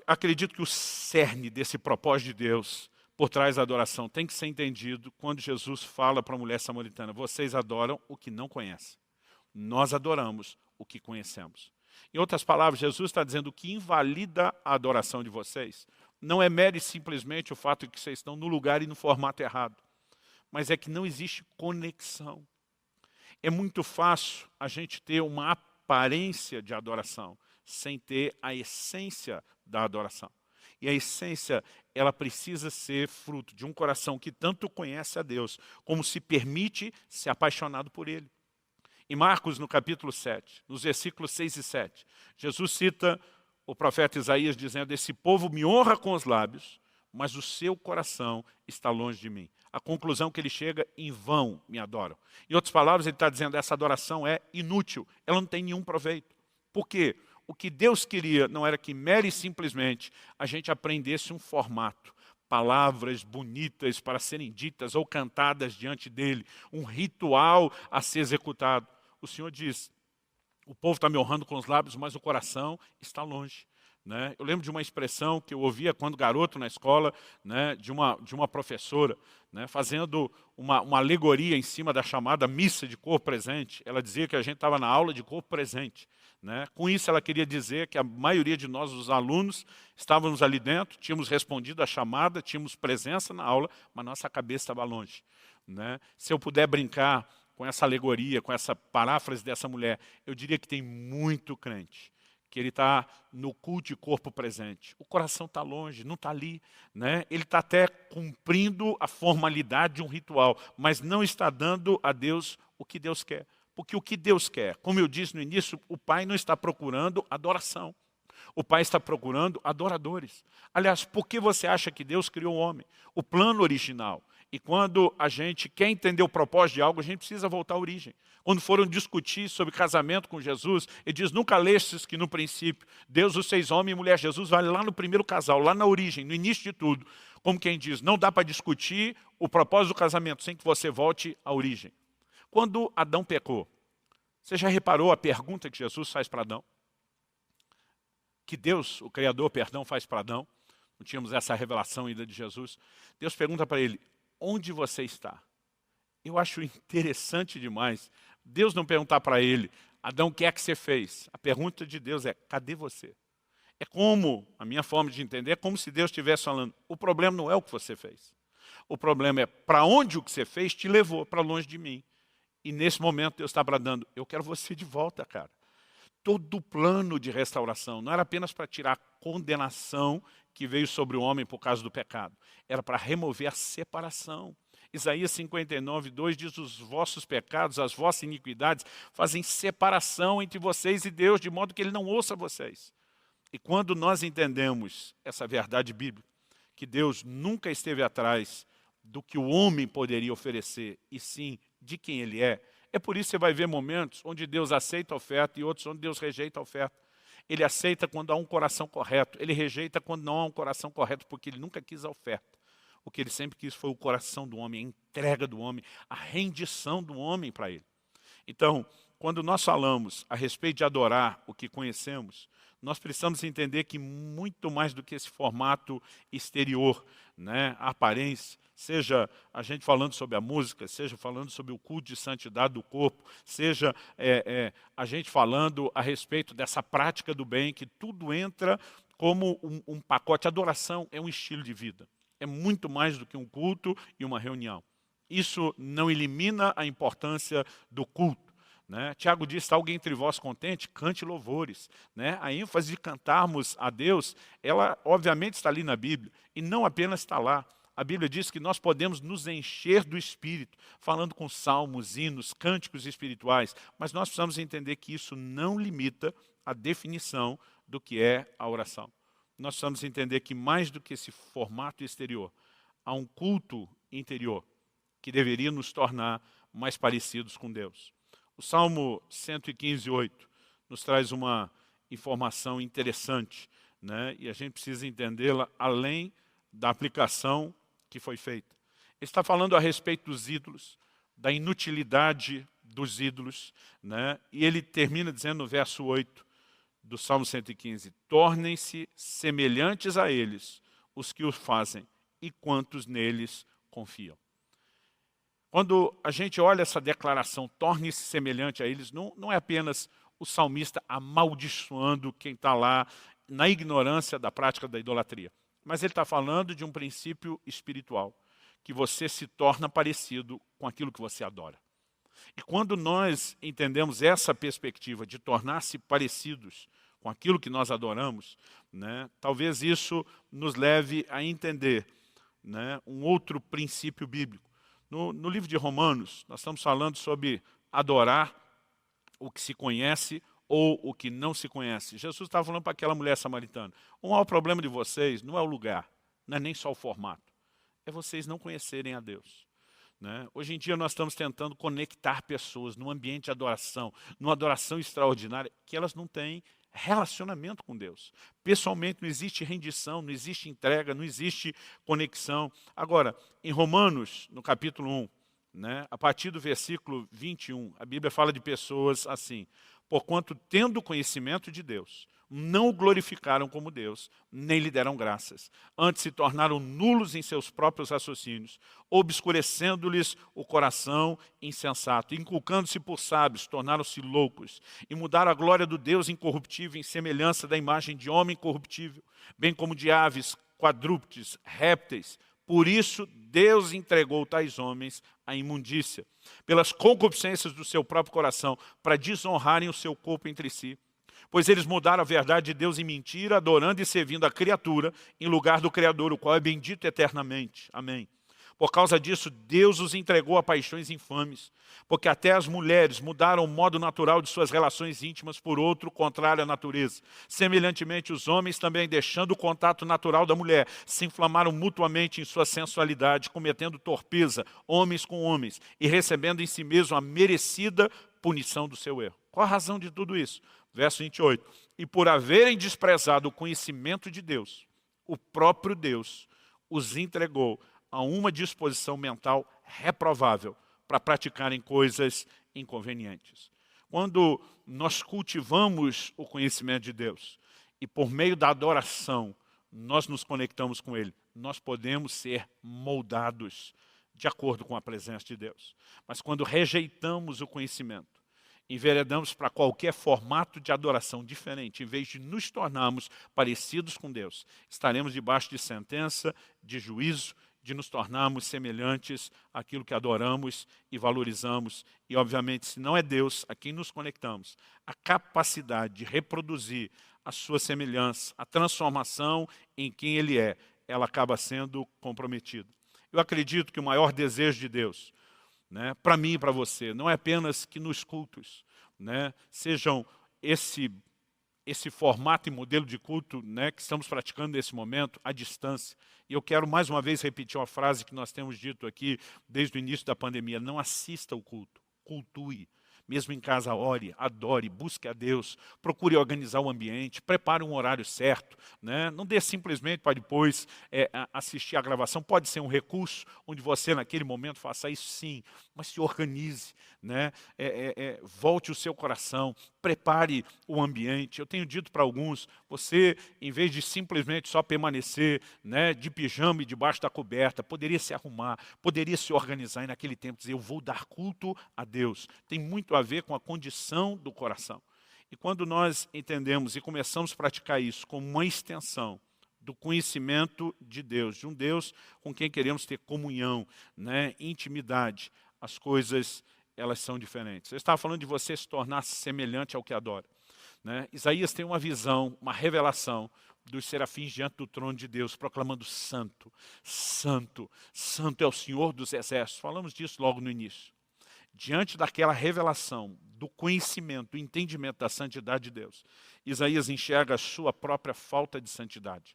acredito que o cerne desse propósito de Deus por trás da adoração tem que ser entendido quando Jesus fala para a mulher samaritana, vocês adoram o que não conhecem, nós adoramos o que conhecemos. Em outras palavras, Jesus está dizendo que invalida a adoração de vocês não é mero e simplesmente o fato de que vocês estão no lugar e no formato errado, mas é que não existe conexão. É muito fácil a gente ter uma aparência de adoração sem ter a essência da adoração. E a essência, ela precisa ser fruto de um coração que tanto conhece a Deus, como se permite ser apaixonado por Ele. Em Marcos, no capítulo 7, nos versículos 6 e 7, Jesus cita o profeta Isaías dizendo, esse povo me honra com os lábios, mas o seu coração está longe de mim. A conclusão que ele chega, em vão me adoram. Em outras palavras, ele está dizendo, essa adoração é inútil, ela não tem nenhum proveito. Por quê? O que Deus queria não era que mere simplesmente a gente aprendesse um formato, palavras bonitas para serem ditas ou cantadas diante dele, um ritual a ser executado. O Senhor diz, o povo está me honrando com os lábios, mas o coração está longe. Né? Eu lembro de uma expressão que eu ouvia quando garoto na escola, né, de uma professora, né, fazendo uma alegoria em cima da chamada missa de corpo presente. Ela dizia que a gente estava na aula de corpo presente. Né? Com isso ela queria dizer que a maioria de nós, os alunos, estávamos ali dentro, tínhamos respondido à chamada, tínhamos presença na aula, mas nossa cabeça estava longe. Né? Se eu puder brincar com essa alegoria, com essa paráfrase dessa mulher, eu diria que tem muito crente que ele está no culto de corpo presente. O coração está longe, não está ali, né? Ele está até cumprindo a formalidade de um ritual, mas não está dando a Deus o que Deus quer. Porque o que Deus quer, como eu disse no início, o Pai não está procurando adoração. O Pai está procurando adoradores. Aliás, por que você acha que Deus criou o homem? O plano original. E quando a gente quer entender o propósito de algo, a gente precisa voltar à origem. Quando foram discutir sobre casamento com Jesus, ele diz, nunca lestes que no princípio Deus os fez homem e mulher. Jesus vai lá no primeiro casal, lá na origem, no início de tudo. Como quem diz, não dá para discutir o propósito do casamento sem que você volte à origem. Quando Adão pecou, você já reparou a pergunta que Jesus faz para Adão? Que Deus, o Criador, perdão, faz para Adão. Não tínhamos essa revelação ainda de Jesus. Deus pergunta para ele, onde você está? Eu acho interessante demais. Deus não perguntar para ele, Adão, o que é que você fez? A pergunta de Deus é, cadê você? É como, a minha forma de entender, é como se Deus estivesse falando, o problema não é o que você fez. O problema é para onde o que você fez te levou para longe de mim. E nesse momento Deus está bradando, eu quero você de volta, cara. Todo o plano de restauração não era apenas para tirar a condenação que veio sobre o homem por causa do pecado. Era para remover a separação. Isaías 59, 2 diz, os vossos pecados, as vossas iniquidades fazem separação entre vocês e Deus, de modo que Ele não ouça vocês. E quando nós entendemos essa verdade bíblica, que Deus nunca esteve atrás do que o homem poderia oferecer, e sim de quem Ele é por isso que você vai ver momentos onde Deus aceita a oferta e outros onde Deus rejeita a oferta. Ele aceita quando há um coração correto, ele rejeita quando não há um coração correto, porque ele nunca quis a oferta. O que ele sempre quis foi o coração do homem, a entrega do homem, a rendição do homem para ele. Então, quando nós falamos a respeito de adorar o que conhecemos, nós precisamos entender que muito mais do que esse formato exterior, né, a aparência, seja a gente falando sobre a música, seja falando sobre o culto de santidade do corpo, seja a gente falando a respeito dessa prática do bem, que tudo entra como um pacote. Adoração é um estilo de vida. É muito mais do que um culto e uma reunião. Isso não elimina a importância do culto. Né? Tiago diz, está alguém entre vós contente? Cante louvores. Né? A ênfase de cantarmos a Deus, ela obviamente está ali na Bíblia, e não apenas está lá. A Bíblia diz que nós podemos nos encher do Espírito, falando com salmos, hinos, cânticos espirituais, mas nós precisamos entender que isso não limita a definição do que é a oração. Nós precisamos entender que mais do que esse formato exterior, há um culto interior que deveria nos tornar mais parecidos com Deus. O Salmo 115, 8 nos traz uma informação interessante, né? E a gente precisa entendê-la além da aplicação que foi feita. Ele está falando a respeito dos ídolos, da inutilidade dos ídolos, né? E ele termina dizendo no verso 8 do Salmo 115, tornem-se semelhantes a eles os que os fazem e quantos neles confiam. Quando a gente olha essa declaração, torne-se semelhante a eles, não é apenas o salmista amaldiçoando quem está lá na ignorância da prática da idolatria. Mas ele está falando de um princípio espiritual, que você se torna parecido com aquilo que você adora. E quando nós entendemos essa perspectiva de tornar-se parecidos com aquilo que nós adoramos, né, talvez isso nos leve a entender, né, um outro princípio bíblico. No livro de Romanos, nós estamos falando sobre adorar o que se conhece ou o que não se conhece. Jesus estava falando para aquela mulher samaritana, o maior problema de vocês não é o lugar, não é nem só o formato, é vocês não conhecerem a Deus. Né? Hoje em dia nós estamos tentando conectar pessoas num ambiente de adoração, numa adoração extraordinária, que elas não têm relacionamento com Deus. Pessoalmente não existe rendição, não existe entrega, não existe conexão. Agora, em Romanos, no capítulo 1, né, a partir do versículo 21, a Bíblia fala de pessoas assim, porquanto tendo conhecimento de Deus, não o glorificaram como Deus, nem lhe deram graças. Antes se tornaram nulos em seus próprios raciocínios, obscurecendo-lhes o coração insensato, inculcando-se por sábios, tornaram-se loucos, e mudaram a glória do Deus incorruptível em semelhança da imagem de homem corruptível, bem como de aves, quadrúpedes, répteis. Por isso Deus entregou tais homens à imundícia, pelas concupiscências do seu próprio coração, para desonrarem o seu corpo entre si. Pois eles mudaram a verdade de Deus em mentira, adorando e servindo a criatura em lugar do Criador, o qual é bendito eternamente. Amém. Por causa disso, Deus os entregou a paixões infames, porque até as mulheres mudaram o modo natural de suas relações íntimas por outro contrário à natureza. Semelhantemente, os homens também, deixando o contato natural da mulher, se inflamaram mutuamente em sua sensualidade, cometendo torpeza, homens com homens, e recebendo em si mesmo a merecida punição do seu erro. Qual a razão de tudo isso? Verso 28. E por haverem desprezado o conhecimento de Deus, o próprio Deus os entregou a uma disposição mental reprovável para praticarem coisas inconvenientes. Quando nós cultivamos o conhecimento de Deus e por meio da adoração nós nos conectamos com Ele, nós podemos ser moldados de acordo com a presença de Deus. Mas quando rejeitamos o conhecimento, enveredamos para qualquer formato de adoração diferente, em vez de nos tornarmos parecidos com Deus, estaremos debaixo de sentença, de juízo, de nos tornarmos semelhantes àquilo que adoramos e valorizamos. E, obviamente, se não é Deus a quem nos conectamos, a capacidade de reproduzir a sua semelhança, a transformação em quem Ele é, ela acaba sendo comprometida. Eu acredito que o maior desejo de Deus, né, para mim e para você, não é apenas que nos cultos, né, sejam esse formato e modelo de culto, né, que estamos praticando nesse momento, à distância. E eu quero mais uma vez repetir uma frase que nós temos dito aqui desde o início da pandemia: não assista ao culto, cultue. Mesmo em casa, ore, adore, busque a Deus, procure organizar o ambiente, prepare um horário certo, né? Não dê simplesmente para depois assistir a gravação. Pode ser um recurso onde você, naquele momento, faça isso, sim, mas se organize, né? Volte o seu coração, prepare o ambiente. Eu tenho dito para alguns, você, em vez de simplesmente só permanecer, né, de pijama e debaixo da coberta, poderia se arrumar, poderia se organizar e naquele tempo dizer: eu vou dar culto a Deus. Tem muito a ver com a condição do coração. E quando nós entendemos e começamos a praticar isso como uma extensão do conhecimento de Deus, de um Deus com quem queremos ter comunhão, né, intimidade, as coisas, elas são diferentes. Eu estava falando de você se tornar semelhante ao que adora, né? Isaías tem uma visão, uma revelação dos serafins diante do trono de Deus, proclamando: santo, santo, santo é o Senhor dos exércitos. Falamos disso logo no início. Diante daquela revelação, do conhecimento, do entendimento da santidade de Deus, Isaías enxerga a sua própria falta de santidade.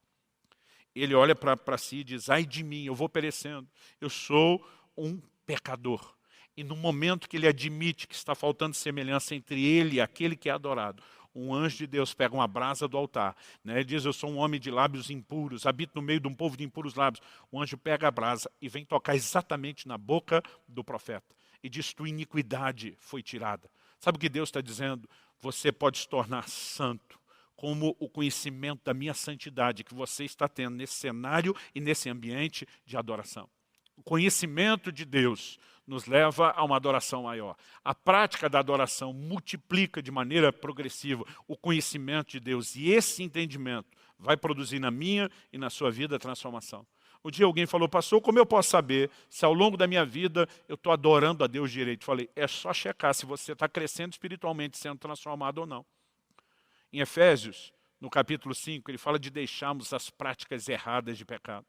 Ele olha para si e diz: ai de mim, eu vou perecendo, eu sou um pecador. E no momento que ele admite que está faltando semelhança entre ele e aquele que é adorado, um anjo de Deus pega uma brasa do altar, né? Ele diz: eu sou um homem de lábios impuros, habito no meio de um povo de impuros lábios. O anjo pega a brasa e vem tocar exatamente na boca do profeta e diz: tua iniquidade foi tirada. Sabe o que Deus está dizendo? Você pode se tornar santo, como o conhecimento da minha santidade que você está tendo nesse cenário e nesse ambiente de adoração. O conhecimento de Deus nos leva a uma adoração maior. A prática da adoração multiplica de maneira progressiva o conhecimento de Deus. E esse entendimento vai produzir na minha e na sua vida a transformação. Um dia alguém falou: pastor, como eu posso saber se ao longo da minha vida eu estou adorando a Deus direito? Falei: é só checar se você está crescendo espiritualmente, sendo transformado ou não. Em Efésios, no capítulo 5, ele fala de deixarmos as práticas erradas de pecado.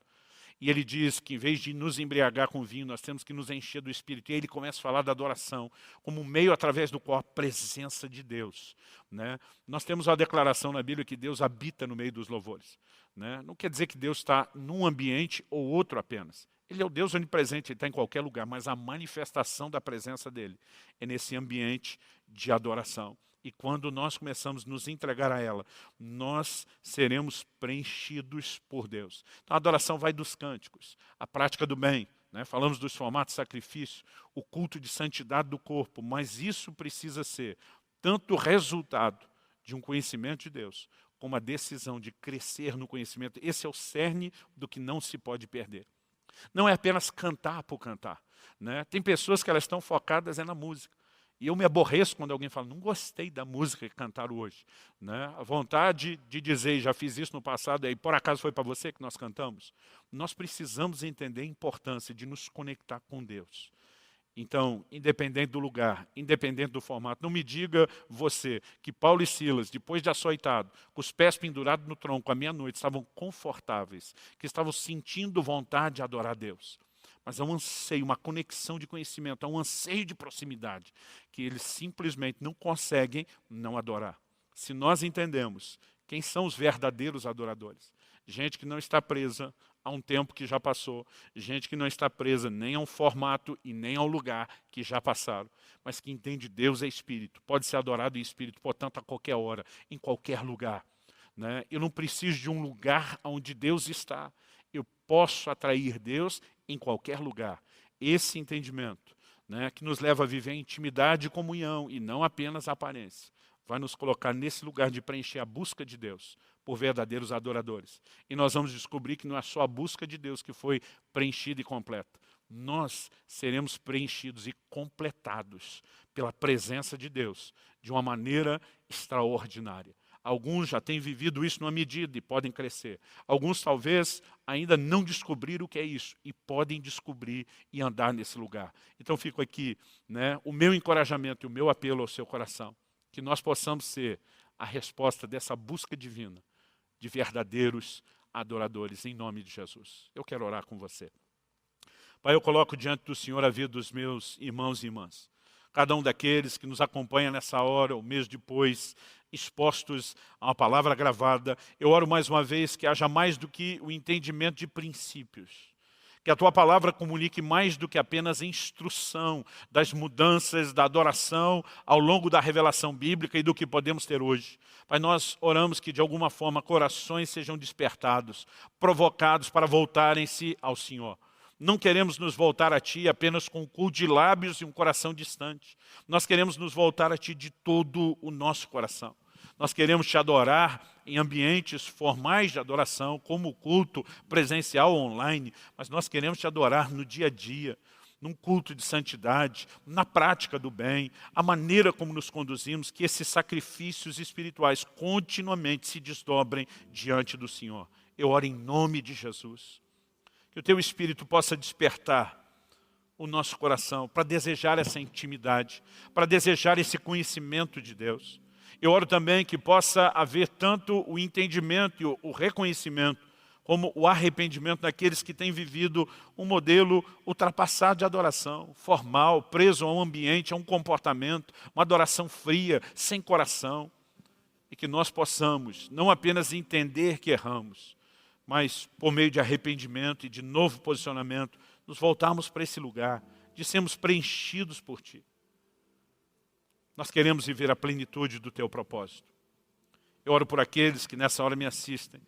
E ele diz que em vez de nos embriagar com vinho, nós temos que nos encher do Espírito. E aí ele começa a falar da adoração como um meio através do qual a presença de Deus, né? Nós temos uma declaração na Bíblia que Deus habita no meio dos louvores, né? Não quer dizer que Deus está num ambiente ou outro apenas. Ele é o Deus onipresente, Ele está em qualquer lugar, mas a manifestação da presença dEle é nesse ambiente de adoração. E quando nós começamos a nos entregar a ela, nós seremos preenchidos por Deus. Então a adoração vai dos cânticos, a prática do bem, né? Falamos dos formatos de sacrifício, o culto de santidade do corpo, mas isso precisa ser tanto resultado de um conhecimento de Deus, como a decisão de crescer no conhecimento. Esse é o cerne do que não se pode perder. Não é apenas cantar por cantar, né? Tem pessoas que elas estão focadas na música. E eu me aborreço quando alguém fala: não gostei da música que cantaram hoje, né? A vontade de dizer: já fiz isso no passado, e por acaso foi para você que nós cantamos? Nós precisamos entender a importância de nos conectar com Deus. Então, independente do lugar, independente do formato, não me diga você que Paulo e Silas, depois de açoitado, com os pés pendurados no tronco à meia-noite, estavam confortáveis, que estavam sentindo vontade de adorar a Deus. Mas há um anseio, uma conexão de conhecimento, há um anseio de proximidade, que eles simplesmente não conseguem não adorar. Se nós entendemos quem são os verdadeiros adoradores, gente que não está presa a um tempo que já passou, gente que não está presa nem a um formato e nem ao lugar que já passaram, mas que entende Deus é Espírito, pode ser adorado em Espírito, portanto, a qualquer hora, em qualquer lugar. Né? Eu não preciso de um lugar onde Deus está, eu posso atrair Deus em qualquer lugar. Esse entendimento, né, que nos leva a viver em intimidade e comunhão, e não apenas a aparência, vai nos colocar nesse lugar de preencher a busca de Deus por verdadeiros adoradores. E nós vamos descobrir que não é só a busca de Deus que foi preenchida e completa. Nós seremos preenchidos e completados pela presença de Deus de uma maneira extraordinária. Alguns já têm vivido isso numa medida e podem crescer. Alguns talvez ainda não descobriram o que é isso e podem descobrir e andar nesse lugar. Então fico aqui, né, o meu encorajamento e o meu apelo ao seu coração, que nós possamos ser a resposta dessa busca divina de verdadeiros adoradores, em nome de Jesus. Eu quero orar com você. Pai, eu coloco diante do Senhor a vida dos meus irmãos e irmãs. Cada um daqueles que nos acompanha nessa hora, ou mês depois, expostos a uma palavra gravada, eu oro mais uma vez que haja mais do que o entendimento de princípios. Que a Tua palavra comunique mais do que apenas instrução das mudanças da adoração ao longo da revelação bíblica e do que podemos ter hoje. Pai, nós oramos que de alguma forma corações sejam despertados, provocados para voltarem-se ao Senhor. Não queremos nos voltar a Ti apenas com um culto de lábios e um coração distante. Nós queremos nos voltar a Ti de todo o nosso coração. Nós queremos Te adorar em ambientes formais de adoração, como o culto presencial ou online, mas nós queremos Te adorar no dia a dia, num culto de santidade, na prática do bem, a maneira como nos conduzimos, que esses sacrifícios espirituais continuamente se desdobrem diante do Senhor. Eu oro em nome de Jesus. Que o Teu Espírito possa despertar o nosso coração para desejar essa intimidade, para desejar esse conhecimento de Deus. Eu oro também que possa haver tanto o entendimento e o reconhecimento, como o arrependimento daqueles que têm vivido um modelo ultrapassado de adoração, formal, preso a um ambiente, a um comportamento, uma adoração fria, sem coração. E que nós possamos não apenas entender que erramos, mas por meio de arrependimento e de novo posicionamento, nos voltarmos para esse lugar, de sermos preenchidos por Ti. Nós queremos viver a plenitude do Teu propósito. Eu oro por aqueles que nessa hora me assistem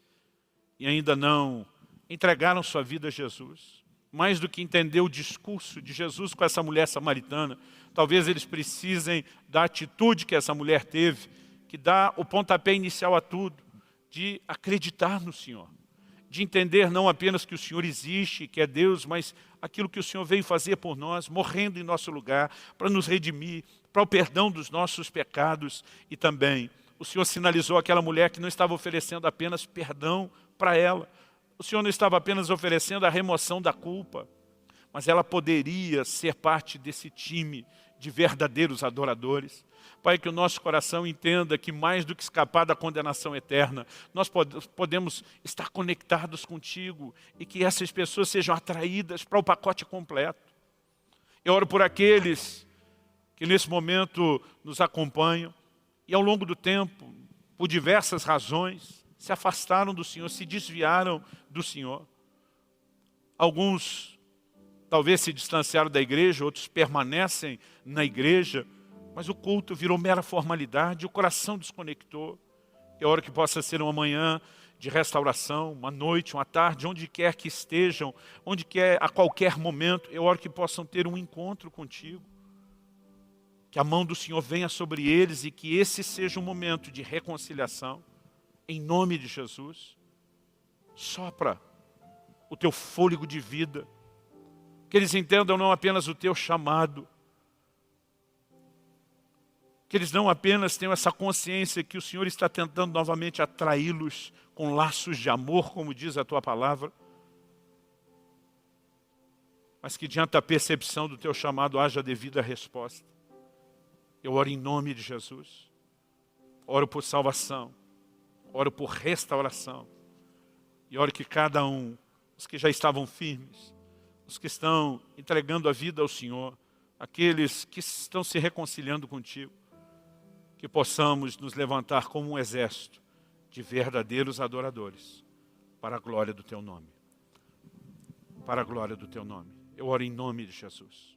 e ainda não entregaram sua vida a Jesus. Mais do que entender o discurso de Jesus com essa mulher samaritana, talvez eles precisem da atitude que essa mulher teve, que dá o pontapé inicial a tudo, de acreditar no Senhor. De entender não apenas que o Senhor existe, que é Deus, mas aquilo que o Senhor veio fazer por nós, morrendo em nosso lugar, para nos redimir, para o perdão dos nossos pecados. E também o Senhor sinalizou aquela mulher que não estava oferecendo apenas perdão para ela. O Senhor não estava apenas oferecendo a remoção da culpa, mas ela poderia ser parte desse time de verdadeiros adoradores. Pai, que o nosso coração entenda que mais do que escapar da condenação eterna, nós podemos estar conectados contigo e que essas pessoas sejam atraídas para o pacote completo. Eu oro por aqueles que nesse momento nos acompanham e ao longo do tempo, por diversas razões, se afastaram do Senhor, se desviaram do Senhor. Alguns talvez se distanciaram da igreja, outros permanecem na igreja, mas o culto virou mera formalidade, o coração desconectou. Eu oro que possa ser uma manhã de restauração, uma noite, uma tarde, onde quer que estejam, onde quer, a qualquer momento, eu oro que possam ter um encontro contigo. Que a mão do Senhor venha sobre eles e que esse seja um momento de reconciliação, em nome de Jesus. Sopra o Teu fôlego de vida, que eles entendam não apenas o Teu chamado, que eles não apenas tenham essa consciência que o Senhor está tentando novamente atraí-los com laços de amor, como diz a Tua palavra, mas que diante da percepção do teu chamado haja devida resposta. Eu oro em nome de Jesus. Oro por salvação. Oro por restauração. E oro que cada um, os que já estavam firmes, os que estão entregando a vida ao Senhor, aqueles que estão se reconciliando contigo, que possamos nos levantar como um exército de verdadeiros adoradores, para a glória do teu nome. Para a glória do teu nome. Eu oro em nome de Jesus.